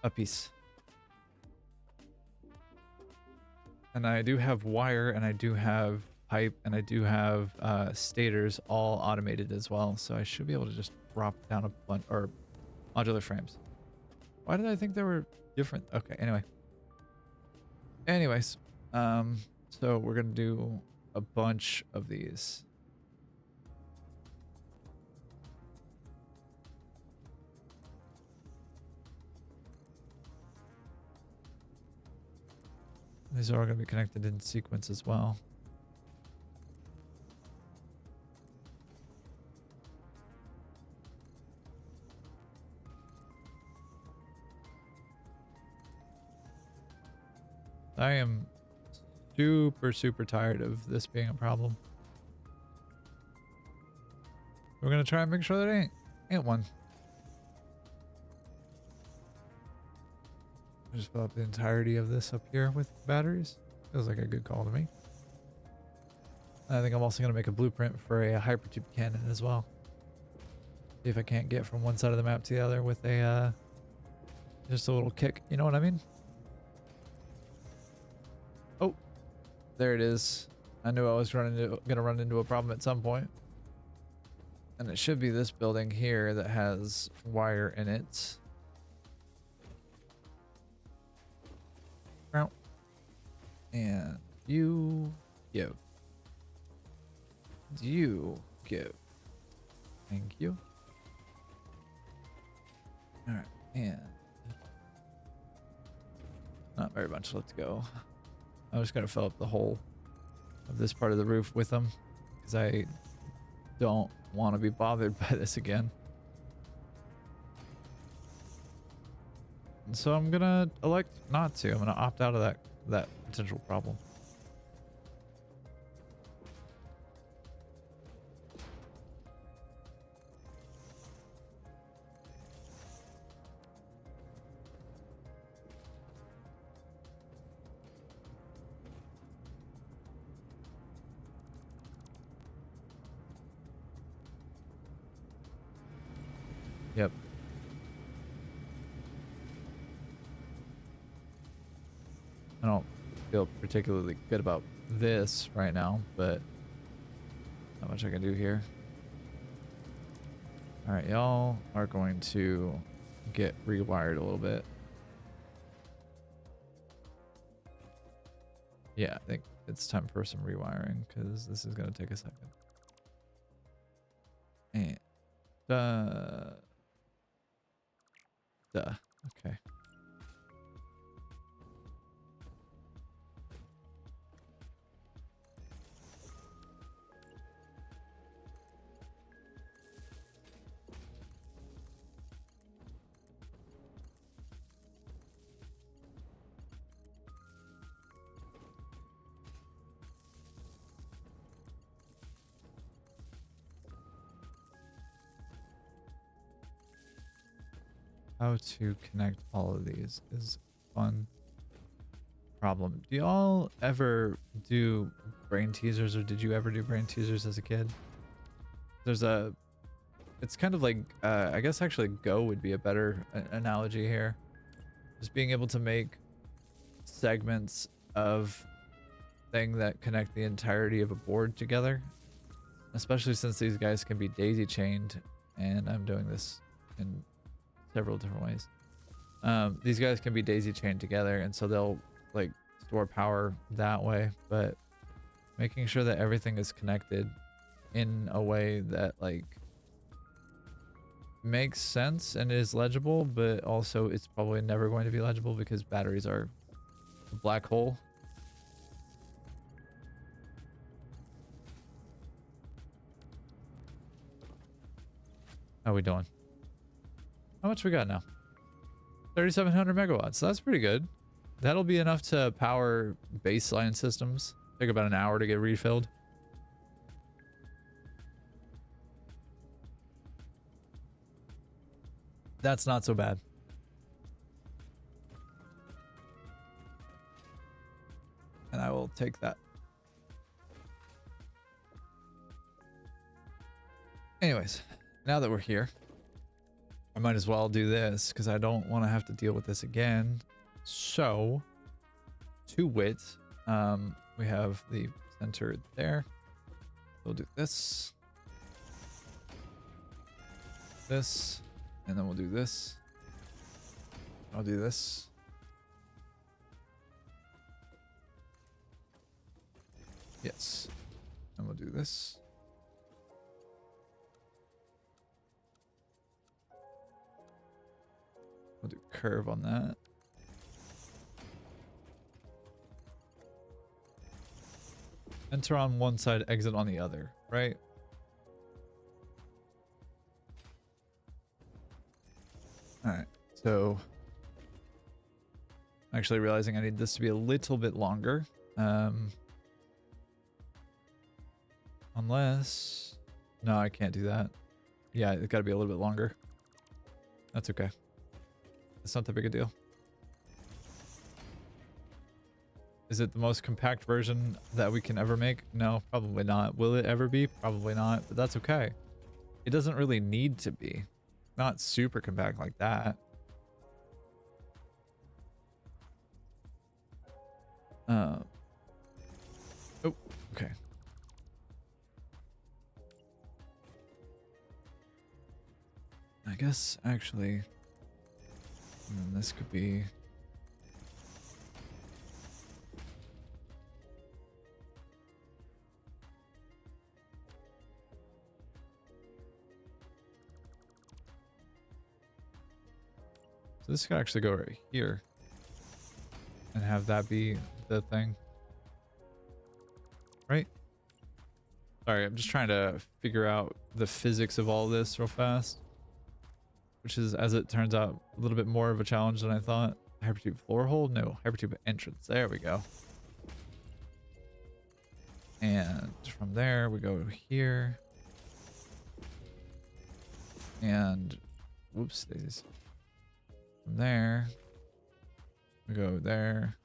A piece. And I do have wire, and I do have pipe, and I do have stators all automated as well. So I should be able to just drop down a bunch, or modular frames. Why did I think they were different? Okay, anyway. Anyways, so we're gonna do a bunch of these. These are all gonna be connected in sequence as well. I am super tired of this being a problem. We're gonna try and make sure that ain't one. I just fill up the entirety of this up here with batteries. Feels like a good call to me. I think I'm also gonna make a blueprint for a hypertube cannon as well. See if I can't get from one side of the map to the other with a just a little kick. You know what I mean? Oh, there it is. I knew I was gonna run into a problem at some point. And it should be this building here that has wire in it. And you give. You give. Thank you. All right, and not very much left to go. I'm just gonna fill up the whole of this part of the roof with them because I don't want to be bothered by this again. And so I'm gonna elect not to. I'm gonna opt out of that potential problem. Yep. I don't feel particularly good about this right now, but not much I can do here. All right, y'all are going to get rewired a little bit. Yeah, I think it's time for some rewiring because this is going to take a second. And duh. Okay. How to connect all of these is fun problem. Do y'all ever do brain teasers, or did you ever do brain teasers as a kid? There's a, it's kind of like, I guess actually Go would be a better analogy here. Just being able to make segments of thing that connect the entirety of a board together, especially since these guys can be daisy chained, and I'm doing this in several different ways. These guys can be daisy chained together, and so they'll like store power that way, but making sure that everything is connected in a way that like makes sense and is legible, but also it's probably never going to be legible because batteries are a black hole. How we doing? How much we got now? 3,700 megawatts. That's pretty good. That'll be enough to power baseline systems. Take about an hour to get refilled. That's not so bad. And I will take that. Anyways, now that we're here, I might as well do this because I don't want to have to deal with this again. So, to wit, we have the center there. We'll do this, this, and then we'll do this. I'll do this. Yes. And we'll do this. We'll do curve on that. Enter on one side, exit on the other, right? Alright, so actually realizing I need this to be a little bit longer. Unless... No, I can't do that. Yeah, it's got to be a little bit longer. That's okay. It's not that big a deal. Is it the most compact version that we can ever make? No, probably not. Will it ever be? Probably not, but that's okay. It doesn't really need to be. Not super compact like that. Oh, okay. I guess actually, this could be. So this could actually go right here and have that be the thing. Right? Sorry, I'm just trying to figure out the physics of all this real fast. Which is, as it turns out, a little bit more of a challenge than I thought. Hypertube floor hole? No, hypertube entrance. There we go. And from there, we go here. And, whoops, daisies. From there, we go there.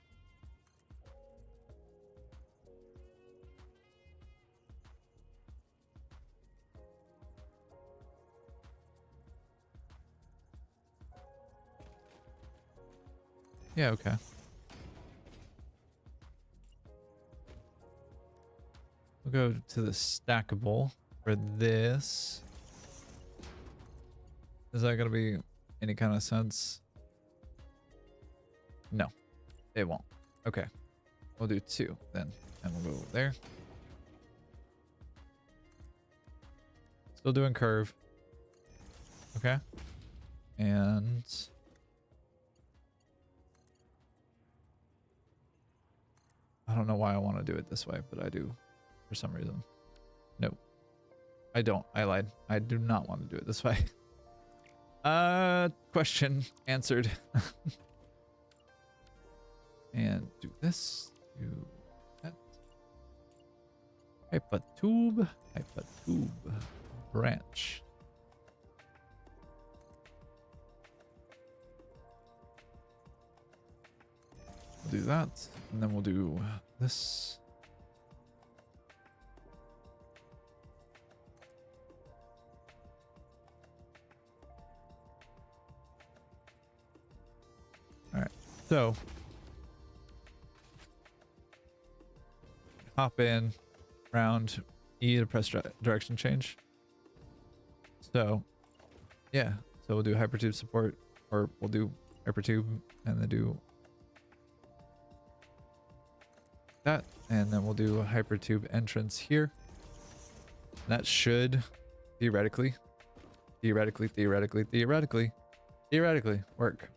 Yeah, okay. We'll go to the stackable for this. Is that going to be any kind of sense? No, it won't. Okay. We'll do 2 then. And we'll go there. Still doing curve. Okay. And I don't know why I want to do it this way, but I do for some reason. No, I don't. I lied. I do not want to do it this way. Question answered. And do this. Do that. Hypatube. Hypatube. Branch. We'll do that, and then we'll do this. All right, so hop in, round E to press direction change. So yeah, so we'll do hypertube support, or we'll do hypertube and then do that, and then we'll do a hypertube entrance here. That should theoretically work.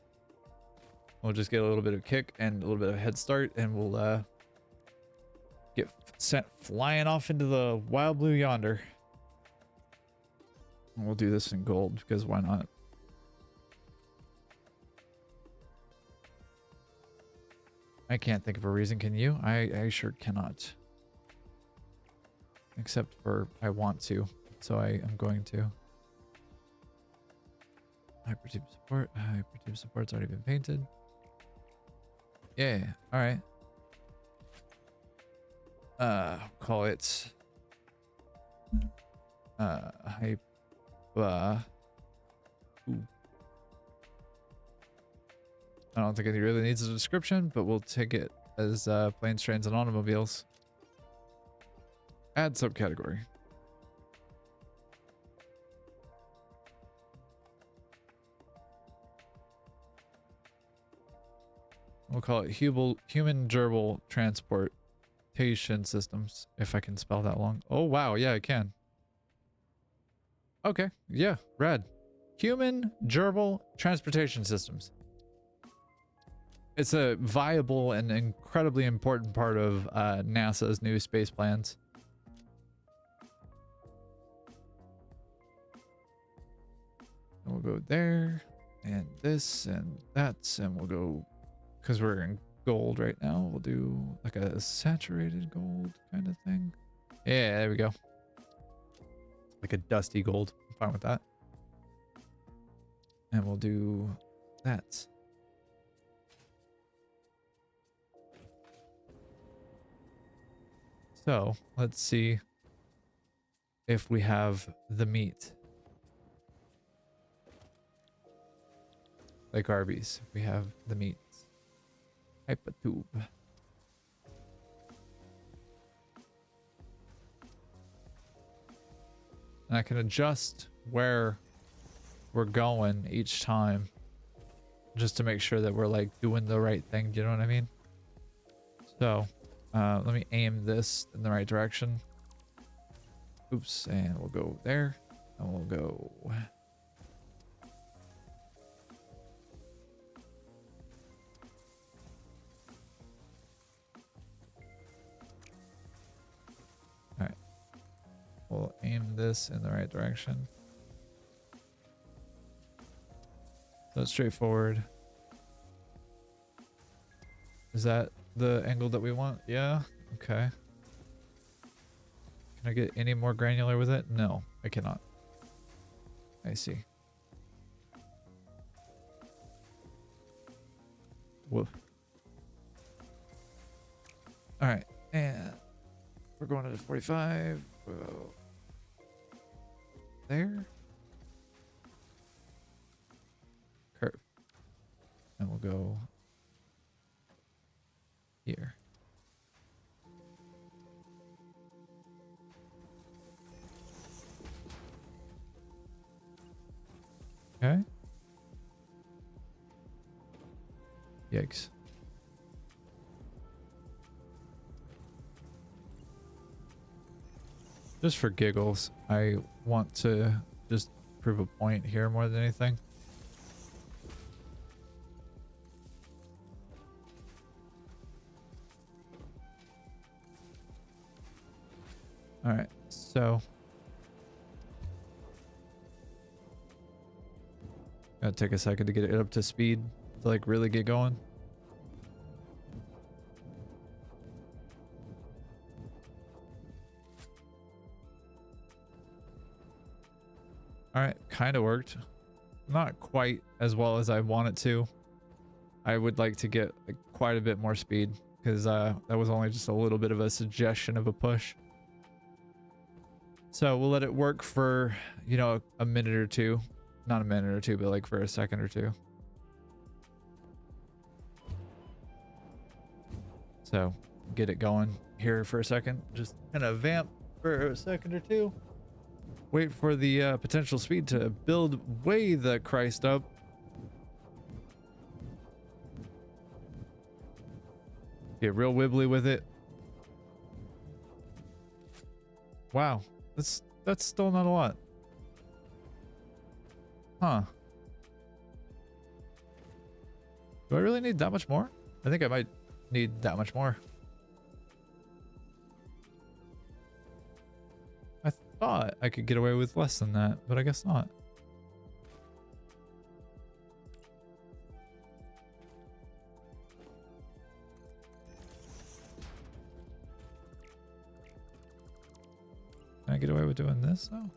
We'll just get a little bit of kick and a little bit of head start, and we'll get sent flying off into the wild blue yonder. And we'll do this in gold because why not? I can't think of a reason, can you? I sure cannot. Except for I want to, so I am going to. Hypertube support. Hypertube support's already been painted. Yeah, alright. Call it hype ooh. I don't think it really needs a description, but we'll take it as planes, trains, and automobiles. Add subcategory. We'll call it human gerbil transportation systems, if I can spell that long. Oh wow, yeah, I can. Okay, yeah, rad. Human gerbil transportation systems. It's a viable and incredibly important part of NASA's new space plans. And we'll go there, and this, and that, and we'll go, because we're in gold right now, we'll do like a saturated gold kind of thing. Yeah, there we go. Like a dusty gold. I'm fine with that. And we'll do that. So let's see if we have the meat. Like Arby's, we have the meat. Hypatube. And I can adjust where we're going each time just to make sure that we're like doing the right thing. Do you know what I mean? So let me aim this in the right direction. Oops, and we'll go there, and we'll go. All right, we'll aim this in the right direction. So it's straightforward. Is that the angle that we want? Yeah. Okay. Can I get any more granular with it? No, I cannot. I see. Woof. All right, and we're going to 45. Whoa. There. Curve. And we'll go here. Okay. Yikes. Just for giggles, I want to just prove a point here more than anything. All right, so gotta take a second to get it up to speed to like really get going. All right, kind of worked. Not quite as well as I want it to. I would like to get like quite a bit more speed because that was only just a little bit of a suggestion of a push. So we'll let it work for, you know, a minute or two. Not a minute or two, but like for a second or two. So get it going here for a second. Just kind of vamp for a second or two. Wait for the potential speed to build way the Christ up. Get real wibbly with it. Wow, that's still not a lot. Huh. Do I really need that much more? I think I might need that much more. I thought I could get away with less than that, but I guess not. Can I get away with doing this though?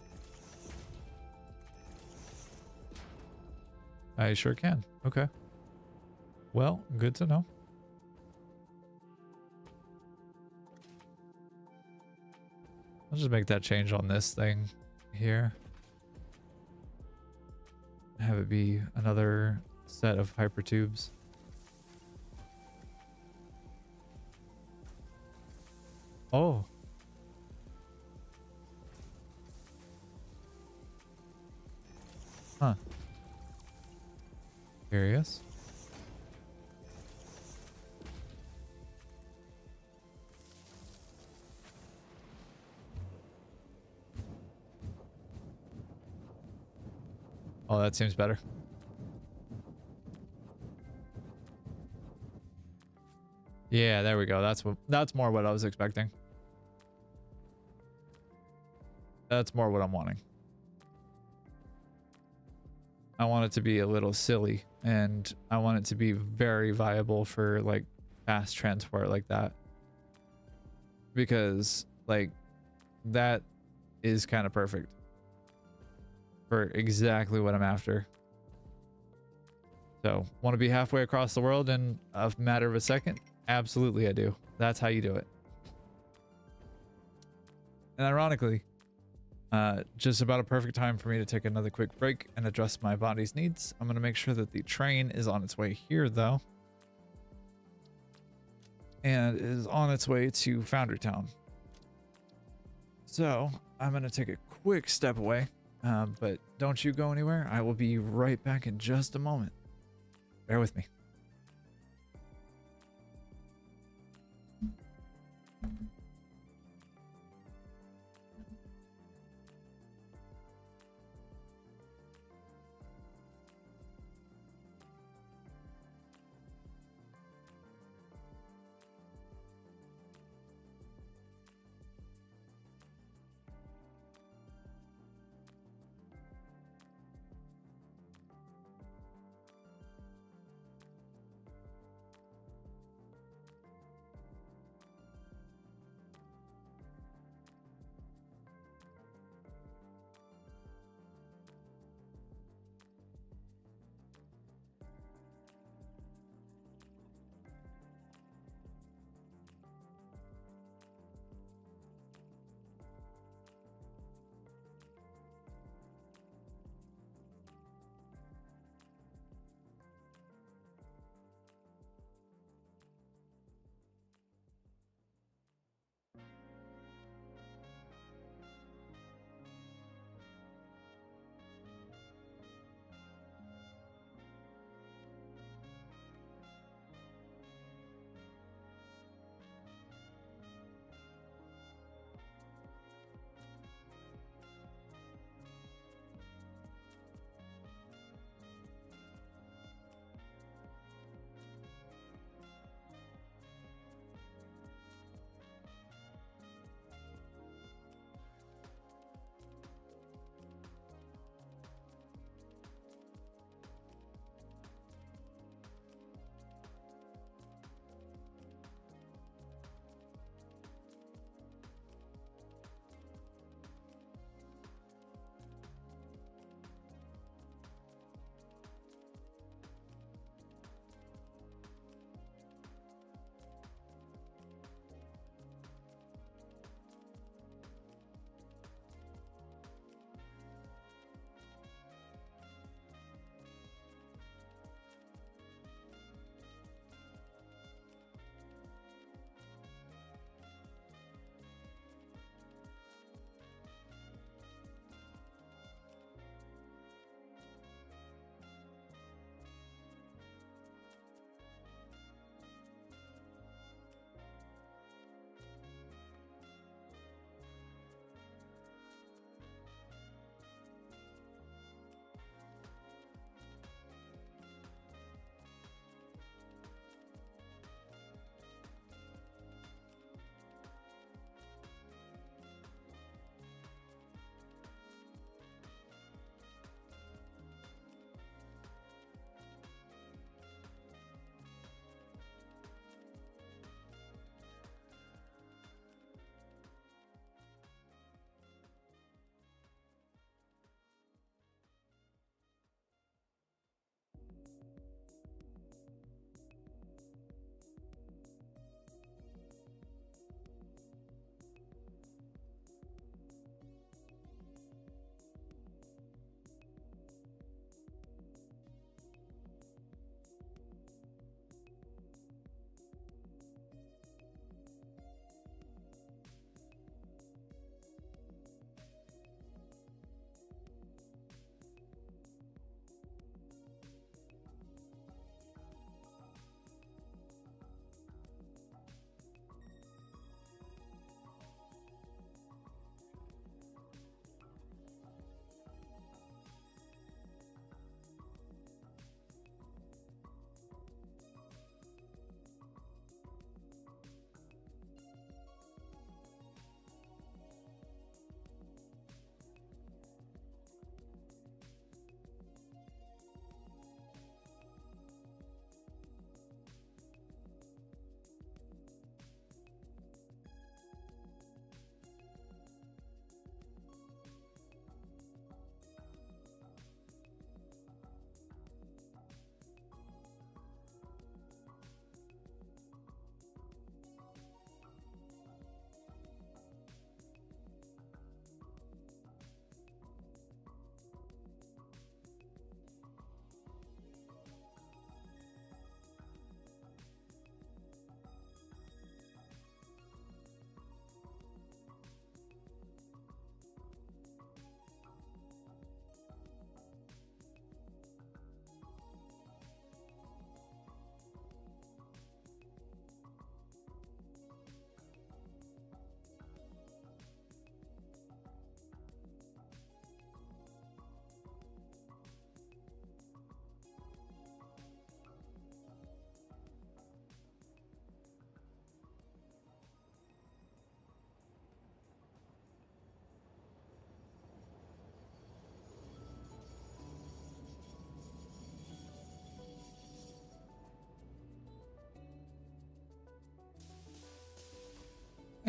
I sure can. Okay. Well, good to know. I'll just make that change on this thing here. Have it be another set of hypertubes. Oh. Huh. Curious. Oh, that seems better. Yeah, there we go. That's more what I was expecting. That's more what I'm wanting. I want it to be a little silly, and I want it to be very viable for like fast transport like that. Because like that is kind of perfect for exactly what I'm after. So, want to be halfway across the world in a matter of a second? Absolutely I do. That's how you do it. And ironically, just about a perfect time for me to take another quick break and address my body's needs. I'm going to make sure that the train is on its way here though. And it is on its way to Foundry Town. So, I'm going to take a quick step away. But don't you go anywhere. I will be right back in just a moment. Bear with me.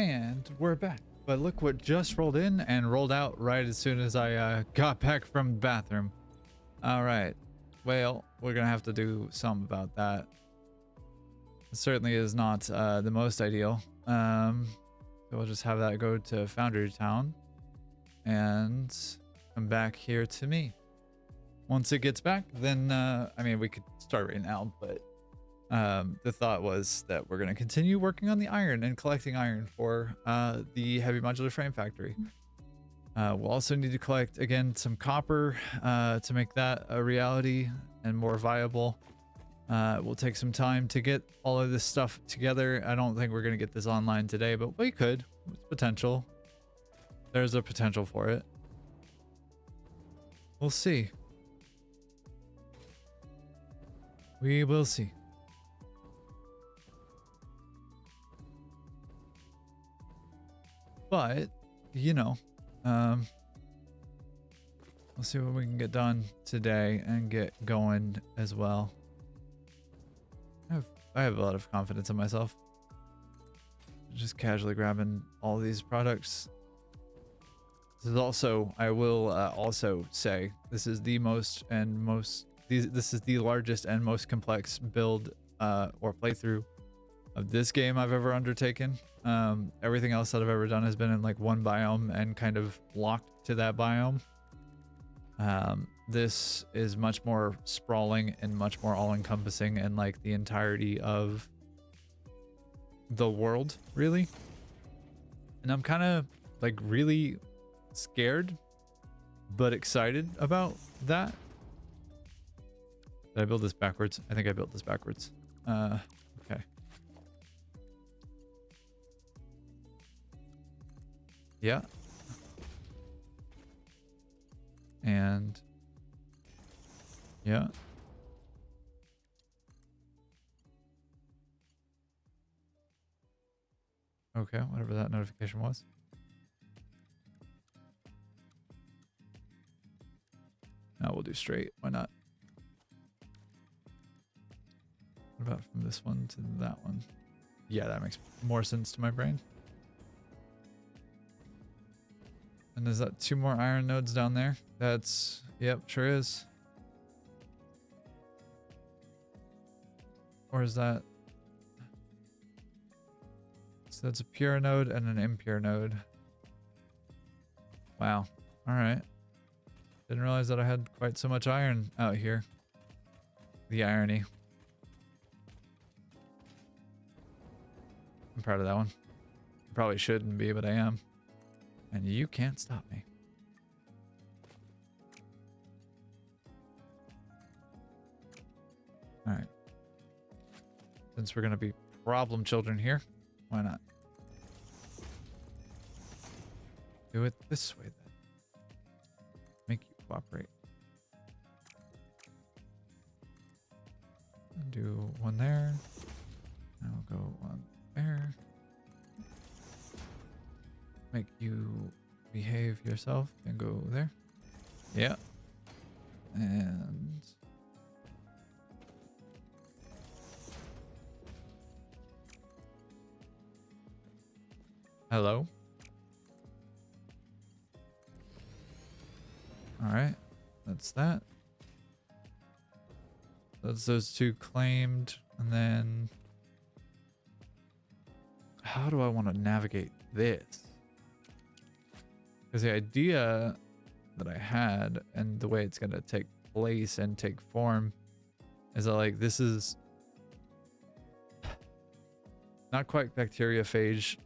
And we're back. But look what just rolled in and rolled out right as soon as I got back from the bathroom. All right. Well, we're going to have to do something about that. It certainly is not the most ideal. So we'll just have that go to Foundry Town and come back here to me. Once it gets back, then, I mean, we could start right now, but the thought was that we're going to continue working on the iron and collecting iron for the heavy modular frame factory. We'll also need to collect, again, some copper to make that a reality and more viable. We'll take some time to get all of this stuff together. I don't think we're going to get this online today, but we could. It's potential. There's a potential for it. We'll see. We will see. But, you know, we'll see what we can get done today and get going as well. I have a lot of confidence in myself. Just casually grabbing all these products. This is also, I will also say, this is the most and most, this is the largest and most complex build or playthrough of this game I've ever undertaken. Everything else that I've ever done has been in like one biome and kind of locked to that biome. This is much more sprawling and much more all-encompassing and like the entirety of the world, really. And I'm kind of like really scared but excited about that. Did I build this backwards? I think I built this backwards. Okay. Yeah. And yeah. Okay, whatever that notification was. Now we'll do straight. Why not? What about from this one to that one? Yeah, that makes more sense to my brain. And is that 2 more iron nodes down there? That's, yep, sure is. Or is that? So that's a pure node and an impure node. Wow. All right. Didn't realize that I had quite so much iron out here. The irony. I'm proud of that one. Probably shouldn't be, but I am. And you can't stop me. All right. Since we're going to be problem children here, why not? Do it this way then. Make you cooperate. Do one there. Now we'll go one there. Make you behave yourself and go there. Yeah. And hello. All right. That's that. That's those 2 claimed. And then how do I want to navigate this? Because the idea that I had and the way it's going to take place and take form is that like this is not quite bacteriophage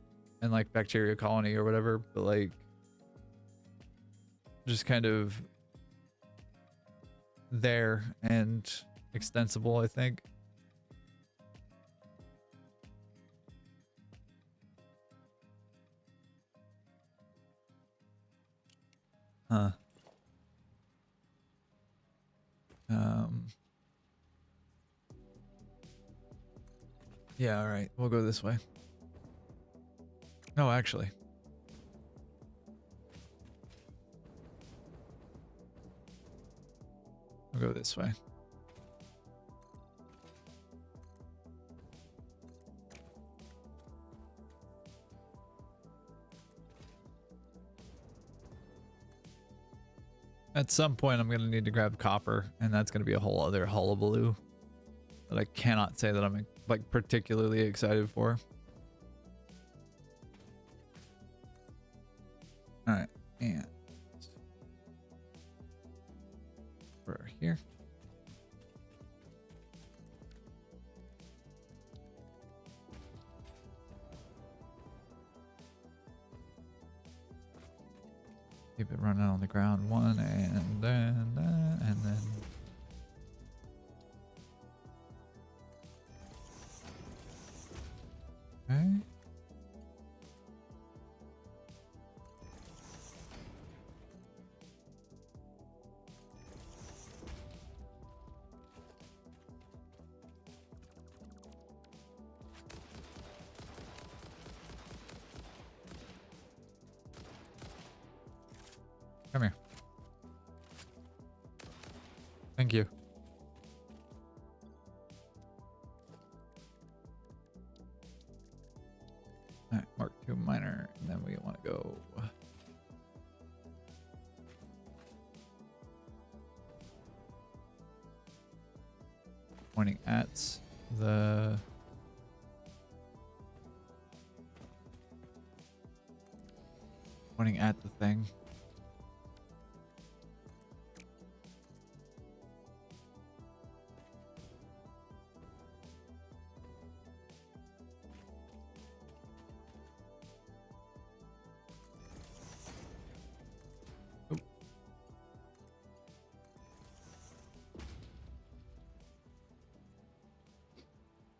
and like bacteria colony or whatever, but like just kind of there and extensible, I think. Huh. Yeah, all right. We'll go this way. No, actually. We'll go this way. At some point, I'm going to need to grab copper, and that's going to be a whole other hullabaloo that I cannot say that I'm like particularly excited for. All right, and we're here. Keep it running on the ground. One, and then that, and then. Okay. Come here. Thank you. All right, Mark II minor, and then we want to go. Pointing at the. Pointing at the thing.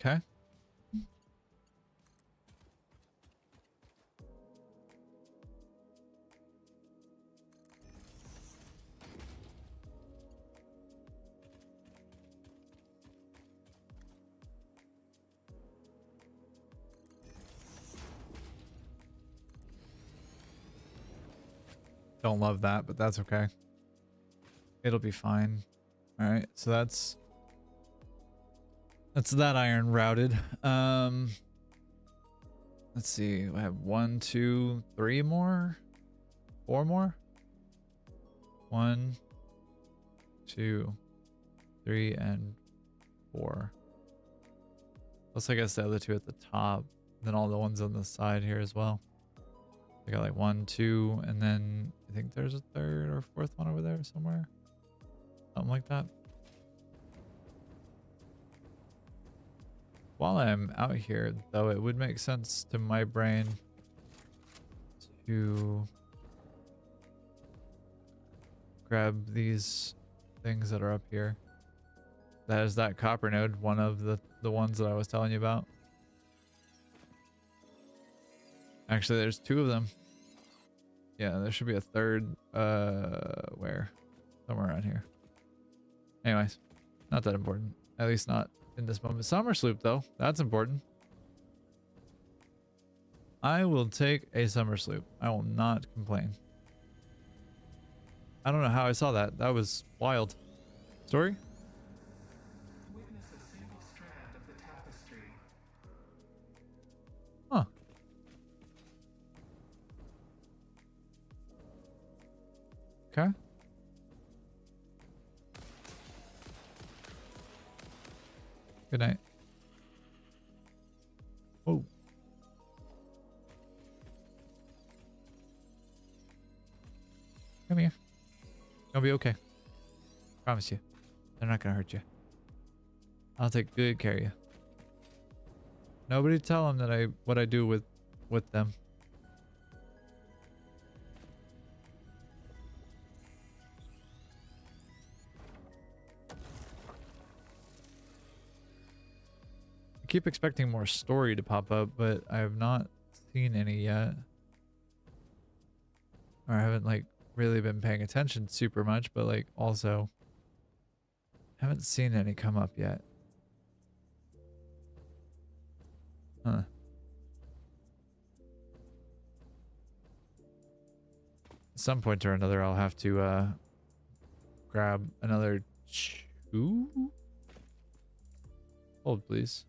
Okay. Don't love that, but that's okay. It'll be fine. All right, so that's that iron routed. Let's see. I have 1, 2, 3 more, 4 more. 1, 2, 3, and 4. Plus, I guess the other 2 at the top. Then all the ones on the side here as well. I got like 1, 2, and then I think there's a 3rd or 4th one over there somewhere. Something like that. While I'm out here, though, it would make sense to my brain to grab these things that are up here. That is that copper node, one of the ones that I was telling you about. Actually, there's 2 of them. Yeah, there should be a 3rd. Where? Somewhere around here. Anyways, not that important. At least not in this moment. Summer sloop, though. That's important. I will take a summer sloop. I will not complain. I don't know how I saw that. That was wild. Story? Witness a single strand of the tapestry. Huh. Okay. Good night. Whoa. Come here. You'll be okay. Promise you. They're not gonna hurt you. I'll take good care of you. Nobody tell them that what I do with them. I keep expecting more story to pop up, but I have not seen any yet. Or I haven't like really been paying attention super much, but like also haven't seen any come up yet. Huh. At some point or another, I'll have to grab another 2. Hold, please.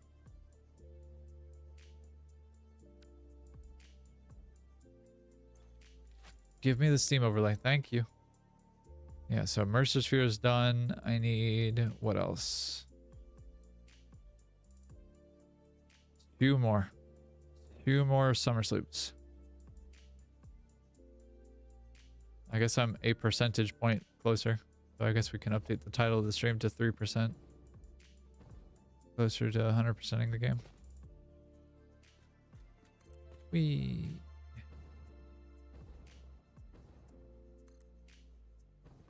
Give me the steam overlay. Thank you. Yeah, so Mercer Sphere is done. I need, what else? Two more. Two more summer sloops. I guess I'm a percentage point closer. So I guess we can update the title of the stream to 3%. Closer to 100%ing the game.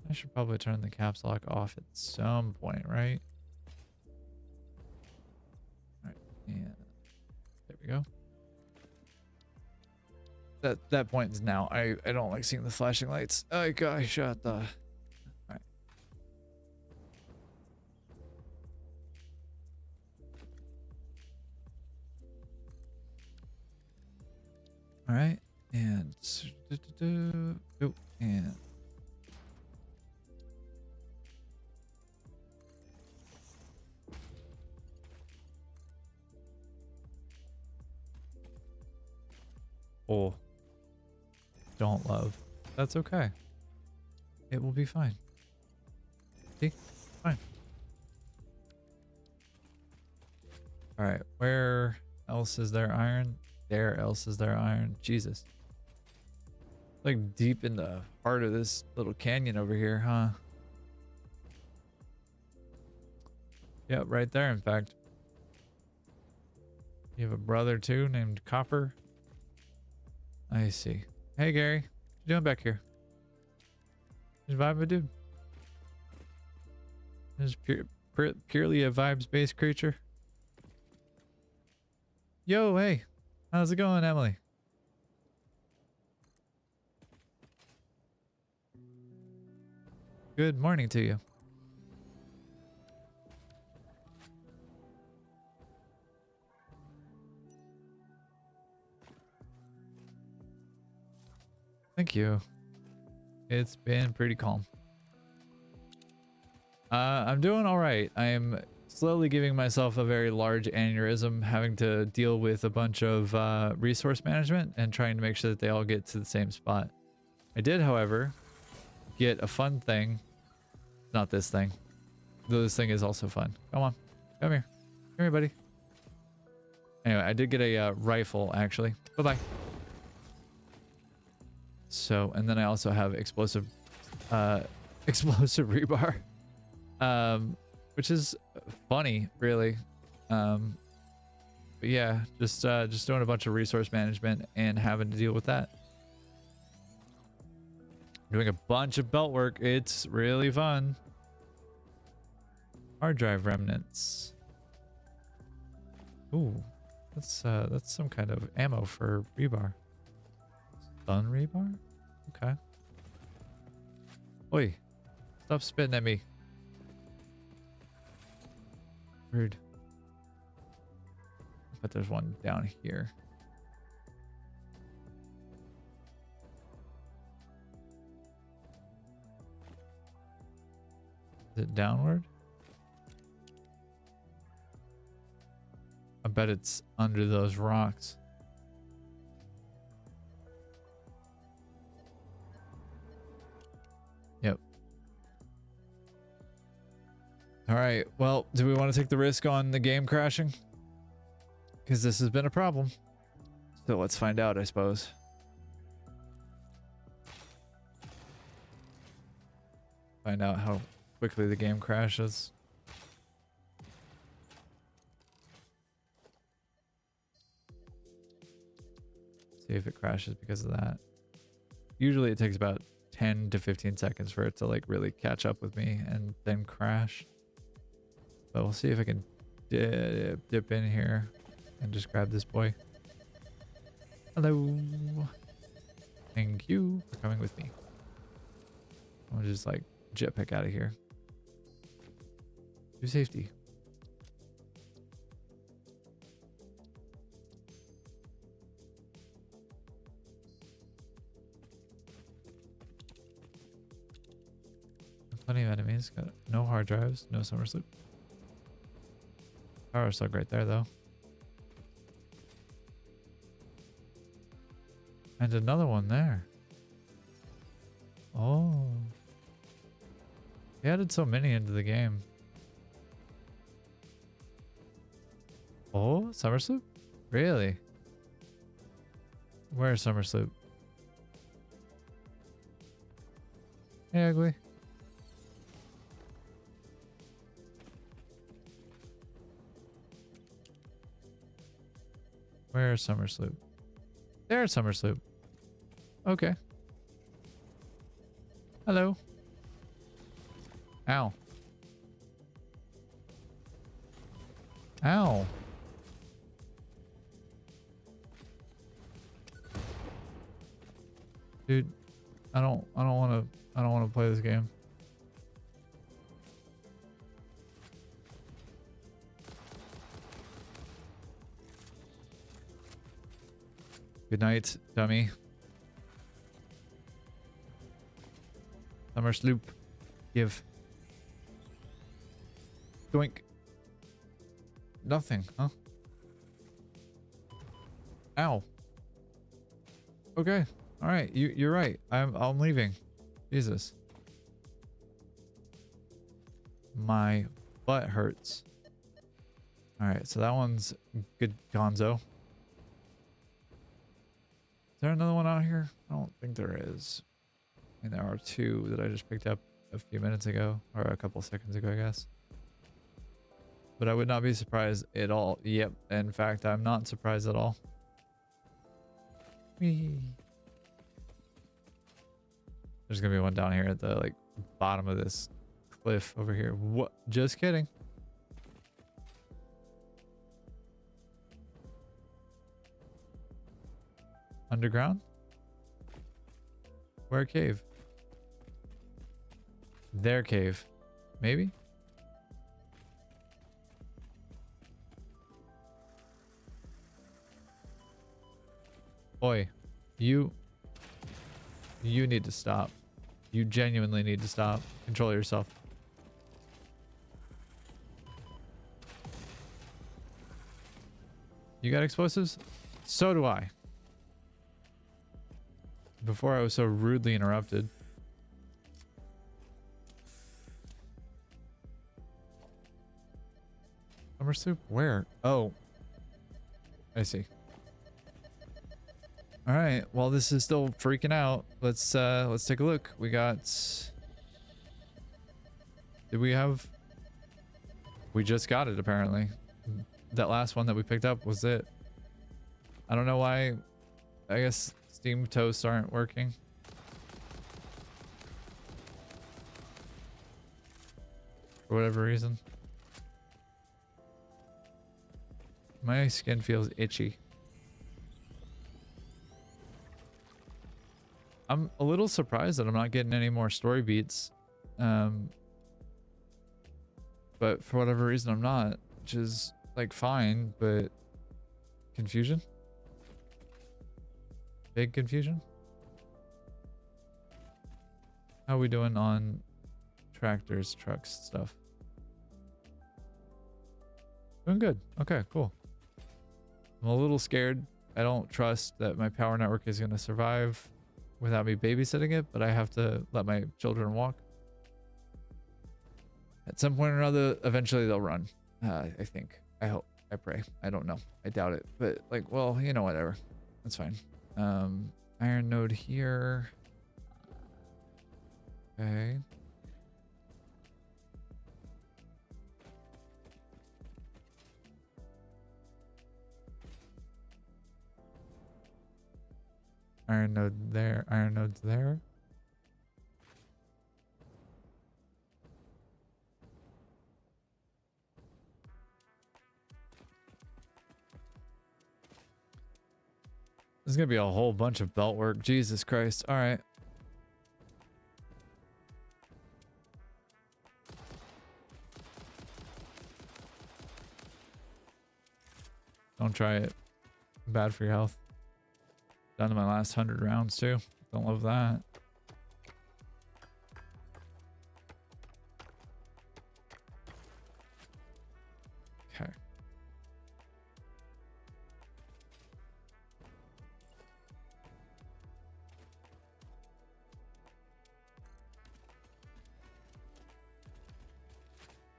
I should probably turn the caps lock off at some point, right? Alright, and there we go. That point is now. I don't like seeing the flashing lights. Oh gosh, shut the. Alright. Alright, and oh, and oh, don't love. That's okay. It will be fine. See? Fine. Alright, where else is there iron? There else is there iron. Jesus. Like deep in the heart of this little canyon over here, huh? Yep, right there, in fact. You have a brother too named Copper? I see. Hey Gary, what you doing back here? Just vibing, dude. Just purely a vibes-based creature. Yo, hey, how's it going, Emily? Good morning to you. Thank you. It's been pretty calm. I'm doing all right. I am slowly giving myself a very large aneurysm, having to deal with a bunch of resource management and trying to make sure that they all get to the same spot. I did, however, get a fun thing. Not this thing. Though this thing is also fun. Come on. Come here. Come here, buddy. Anyway, I did get a rifle, actually. Bye-bye. So, and then I also have explosive rebar, which is funny, really. But yeah, just doing a bunch of resource management and having to deal with that. Doing a bunch of belt work. It's really fun. Hard drive remnants. Ooh, that's some kind of ammo for rebar. Stun rebar? Okay. Oi. Stop spitting at me. Rude. But there's one down here. Is it downward? I bet it's under those rocks. Yep. All right. Well, do we want to take the risk on the game crashing? Because this has been a problem. So let's find out, I suppose. Find out how quickly the game crashes. See if it crashes because of that. Usually it takes about 10 to 15 seconds for it to like really catch up with me and then crash. But we'll see if I can dip in here and just grab this boy. Hello. Thank you for coming with me. I'm gonna just like jetpack out of here. To safety. Plenty of enemies. Got no hard drives, no summer sleep. Power slug right there though. And another one there. Oh. They added so many into the game. Oh, Summer Sloop? Really? Where's Summer Sloop? Hey, ugly. Where's Summer Sloop? There's Summer Sloop. Okay. Hello. Ow. Ow. Dude, I don't want to play this game. Good night, dummy. Summer Sloop. Give. Doink. Nothing, huh? Ow. Okay. All right. You're right. I'm leaving. Jesus. My butt hurts. All right. So that one's good, Gonzo. Is there another one out here? I don't think there is. And there are two that I just picked up a few minutes ago, or a couple seconds ago, I guess. But I would not be surprised at all. Yep. In fact, I'm not surprised at all. Whee. There's gonna be one down here at the like bottom of this cliff over here. What? Just kidding. Underground? Where cave? Their cave. Maybe? Oi. You need to stop. You genuinely need to stop. Control yourself. You got explosives? So do I. Before I was so rudely interrupted. Summer Sloop? Where? Oh. I see. All right. While this is still freaking out, let's take a look. We got. Did we have? We just got it apparently. That last one that we picked up was it. I don't know why. I guess Steam toasts aren't working. For whatever reason. My skin feels itchy. I'm a little surprised that I'm not getting any more story beats. But for whatever reason I'm not, which is like fine, but confusion? Big confusion? How are we doing on tractors, trucks, stuff? Doing good. Okay, cool. I'm a little scared. I don't trust that my power network is going to survive without me babysitting it, but I have to let my children walk. At some point or another, eventually they'll run. I think. I hope. I pray. I don't know. I doubt it. But like, well, you know, whatever. That's fine. Iron node here. Okay. Iron node there. Iron node's there. There's gonna be a whole bunch of belt work. Jesus Christ. All right. Don't try it. Bad for your health. Down to my last 100 rounds too. Don't love that. Okay.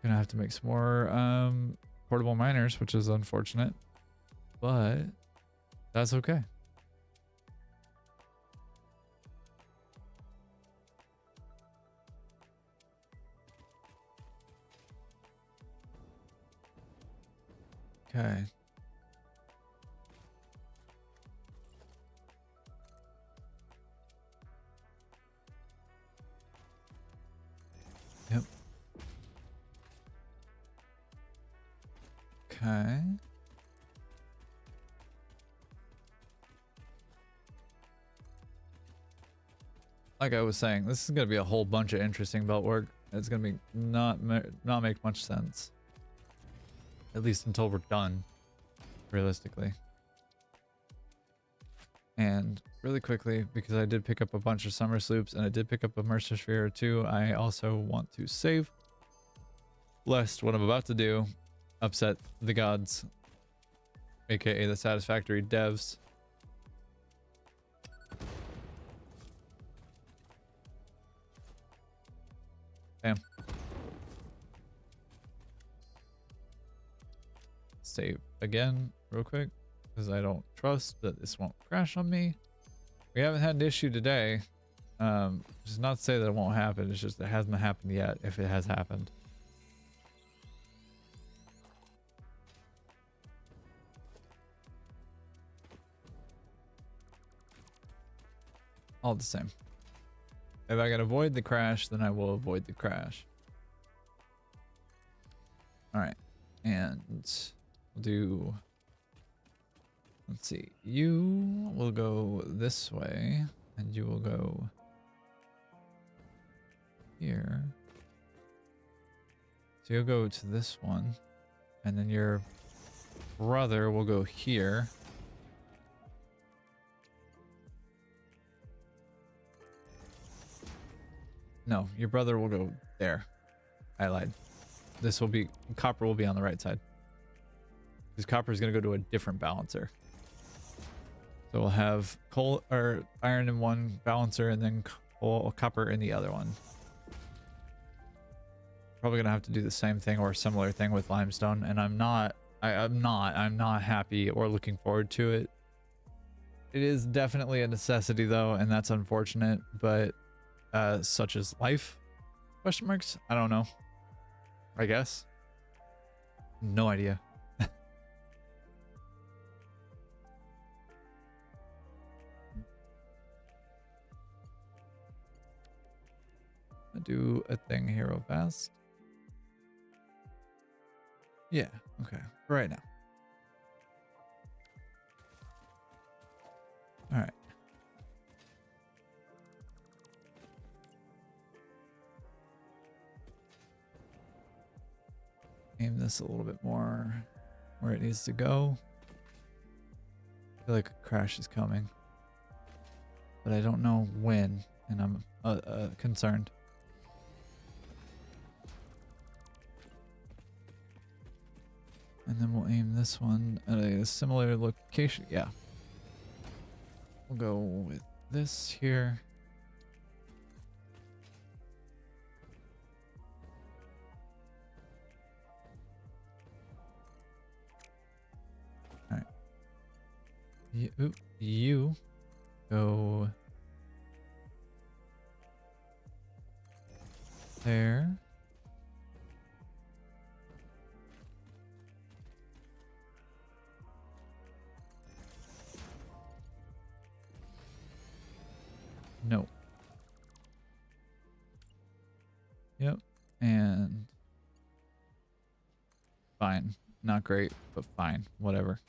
Gonna have to make some more portable miners, which is unfortunate, but that's okay. Okay. Yep. Okay. Like I was saying, this is gonna be a whole bunch of interesting belt work. It's gonna be not make much sense, at least until we're done, realistically. And really quickly, because I did pick up a bunch of summer sloops and I did pick up a Mercer Sphere or two, I also want to save, lest what I'm about to do upset the gods, aka the Satisfactory devs. Bam. Save again real quick, because I don't trust that this won't crash on me. We haven't had an issue today. Which is not to say that it won't happen, it's just it hasn't happened yet, if it has happened. All the same. If I can avoid the crash, then I will avoid the crash. Alright. And we'll do... Let's see. You will go this way, and you will go here. So you'll go to this one, and then your brother will go here. No, your brother will go there. I lied. This will be... Copper will be on the right side. Because copper is going to go to a different balancer. So we'll have coal or iron in one balancer and then copper in the other one. Probably going to have to do the same thing or a similar thing with limestone. And I'm not happy or looking forward to it. It is definitely a necessity though, and that's unfortunate, but such as life? Question marks? I don't know. I guess. No idea. I'll do a thing here real fast. Yeah, okay. Right now. All right. Aim this a little bit more where it needs to go. I feel like a crash is coming, but I don't know when, and I'm concerned. And then we'll aim this one at a similar location. Yeah. We'll go with this here. All right. You go there. No. Yep. And fine. Not great, but fine. Whatever.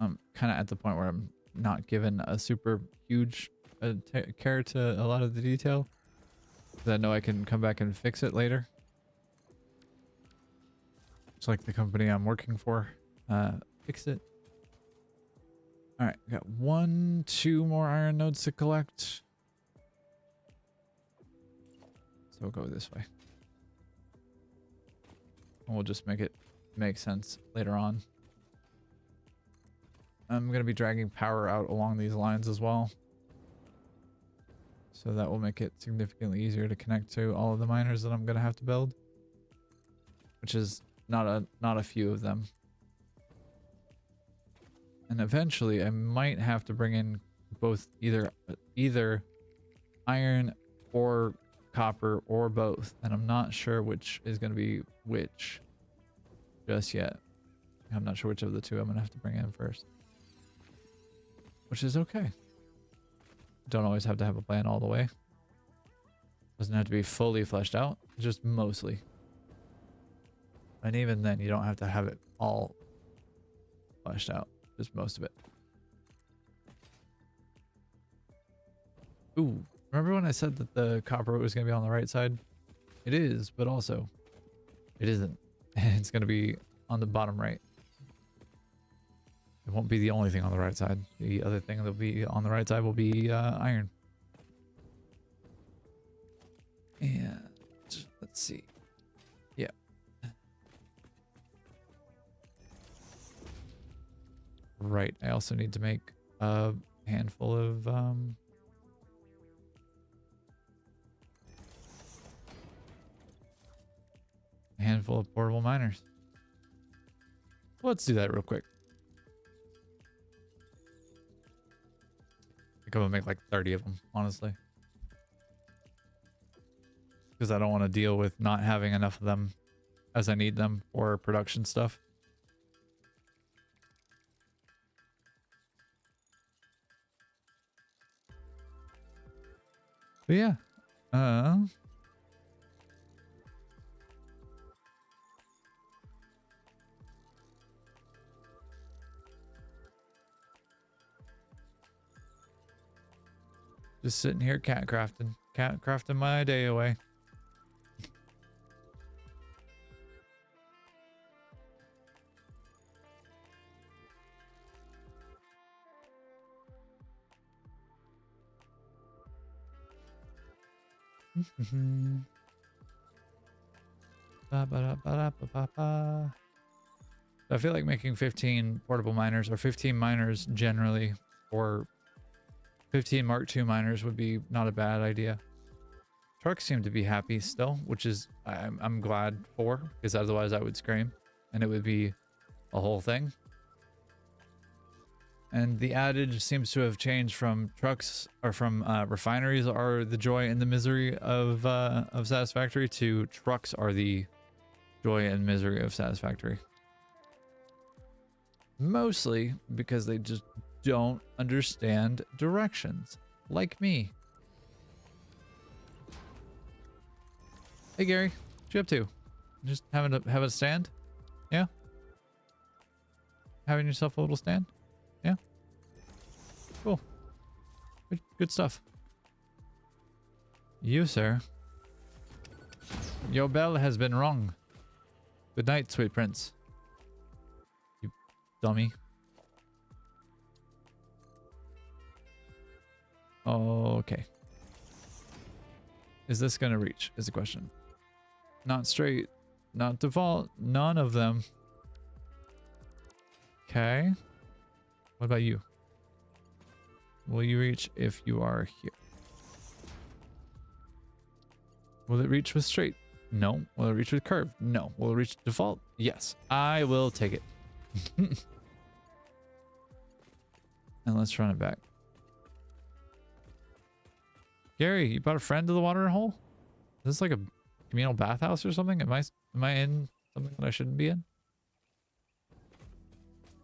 I'm kind of at the point where I'm not given a super huge care to a lot of the detail, because I know I can come back and fix it later. It's like the company I'm working for fixed it. All right, got 2 more iron nodes to collect. So we'll go this way. And we'll just make it make sense later on. I'm going to be dragging power out along these lines as well. So that will make it significantly easier to connect to all of the miners that I'm going to have to build. Which is not a few of them. And eventually I might have to bring in both either iron or copper or both. And I'm not sure which is going to be which just yet. I'm not sure which of the two I'm going to have to bring in first. Which is okay. Don't always have to have a plan all the way. Doesn't have to be fully fleshed out, just mostly. And even then, you don't have to have it all fleshed out, just most of it. Ooh, remember when I said that the copper was going to be on the right side? It is, but also it isn't. It's going to be on the bottom right. It won't be the only thing on the right side. The other thing that'll be on the right side will be iron. And let's see. Yeah. Right. I also need to make a handful of portable miners. Let's do that real quick. I think I'm gonna make like 30 of them, honestly. Because I don't want to deal with not having enough of them as I need them for production stuff. But yeah. Just sitting here cat crafting my day away. I feel like making 15 portable miners or 15 miners generally, or 15 Mark II miners would be not a bad idea. Trucks seem to be happy still, which is I'm glad for, because otherwise I would scream and it would be a whole thing. And the adage seems to have changed from trucks or from refineries are the joy and the misery of Satisfactory to trucks are the joy and misery of Satisfactory. Mostly because they just don't understand directions, like me. Hey Gary, what you up to? Just having a stand? Yeah? Having yourself a little stand? Yeah? Cool. Good stuff. You, sir. Your bell has been rung. Good night, sweet prince. You dummy. Okay. Is this gonna reach? Is the question. Not straight. Not default. None of them. Okay. What about you? Will you reach if you are here? Will it reach with straight? No. Will it reach with curve? No. Will it reach default? Yes. I will take it. And let's run it back. Gary, you brought a friend to the watering hole? Is this like a communal bathhouse or something? Am I in something that I shouldn't be in?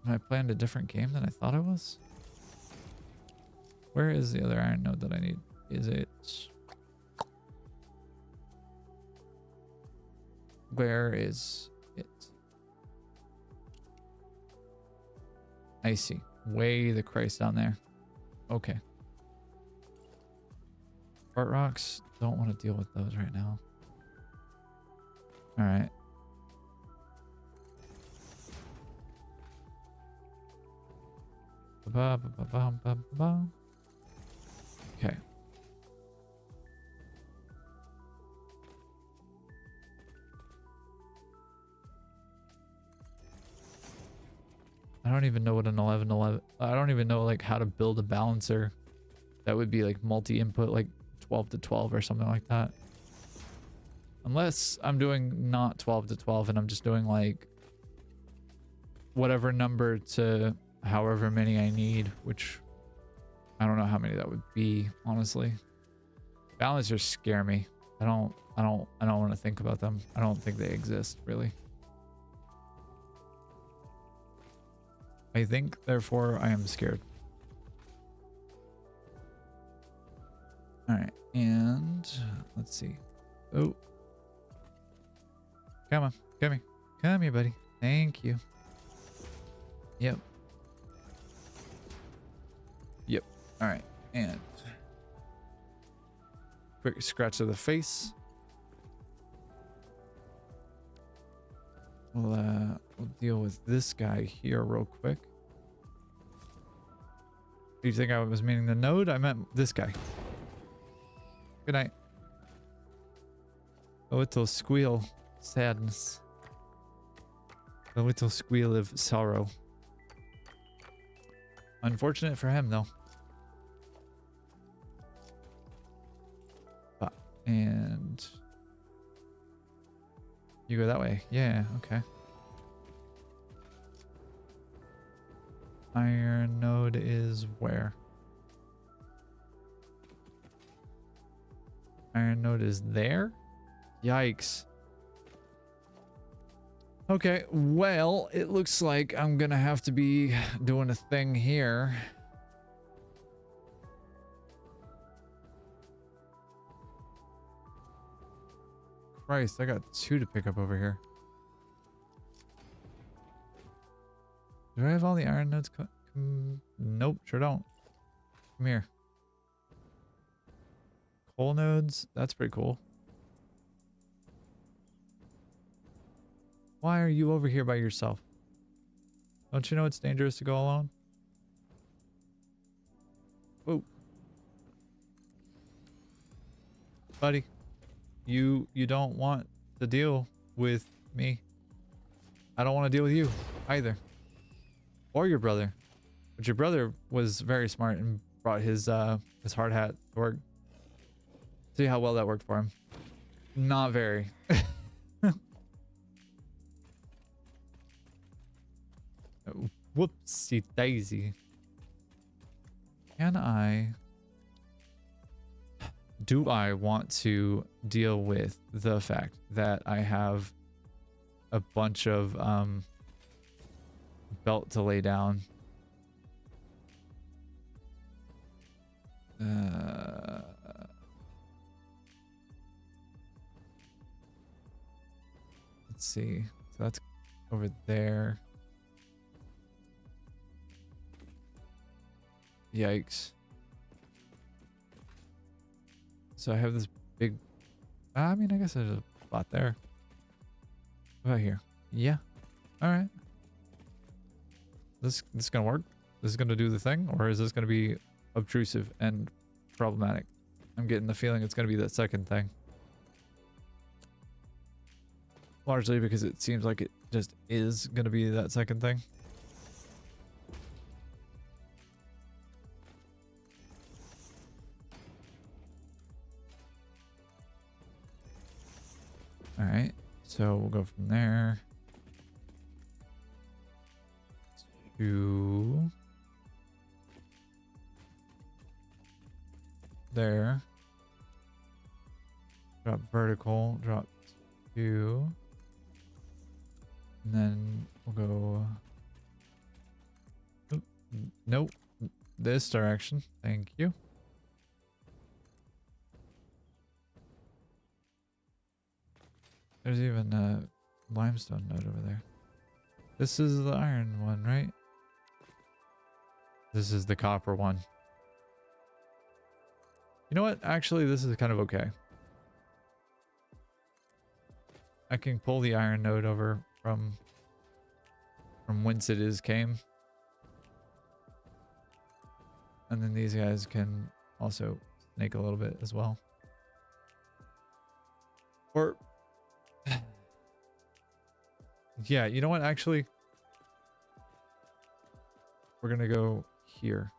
Am I playing a different game than I thought I was? Where is the other iron node that I need? Is it... Where is it? I see. Way the Christ down there. Okay. Fart rocks. Don't want to deal with those right now. All right. Okay. I don't even know what an 1111. I don't even know like how to build a balancer that would be like multi-input, like 12 to 12 or something like that. Unless I'm doing not 12 to 12 and I'm just doing like whatever number to however many I need, which I don't know how many that would be, honestly. Balancers scare me. I don't want to think about them. I don't think they exist, really. I think, therefore, I am scared. All right, and let's see. Oh, come on, come here, buddy. Thank you. Yep. All right, and quick scratch of the face. We'll deal with this guy here real quick. Do you think I was meaning the node? I meant this guy. Good night. A little squeal, sadness. A little squeal of sorrow. Unfortunate for him, though. And you go that way. Yeah, okay. Iron node is where? Iron node is there? Yikes. Okay, well, it looks like I'm gonna have to be doing a thing here. Christ, I got 2 to pick up over here. Do I have all the iron nodes? Nope, sure don't. Come here. Coal nodes? That's pretty cool. Why are you over here by yourself? Don't you know it's dangerous to go alone? Whoa. Buddy. You don't want to deal with me. I don't want to deal with you either. Or your brother. But your brother was very smart and brought his hard hat to work. See how well that worked for him. Not very. Whoopsie daisy. Do I want to deal with the fact that I have a bunch of belt to lay down? Let's see. So that's over there. Yikes. So I have this big... I mean, I guess there's a spot there. What about here? Yeah. Alright. This gonna work? This is gonna do the thing? Or is this gonna be obtrusive and problematic? I'm getting the feeling it's gonna be that second thing. Largely because it seems like it just is gonna be that second thing. All right, so we'll go from there to there. Drop vertical, drop 2. And then we'll go... Oop, nope, this direction. Thank you. There's even a limestone node over there. This is the iron one, right? This is the copper one. You know what? Actually, this is kind of okay. I can pull the iron node over from whence it is came. And then these guys can also snake a little bit as well. Or... yeah, you know what? Actually, we're gonna go here.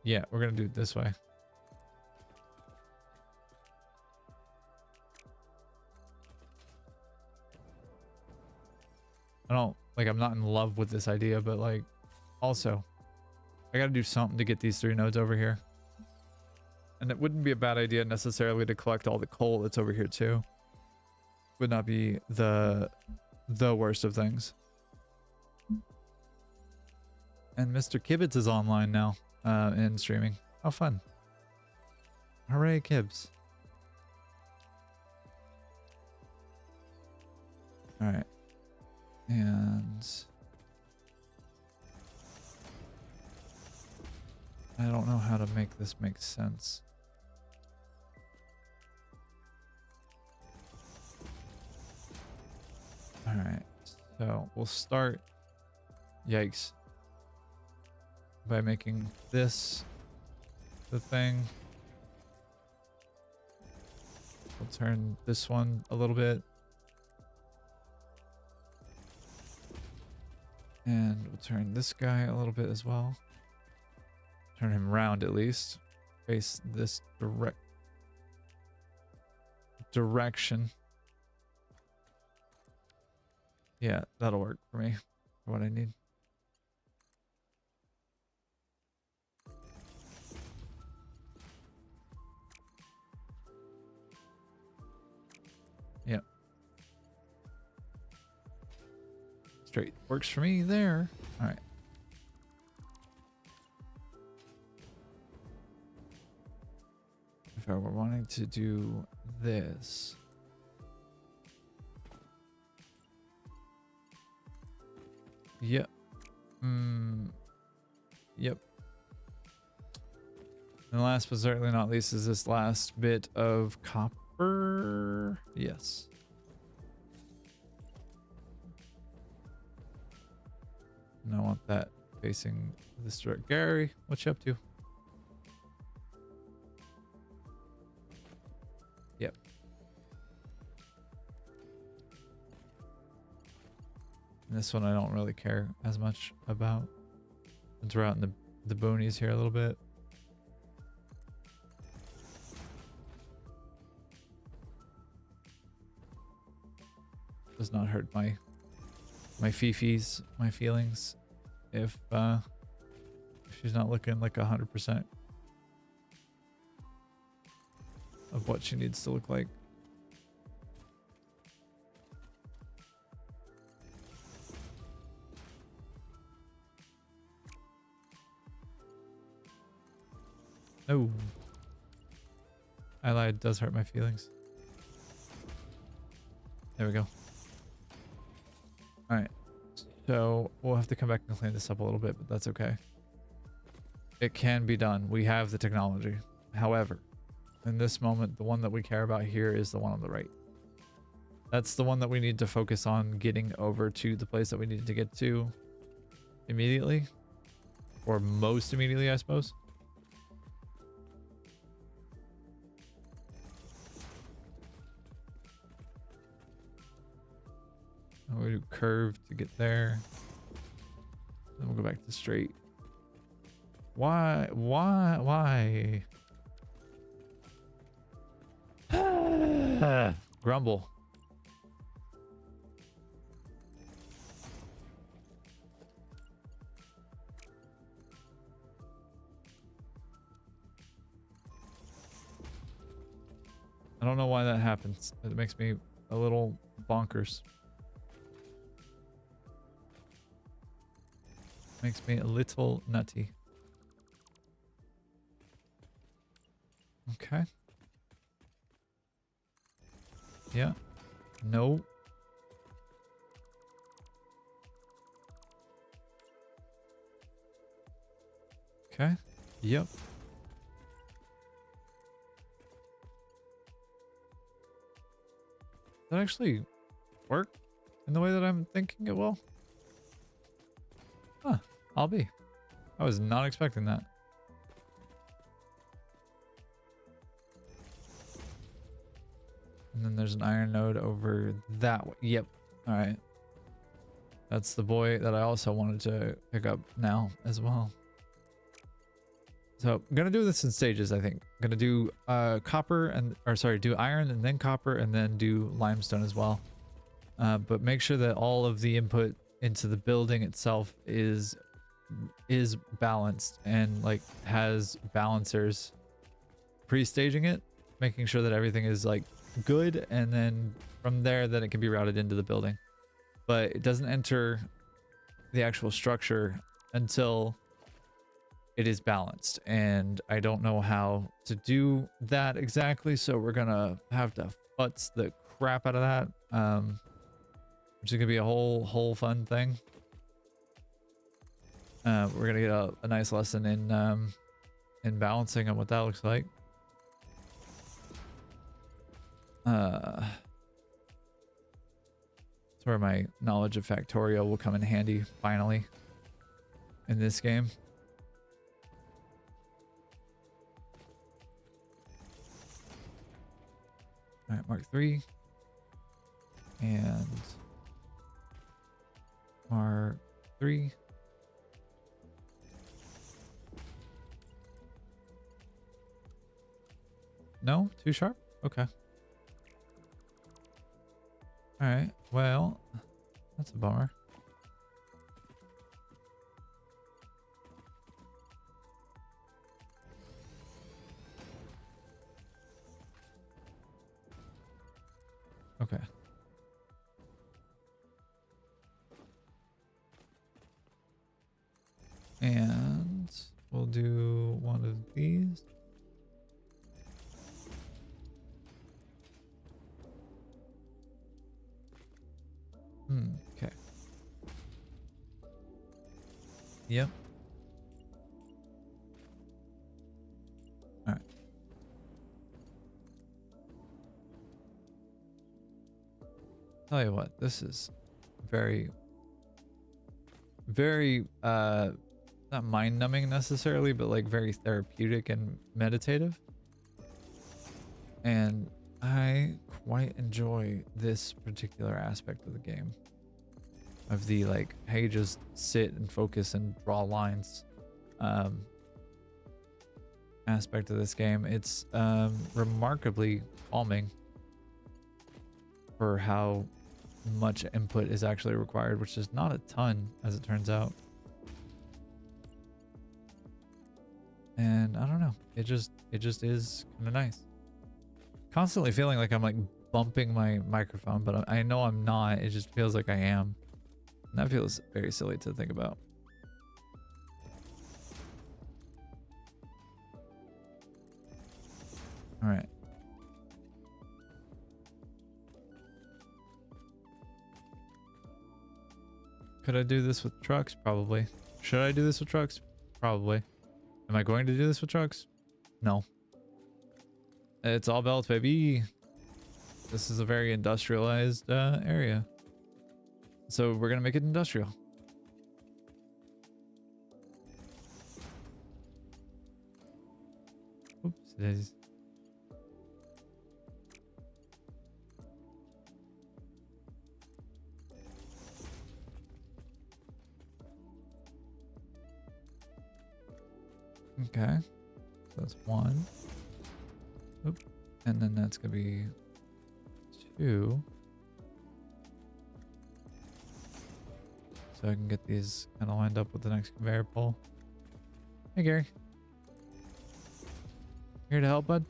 Yeah, we're gonna do it this way. I'm not in love with this idea, but like, also, I gotta do something to get these 3 nodes over here. And it wouldn't be a bad idea necessarily to collect all the coal that's over here too. Would not be the worst of things. And Mr. Kibbitz is online now, and streaming. How fun. Hooray, Kibbs. Alright. And I don't know how to make this make sense. Alright, so we'll start, yikes, by making this the thing. We'll turn this one a little bit. And we'll turn this guy a little bit as well. Turn him round at least. Face this direction. Yeah, that'll work for me, for what I need. Yep. Straight works for me there. All right. If I were wanting to do this. Yep. Yep. And last but certainly not least is this last bit of copper. Yes. And I want that facing this direct. Gary, what you up to? Yep. And this one I don't really care as much about. Since we're out in the boonies here a little bit. Does not hurt my fifis, my feelings, if she's not looking like 100% of what she needs to look like. No. I lied, it does hurt my feelings. There we go. Alright. So we'll have to come back and clean this up a little bit, but that's okay. It can be done. We have the technology. However, in this moment, the one that we care about here is the one on the right. That's the one that we need to focus on getting over to the place that we need to get to immediately. Or most immediately, I suppose. We'll do curve to get there. Then we'll go back to straight. Why? Grumble. I don't know why that happens. It makes me a little bonkers. Makes me a little nutty. Okay. Yeah. No. Okay. Yep. That actually work in the way that I'm thinking it will? Huh. I'll be. I was not expecting that. And then there's an iron node over that way. Yep. All right. That's the boy that I also wanted to pick up now as well. So I'm gonna do this in stages, I think. I'm gonna do copper and, or sorry, do iron and then copper and then do limestone as well. But make sure that all of the input into the building itself is balanced and like has balancers pre-staging it, making sure that everything is like good, and then from there then it can be routed into the building. But it doesn't enter the actual structure until it is balanced, and I don't know how to do that exactly, so we're gonna have to futz the crap out of that, which is gonna be a whole fun thing. We're gonna get a nice lesson in balancing on what that looks like. That's where my knowledge of Factorio will come in handy finally in this game. All right, Mark 3 and Mark 3. No, too sharp. Okay. All right. Well, that's a bummer. Okay. And we'll do one of these. Okay. Yep. All right. Tell you what, this is very not mind numbing necessarily, but like very therapeutic and meditative. And I quite enjoy this particular aspect of the game, of the like, hey, just sit and focus and draw lines aspect of this game. It's remarkably calming for how much input is actually required, which is not a ton, as it turns out. And I don't know, it just is kind of nice. Constantly feeling like I'm like bumping my microphone, but I know I'm not. It just feels like I am, and that feels very silly to think about. All right. Could I do this with trucks? Probably. Should I do this with trucks? Probably. Am I going to do this with trucks? No. It's all belts, baby. This is a very industrialized area. So we're going to make it industrial. Oops, it is. Okay, so that's 1. Oop. And then that's gonna be 2. So I can get these kind of lined up with the next conveyor pole. Hey Gary. Here to help, bud?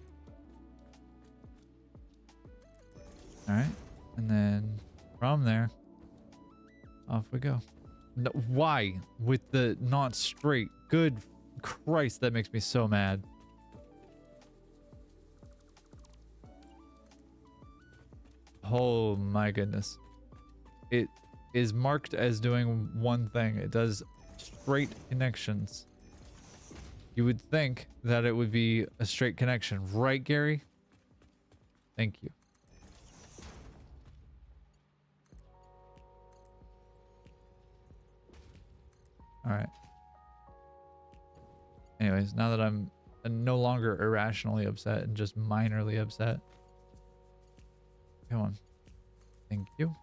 Alright. And then from there, off we go. No, why? With the not straight. Good Christ, that makes me so mad. Oh my goodness. It is marked as doing one thing. It does straight connections. You would think that it would be a straight connection, right, Gary? Thank you. All right. Anyways, now that I'm no longer irrationally upset and just minorly upset. Come on. Thank you.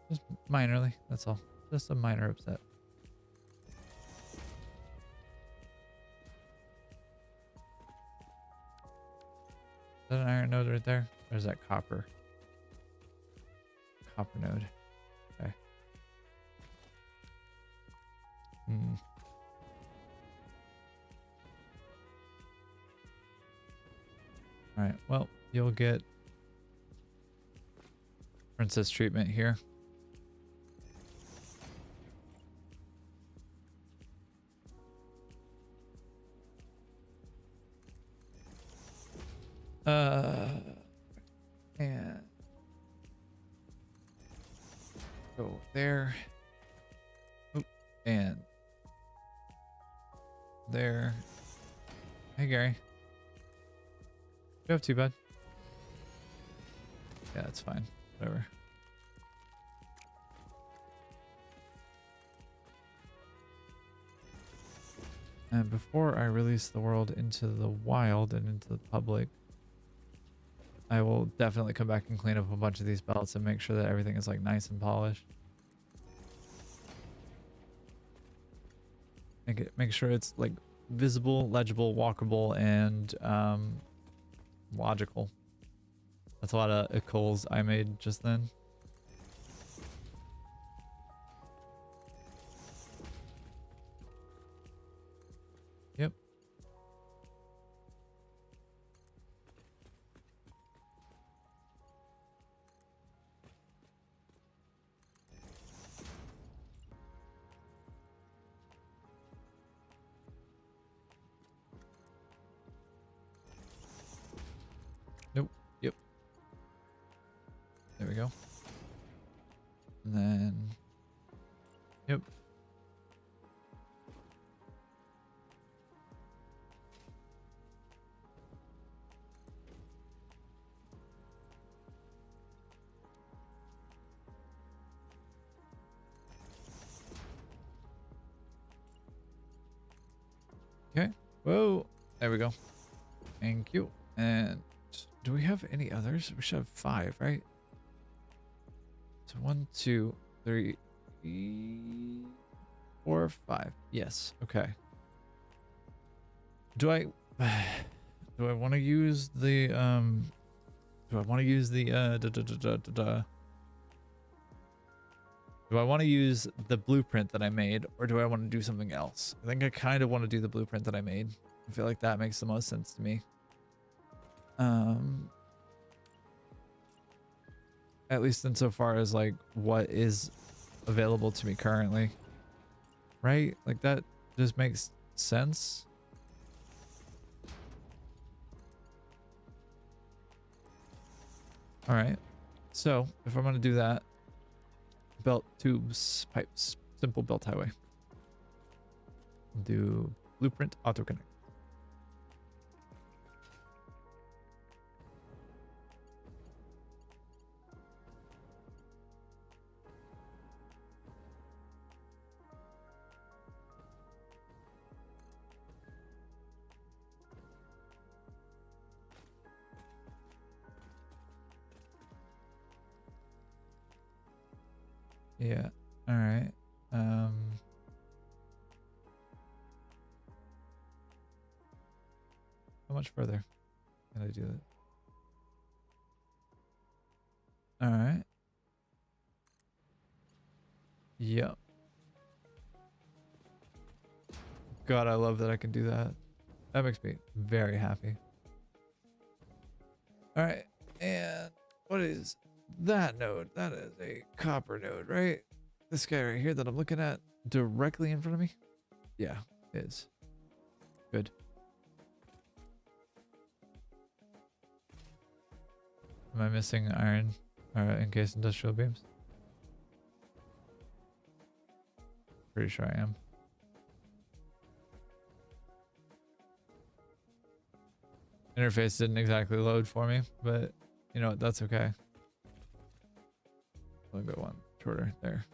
Just minorly, that's all. Just a minor upset. that an iron node right there? Or is that copper? Copper node. Okay. Hmm. Alright, well, you'll get princess treatment here. And go there. Oop, and there. Hey, Gary. You have too bad. Yeah, that's fine. Whatever. And before I release the world into the wild and into the public, I will definitely come back and clean up a bunch of these belts and make sure that everything is like nice and polished. Make sure it's like visible, legible, walkable, and logical. That's a lot of calls I made just then. Yep. Nope. Yep. There we go. And then, yep. Okay. Whoa. There we go. Thank you. And do we have any others? We should have 5, right? So 1, 2, 3, 4, 5. Yes. Okay. Do I want to use the do I want to use the do I want to use the blueprint that I made, or do I want to do something else? I think I kind of want to do the blueprint that I made. I feel like that makes the most sense to me. At least insofar as like what is available to me currently. Right? Like that just makes sense. All right. So if I'm going to do that, belt, tubes, pipes, simple belt highway. Do blueprint auto connect. Yeah. All right. How much further can I do it? All right. Yep. God, I love that I can do that. That makes me very happy. All right. And what is that node? That is a copper node, right? This guy right here that I'm looking at directly in front of me? Yeah, it is. Good. Am I missing iron encased industrial beams? Pretty sure I am. Interface didn't exactly load for me, but you know what? That's okay. A little bit one shorter there.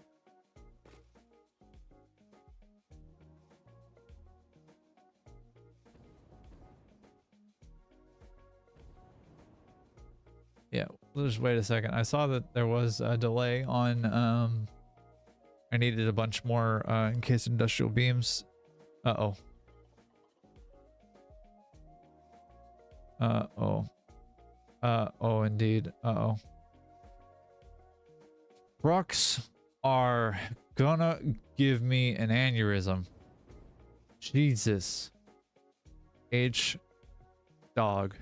Yeah, we'll just wait a second. I saw that there was a delay on I needed a bunch more encased industrial beams. Uh-oh. Uh-oh. Oh, indeed. Uh-oh. Trucks are gonna give me an aneurysm. Jesus. H dog.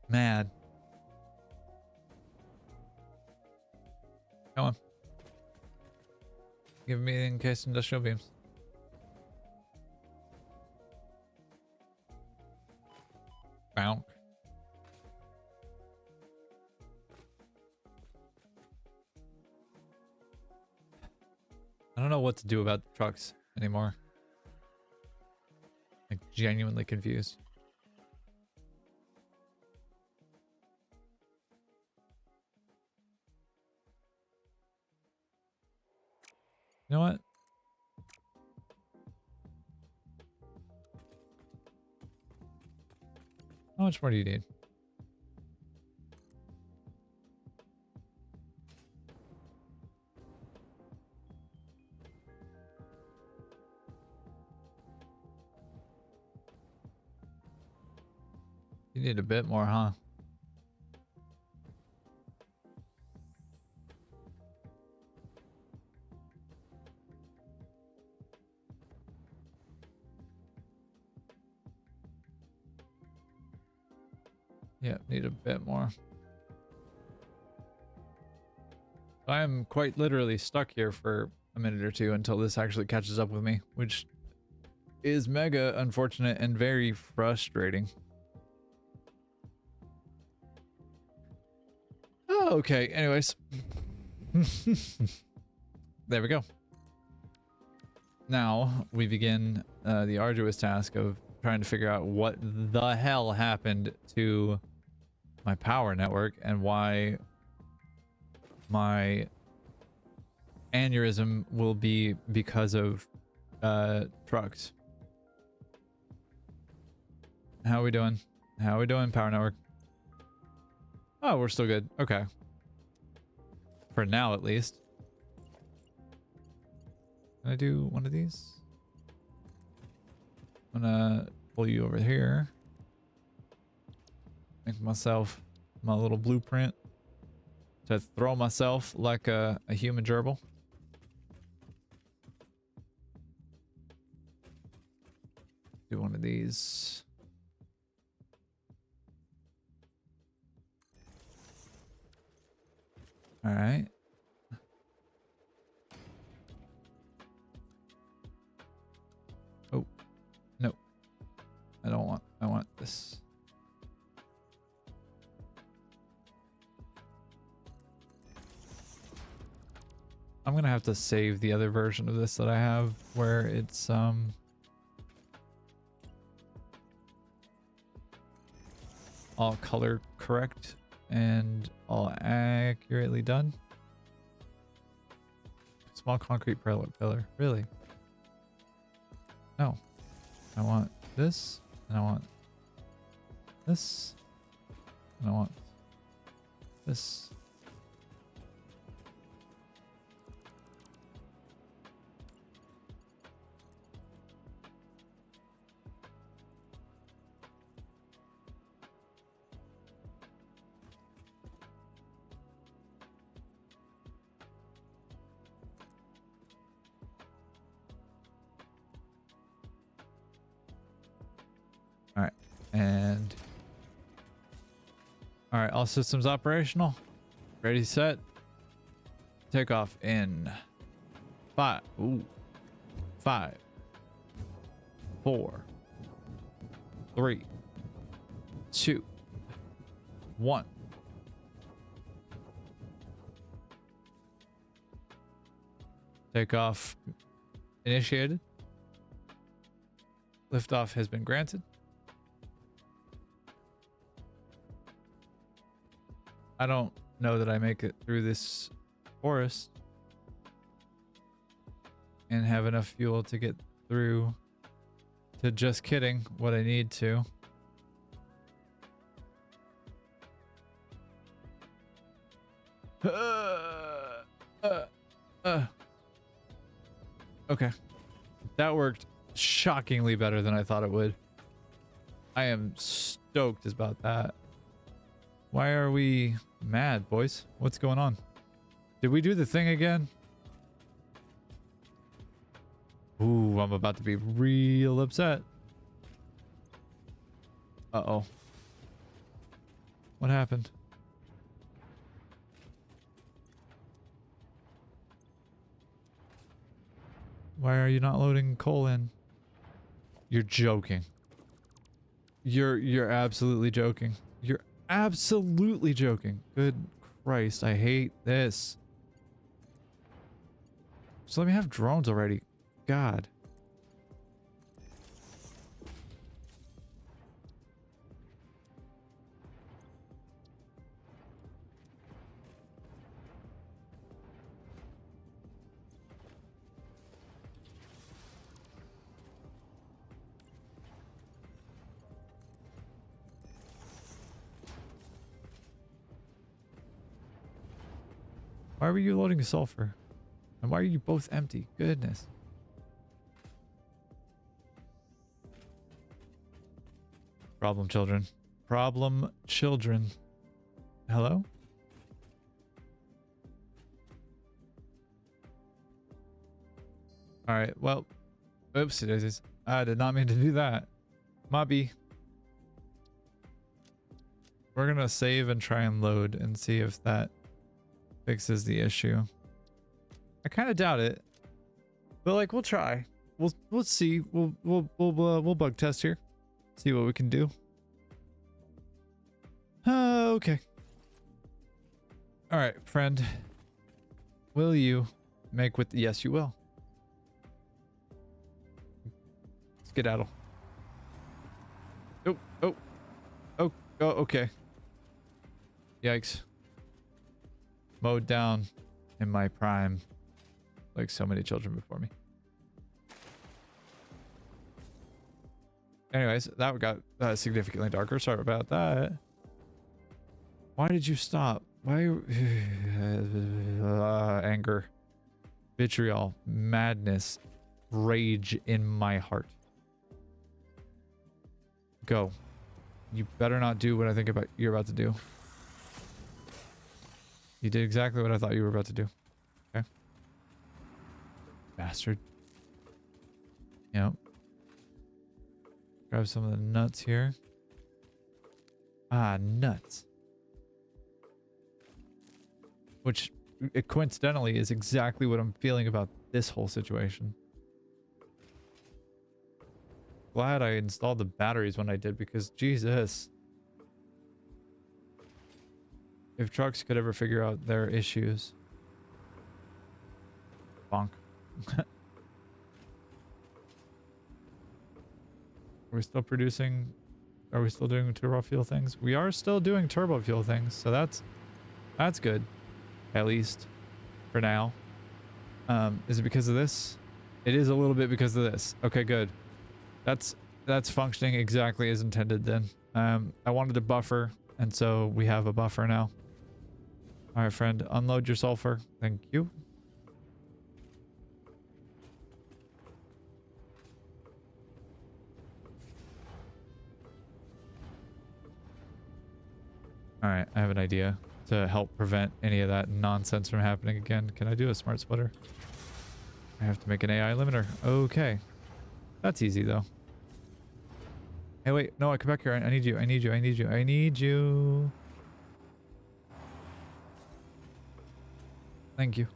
Man. Come on. Give me encased industrial beams. Bonk. I don't know what to do about the trucks anymore. Like, genuinely confused. You know what? How much more do you need? You need a bit more, huh? Yeah, need a bit more. I am quite literally stuck here for a minute or two until this actually catches up with me, which is mega unfortunate and very frustrating. Oh, okay. Anyways. There we go. Now we begin the arduous task of trying to figure out what the hell happened to my power network and why my aneurysm will be because of trucks. How are we doing? How are we doing, power network? Oh, we're still good. Okay. For now, at least. Can I do one of these? I'm gonna pull you over here. Make myself my little blueprint to throw myself like a human gerbil. Do one of these. All right. Oh, no. I don't want, I want this. I'm gonna have to save the other version of this that I have where it's all color correct and all accurately done. Small concrete pillar. Really? No. I want this, and I want this, and I want this. And all right, all systems operational. Ready, set, take off in 5, 5, 4, 3, 2, 1. Takeoff initiated. Liftoff has been granted. I don't know that I make it through this forest and have enough fuel to get through to just kidding what I need to. Okay. That worked shockingly better than I thought it would. I am stoked about that. Why are we mad, boys? What's going on? Did we do the thing again? Ooh, I'm about to be real upset. Uh-oh. What happened? Why are you not loading coal in? You're joking. You're absolutely joking. You're absolutely joking. Good Christ, I hate this. Just let me have drones already. God. Why were you loading sulfur? And why are you both empty? Goodness. Problem children. Problem children. Hello? Alright, well. Oopsie daisies. I did not mean to do that. Mobby. We're gonna save and try and load and see if that fixes the issue. I kind of doubt it, but like we'll try. We'll see. We'll bug test here. See what we can do. Okay. All right, friend. Will you make with? Yes, you will. Skedaddle. Oh. Okay. Yikes. Mowed down in my prime, like so many children before me. Anyways, that got significantly darker. Sorry about that. Why did you stop? Why? Anger, vitriol, madness, rage in my heart. Go. You better not do what I think you're about to do. You did exactly what I thought you were about to do. Okay. Bastard. Yep. Grab some of the nuts here. Ah, nuts. Which, coincidentally, is exactly what I'm feeling about this whole situation. Glad I installed the batteries when I did, because Jesus. If trucks could ever figure out their issues. Bonk. Are we still producing? Are we still doing turbo fuel things? We are still doing turbo fuel things, so that's good. At least for now. Is it because of this? It is a little bit because of this. Okay, good. That's functioning exactly as intended then. I wanted a buffer, and so we have a buffer now. All right, friend, unload your sulfur. Thank you. All right, I have an idea to help prevent any of that nonsense from happening again. Can I do a smart splitter? I have to make an AI limiter. Okay. That's easy, though. Hey, wait. No, come back here. I need you. I need you. I need you. I need you. Thank you.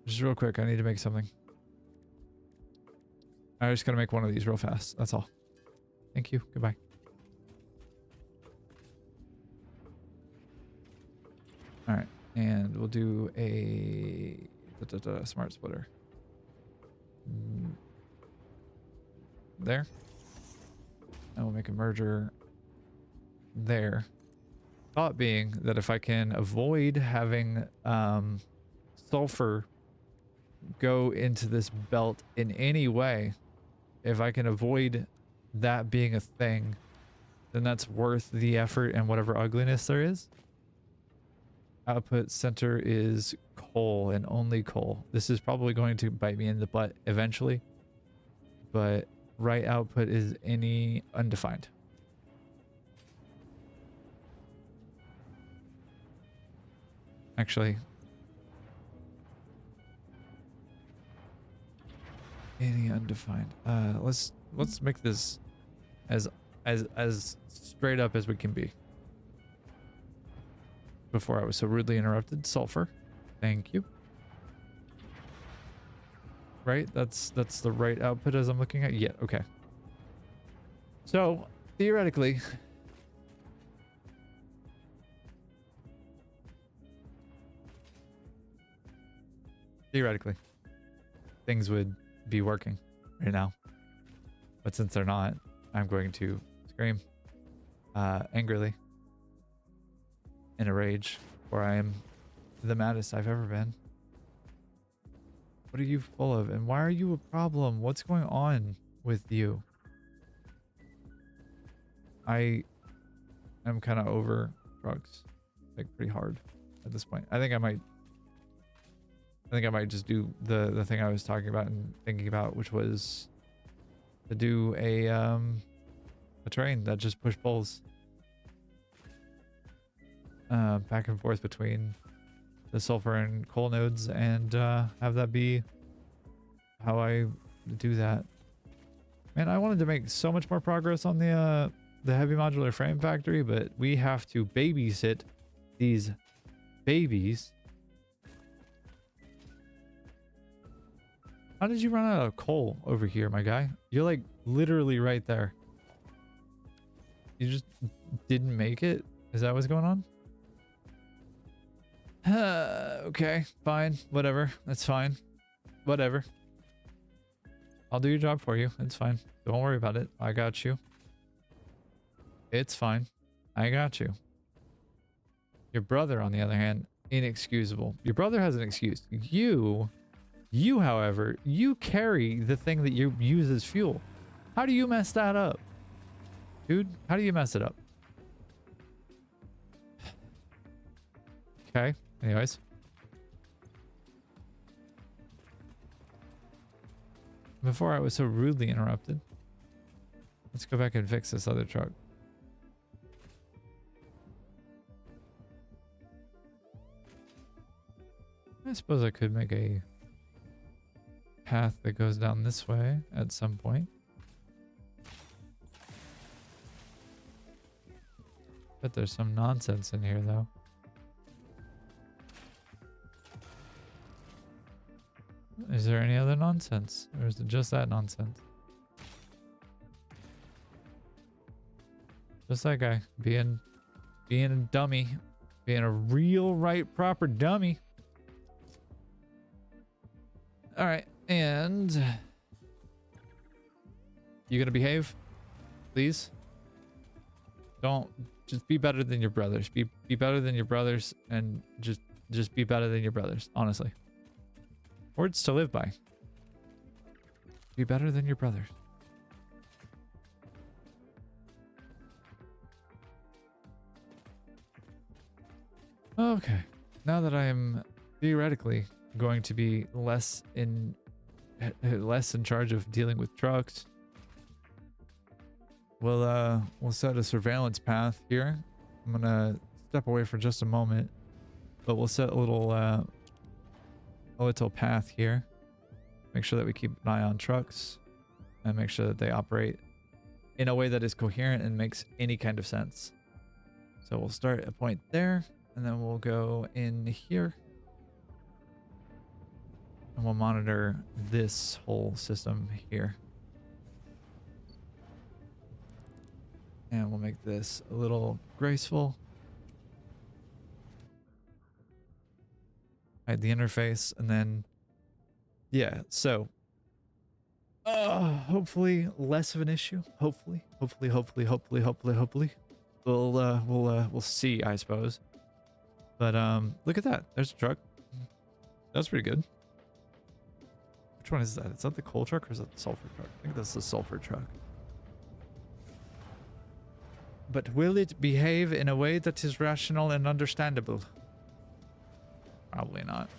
Just real quick, I need to make something. I just gotta make one of these real fast. That's all. Thank you. Goodbye. All right, and we'll do a smart splitter. There. And we'll make a merger there. Thought being that if I can avoid having sulfur go into this belt in any way, if I can avoid that being a thing, then that's worth the effort and whatever ugliness there is. output center is coal and only coal. This is probably going to bite me in the butt eventually, but right output is any undefined. Actually, any undefined. Let's make this as straight up as we can be. Before I was so rudely interrupted. Sulfur. Thank you. Right? That's the right output as I'm looking at. Yeah, okay. So, theoretically, things would be working right now. But since they're not, I'm going to scream angrily in a rage, where I am the maddest I've ever been. What are you full of? And why are you a problem? What's going on with you? I am kind of over drugs, like pretty hard at this point. I think I might just do the thing I was talking about and thinking about, which was to do a train that just push poles back and forth between the sulfur and coal nodes, and have that be how I do that. Man, I wanted to make so much more progress on the heavy modular frame factory, but we have to babysit these babies. How did you run out of coal over here, my guy? You're like literally right there. You just didn't make it? Is that what's going on? Okay, fine, whatever. That's fine. Whatever. I'll do your job for you. It's fine. Don't worry about it. I got you. It's fine. I got you. Your brother, on the other hand, inexcusable. Your brother has an excuse. You, however, you carry the thing that you use as fuel. How do you mess that up? Dude, how do you mess it up? Okay. Anyways. Before I was so rudely interrupted, let's go back and fix this other truck. I suppose I could make a path that goes down this way at some point. Bet there's some nonsense in here, though. Is there any other nonsense? Or is it just that nonsense? Just that guy being a dummy. Being a real right proper dummy. Alright, and you gonna behave? Please? Don't just be better than your brothers. Be better than your brothers, and just be better than your brothers, honestly. Words to live by. Be better than your brothers. Okay. Now that I am theoretically going to be less in charge of dealing with trucks, we'll set a surveillance path here. I'm gonna step away for just a moment, but we'll set a little path here. Make sure that we keep an eye on trucks and make sure that they operate in a way that is coherent and makes any kind of sense. So we'll start a point there, and then we'll go in here and we'll monitor this whole system here. And we'll make this a little graceful. Hide the interface, and then yeah, so hopefully less of an issue. Hopefully. We'll see, I suppose. But look at that. There's a truck. That's pretty good. Which one is that? Is that the coal truck or is that the sulfur truck? I think that's the sulfur truck. But will it behave in a way that is rational and understandable? Probably not.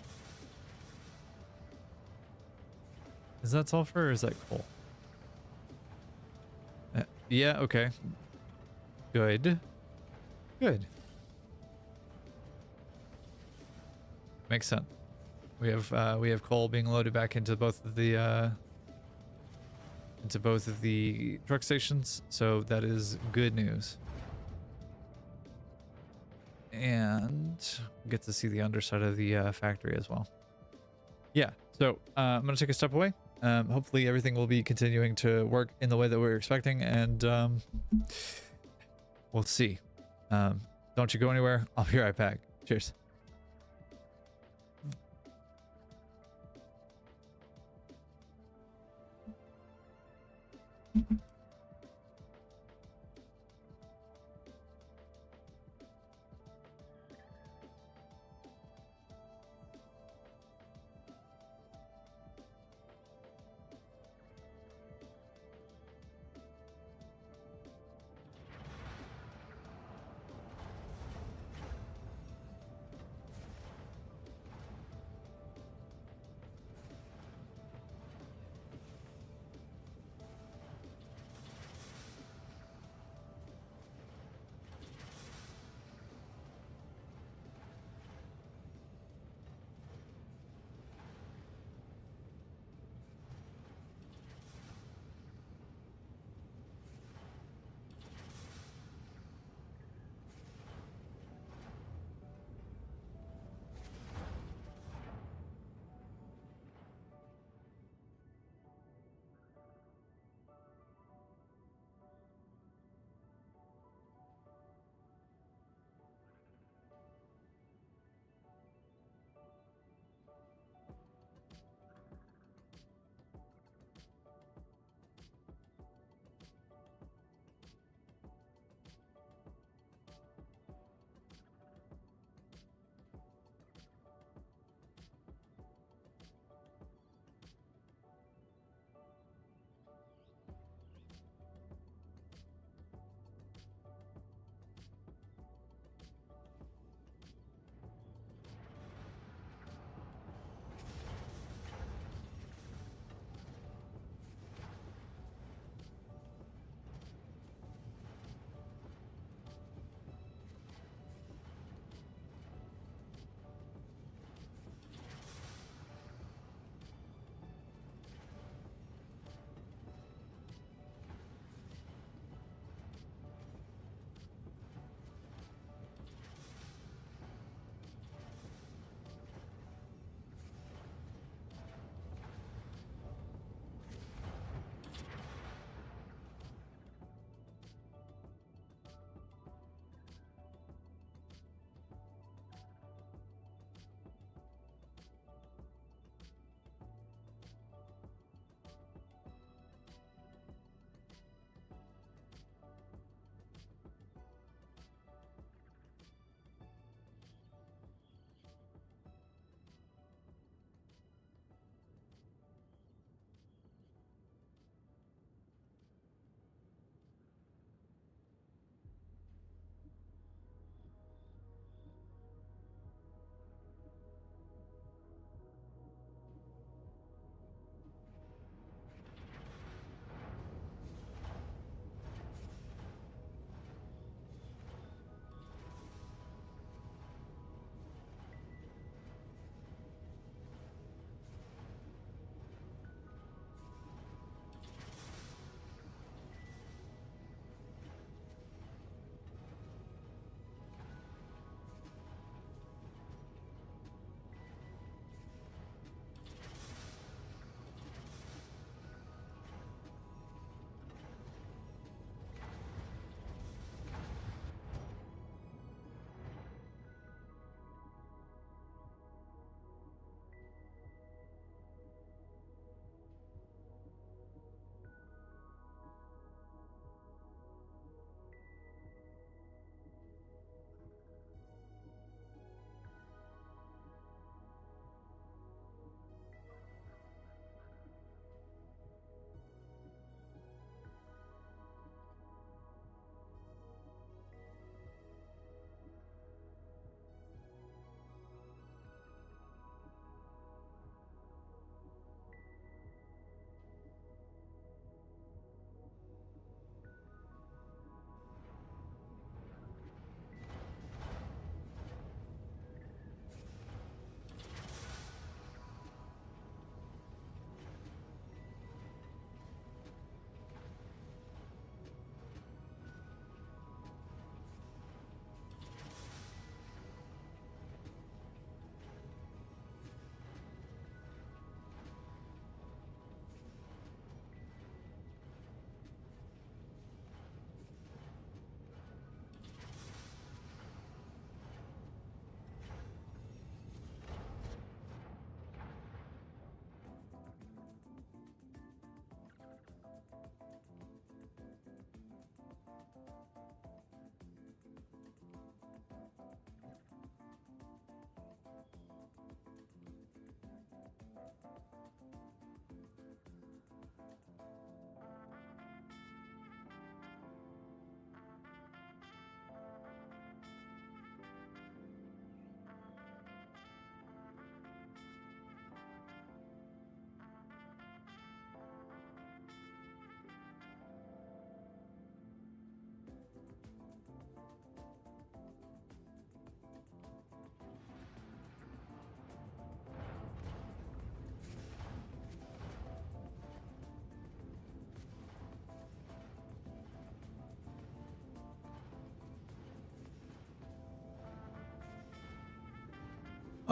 Is that sulfur or is that coal? Yeah, okay. Good. Good. Makes sense. We have coal being loaded back into both of the truck stations, so that is good news. And get to see the underside of the factory as well. Yeah, so I'm gonna take a step away. Hopefully everything will be continuing to work in the way that we're expecting, and we'll see. Don't you go anywhere. I'll be right back. Cheers.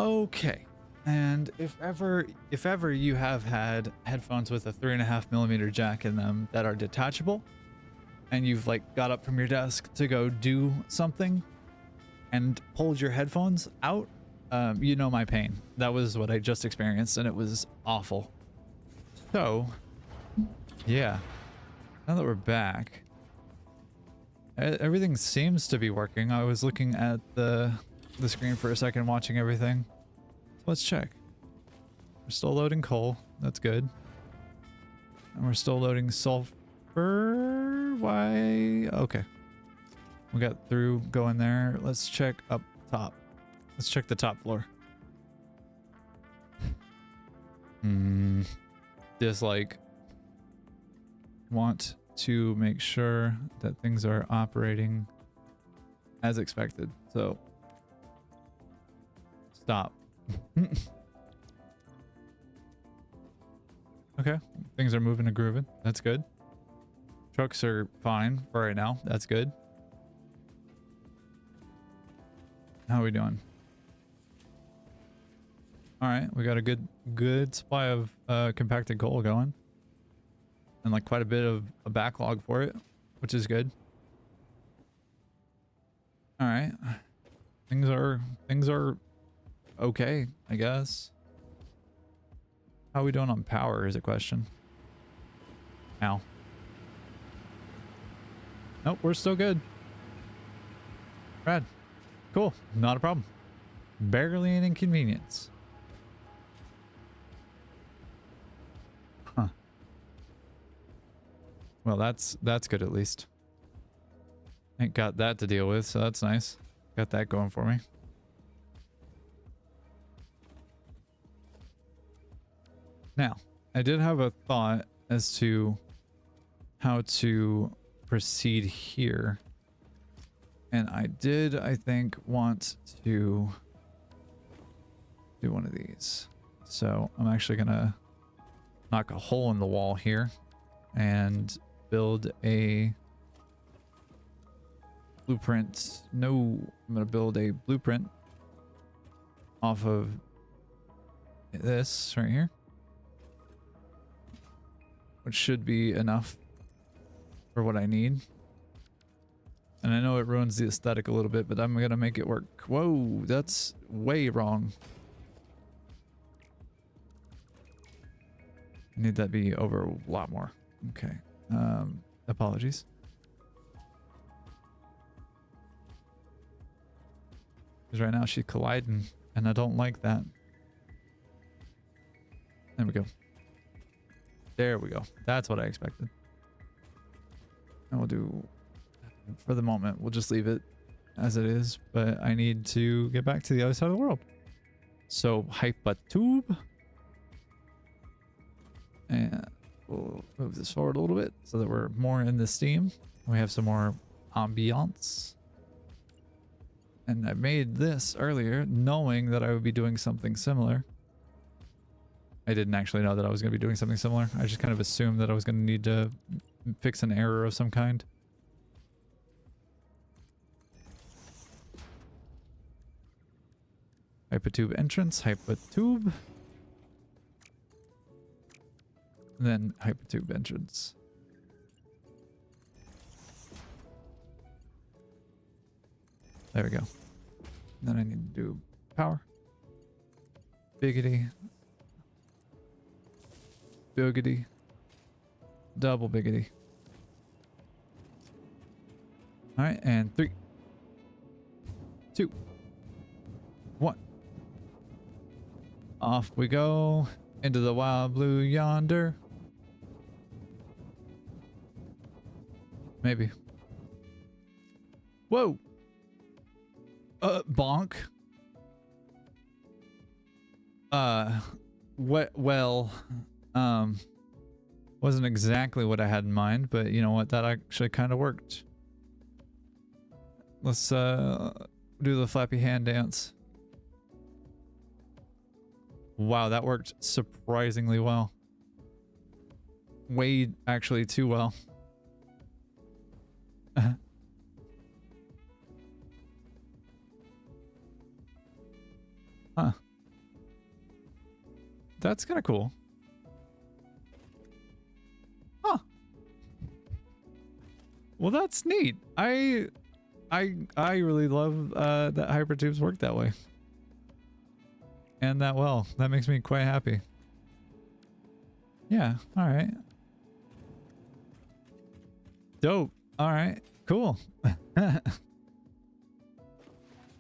Okay. And if ever you have had headphones with a 3.5mm jack in them that are detachable, and you've like got up from your desk to go do something and pulled your headphones out, you know my pain. That was what I just experienced, and it was awful. So, yeah. Now that we're back, everything seems to be working. I was looking at the screen for a second, watching everything. Let's check. We're still loading coal. That's good. And we're still loading sulfur. Why? Okay. We got through going there. Let's check up top. Let's check the top floor. Just like want to make sure that things are operating as expected. So stop. Okay, things are moving and grooving. That's good. Trucks are fine for right now. That's good. How are we doing? All right, we got a good supply of compacted coal going, and like quite a bit of a backlog for it, which is good. All right, things are okay, I guess. How are we doing on power is a question. Ow. Nope, we're still good. Rad. Cool, not a problem. Barely an inconvenience. Huh. Well, that's good at least. Ain't got that to deal with, so that's nice. Got that going for me. Now, I did have a thought as to how to proceed here. And I think, want to do one of these. So I'm actually gonna knock a hole in the wall here and build a blueprint. No, I'm gonna build a blueprint off of this right here, which should be enough for what I need. And I know it ruins the aesthetic a little bit, but I'm gonna make it work. Whoa, that's way wrong. I need that to be over a lot more. Okay. Apologies. Because right now she's colliding, and I don't like that. There we go. There we go. That's what I expected. And we'll do... For the moment, we'll just leave it as it is, but I need to get back to the other side of the world. So, hypertube. And we'll move this forward a little bit so that we're more in the steam. We have some more ambiance. And I made this earlier knowing that I would be doing something similar. I didn't actually know that I was going to be doing something similar. I just kind of assumed that I was going to need to fix an error of some kind. Hypertube entrance, hypertube. And then hypertube entrance. There we go. Then I need to do power. Biggity. Boogity. Double biggity. Alright, and 3, 2, 1. Off we go into the wild blue yonder. Maybe. Whoa. Bonk. Well, wasn't exactly what I had in mind, but you know what? That actually kind of worked. Let's do the flappy hand dance. Wow, that worked surprisingly well. Way actually too well. Huh. That's kind of cool. Huh. Well, that's neat. I really love that hypertubes work that way. And that well. That makes me quite happy. Yeah, all right. Dope. All right, cool.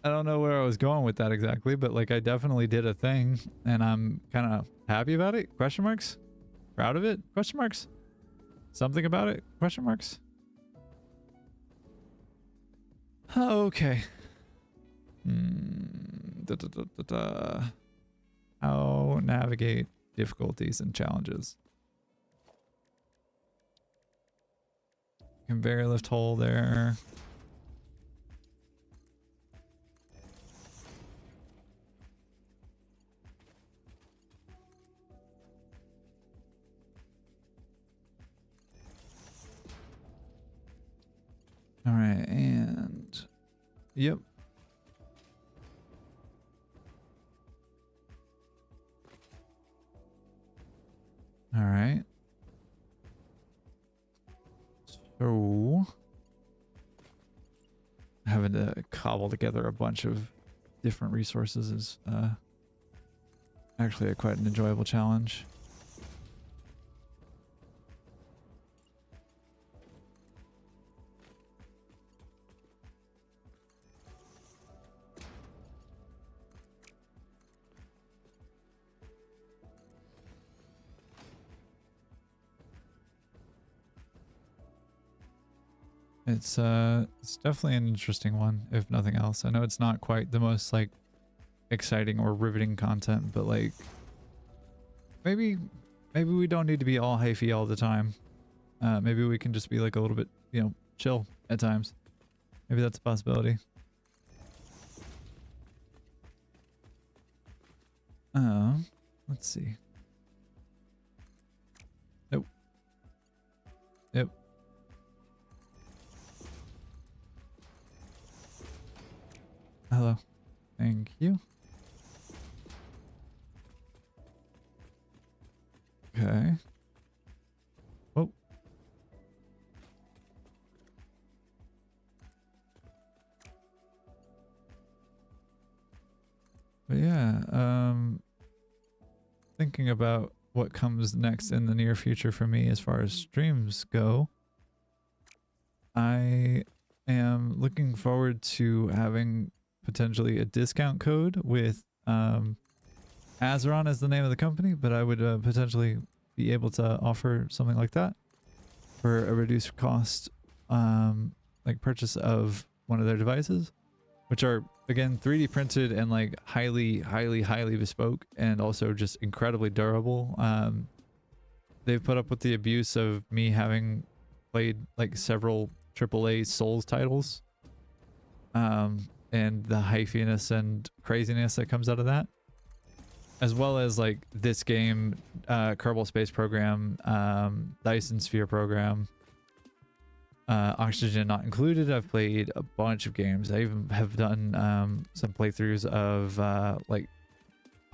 I don't know where I was going with that exactly, but like I definitely did a thing and I'm kind of happy about it. Question marks? Proud of it? Question marks? Something about it? Question marks? Okay. How navigate difficulties and challenges. Conveyor lift hole there. All right, and yep. All right. So having to cobble together a bunch of different resources is actually quite an enjoyable challenge. It's definitely an interesting one, if nothing else. I know it's not quite the most like exciting or riveting content, but like maybe we don't need to be all hyphy all the time. Maybe we can just be like a little bit, you know, chill at times. Maybe that's a possibility. Let's see. Nope. Yep. Hello. Thank you. Okay. Oh. But yeah, thinking about what comes next in the near future for me as far as streams go, I am looking forward to having potentially a discount code with Azeron as the name of the company, but I would potentially be able to offer something like that for a reduced cost like purchase of one of their devices, which are again 3D printed and like highly bespoke and also just incredibly durable. They've put up with the abuse of me having played like several AAA Souls titles and the hyphiness and craziness that comes out of that, as well as like this game, Kerbal Space Program, Dyson Sphere Program, Oxygen not included. I've played a bunch of games. I even have done some playthroughs of like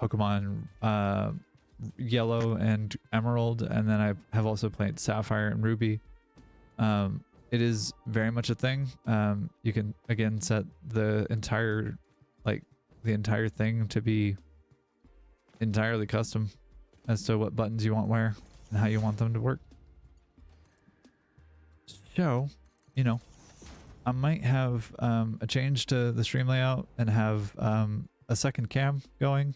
Pokemon Yellow and Emerald, and then I have also played Sapphire and Ruby. It is very much a thing. You can again set the entire thing to be entirely custom as to what buttons you want where and how you want them to work. So, you know, I might have a change to the stream layout and have a second cam going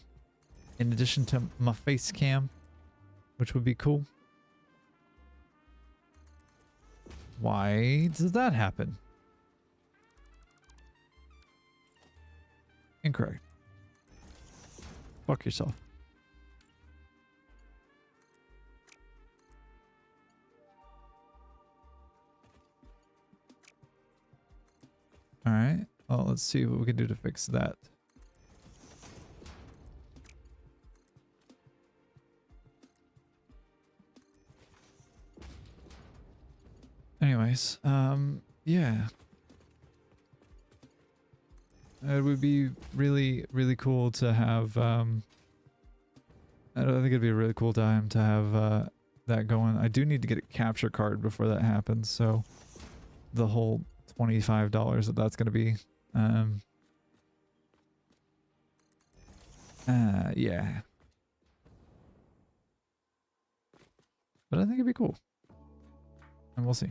in addition to my face cam, which would be cool. Why does that happen? Incorrect. Fuck yourself. All right. Well, let's see what we can do to fix that. Anyways, yeah. It would be really cool to have I think it'd be a really cool time to have that going. I do need to get a capture card before that happens, so the whole $25 that's going to be. Yeah. But I think it'd be cool. And we'll see.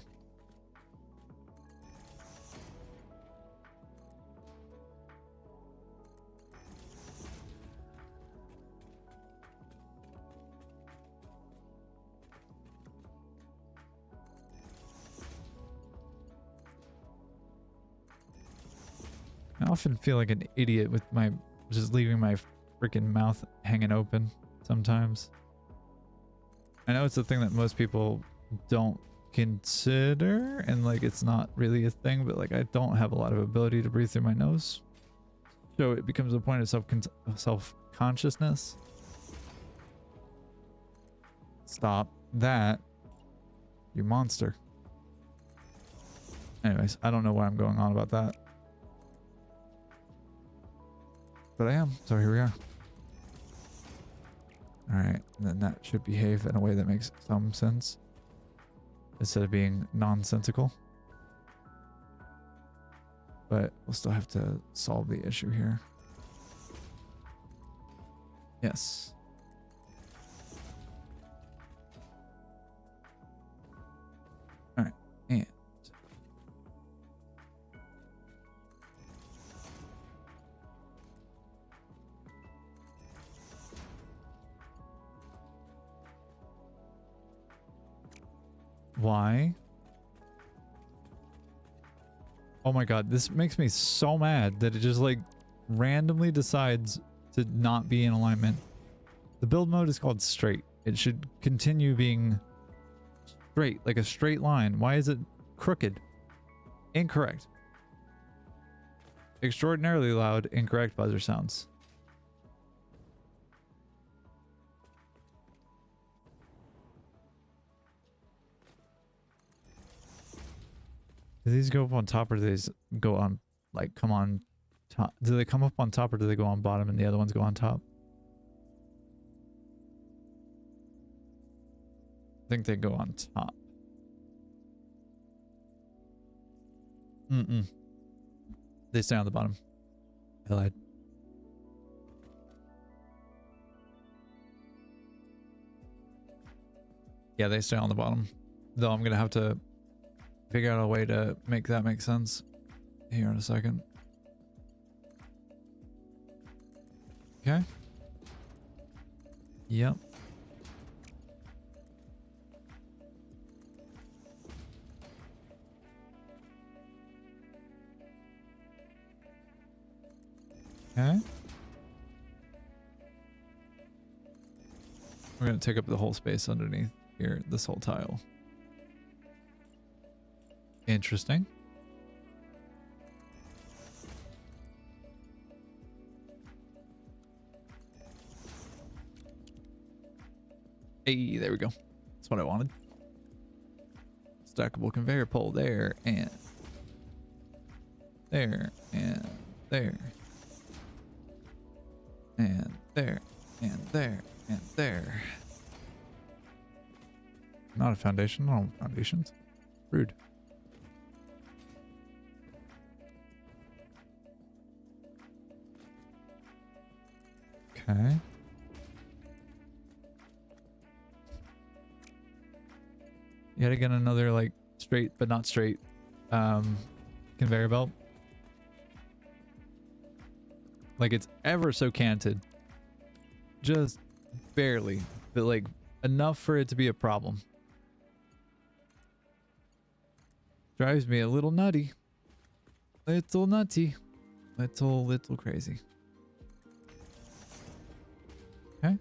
I often feel like an idiot with my just leaving my freaking mouth hanging open sometimes. I know it's a thing that most people don't consider, and like it's not really a thing, but like I don't have a lot of ability to breathe through my nose, so it becomes a point of self-consciousness. Stop that, you monster. Anyways, I don't know why I'm going on about that, but I am, so here we are. Alright, and then that should behave in a way that makes some sense instead of being nonsensical. But we'll still have to solve the issue here. Yes. Alright, and why? Oh my god, this makes me so mad that it just like randomly decides to not be in alignment. The build mode is called straight. It should continue being straight, like a straight line. Why is it crooked? Incorrect. Extraordinarily loud, incorrect buzzer sounds. Do these go up on top, or do these go on, like, come on top? Do they come up on top, or do they go on bottom and the other ones go on top? I think they go on top. They stay on the bottom. I lied. Yeah, they stay on the bottom. Though I'm gonna have to figure out a way to make that make sense here in a second. Okay. Yep. Okay. We're going to take up the whole space underneath here, this whole tile. Interesting. Hey, there we go. That's what I wanted. Stackable conveyor pole there, and there, and there, and there, and there, and there. Not a foundation, no foundations. Rude. Okay. Yet again, another like straight but not straight conveyor belt. Like it's ever so canted. Just barely, but like enough for it to be a problem. Drives me a little nutty. Little nutty. Little crazy. Okay.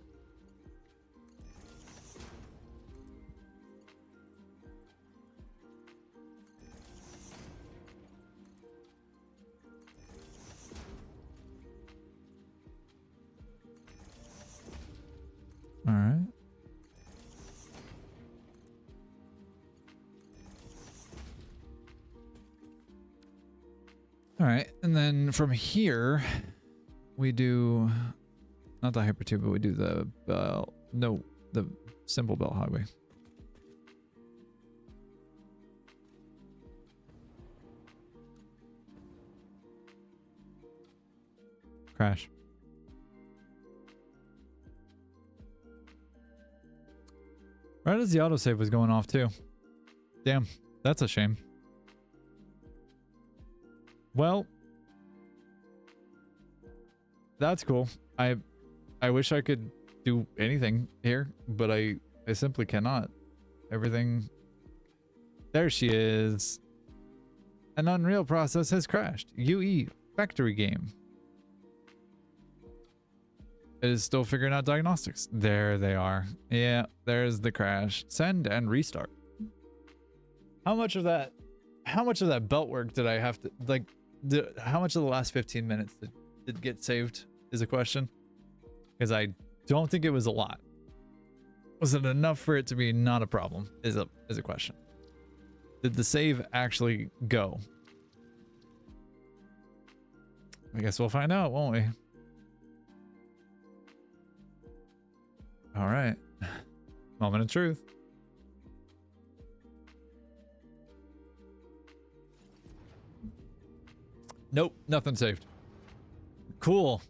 All right. All right, and then from here we do Not the hypertube, but we do the no, the simple belt highway. Crash. Right as the autosave was going off too. Damn, that's a shame. Well, that's cool. I wish I could do anything here, but I simply cannot. Everything. There she is. An Unreal process has crashed. UE factory game. It is still figuring out diagnostics. There they are. Yeah, there's the crash. Send and restart. How much of that belt work did I have to like? How much of the last 15 minutes did get saved is a question. Because I don't think it was a lot. Was it enough for it to be not a problem? Is a question. Did the save actually go? I guess we'll find out, won't we? All right. Moment of truth. Nope, nothing saved. Cool.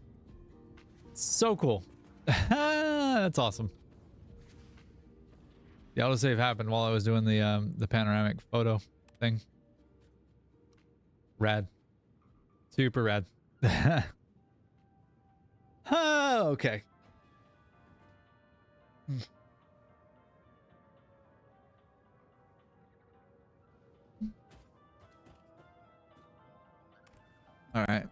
So cool. That's awesome. The autosave happened while I was doing the panoramic photo thing. Rad. Super rad. Okay. All right.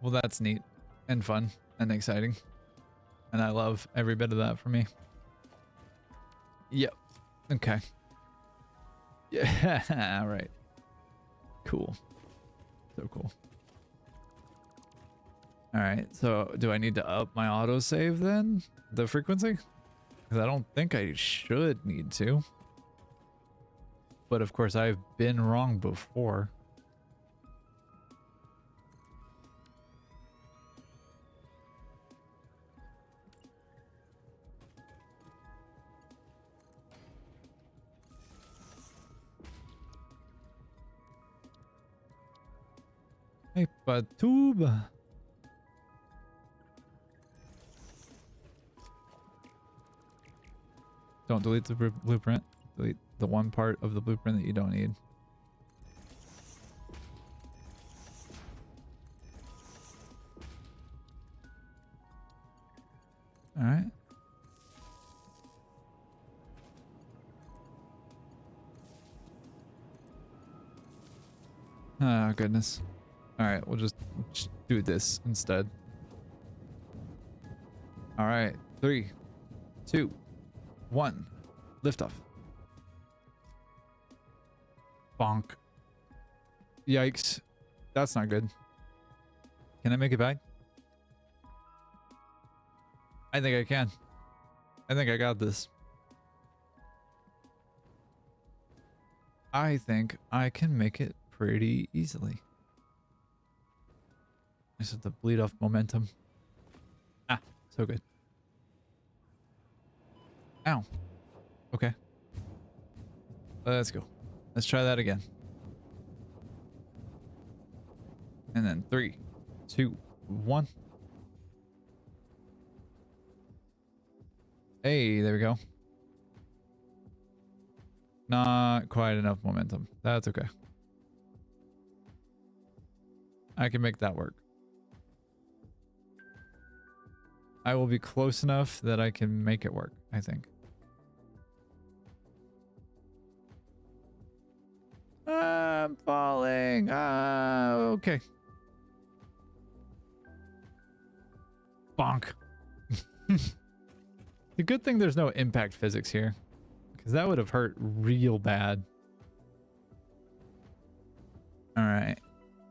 Well, that's neat and fun and exciting. And I love every bit of that for me. Yep. Okay. Yeah. All right. Cool. So cool. All right. So do I need to up my autosave then? The frequency? Because I don't think I should need to. But of course, I've been wrong before. Hey, Patube. Don't delete the blueprint. Delete the one part of the blueprint that you don't need. All right. Oh, goodness. All right, we'll just do this instead. All right, 3, 2, 1, liftoff. Bonk. Yikes. That's not good. Can I make it back? I think I can. I think I got this. I think I can make it pretty easily. I just have to bleed off momentum. Ah, so good. Ow. Okay. Let's go. Let's try that again. And then 3, 2, 1. Hey, there we go. Not quite enough momentum. That's okay. I can make that work. I will be close enough that I can make it work, I think. I'm falling. Okay. Bonk. The good thing there's no impact physics here, because that would have hurt real bad. All right.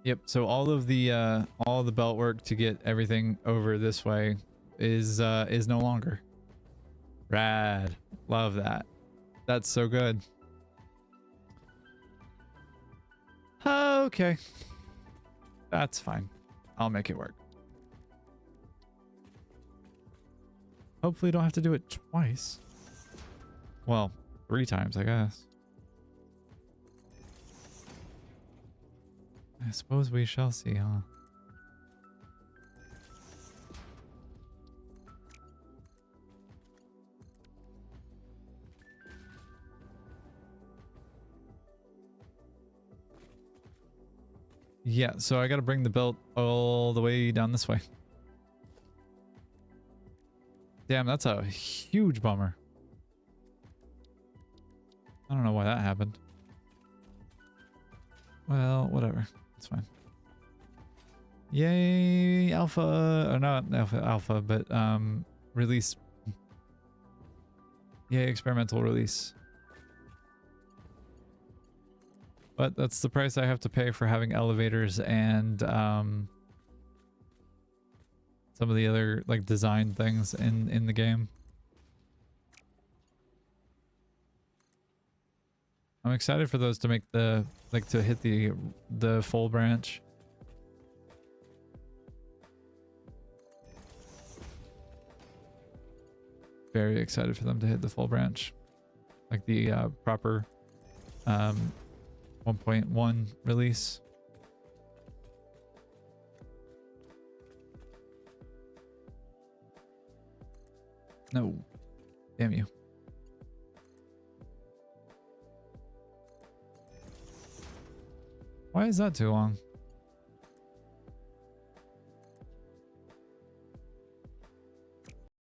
Yep. So all the belt work to get everything over this way is no longer. Rad. Love that. That's so good. Okay. That's fine. I'll make it work. Hopefully don't have to do it twice. Well, 3 times, I guess. I suppose we shall see, huh? Yeah, so I gotta bring the belt all the way down this way. Damn, that's a huge bummer. I don't know why that happened. Well, whatever. It's fine. Yay, alpha, or not alpha, but release. Yay, experimental release. But that's the price I have to pay for having elevators and some of the other like design things in the game. I'm excited for those to make the like to hit the full branch. Very excited for them to hit the full branch, like the proper 1.1 release. No, damn you. Why is that too long?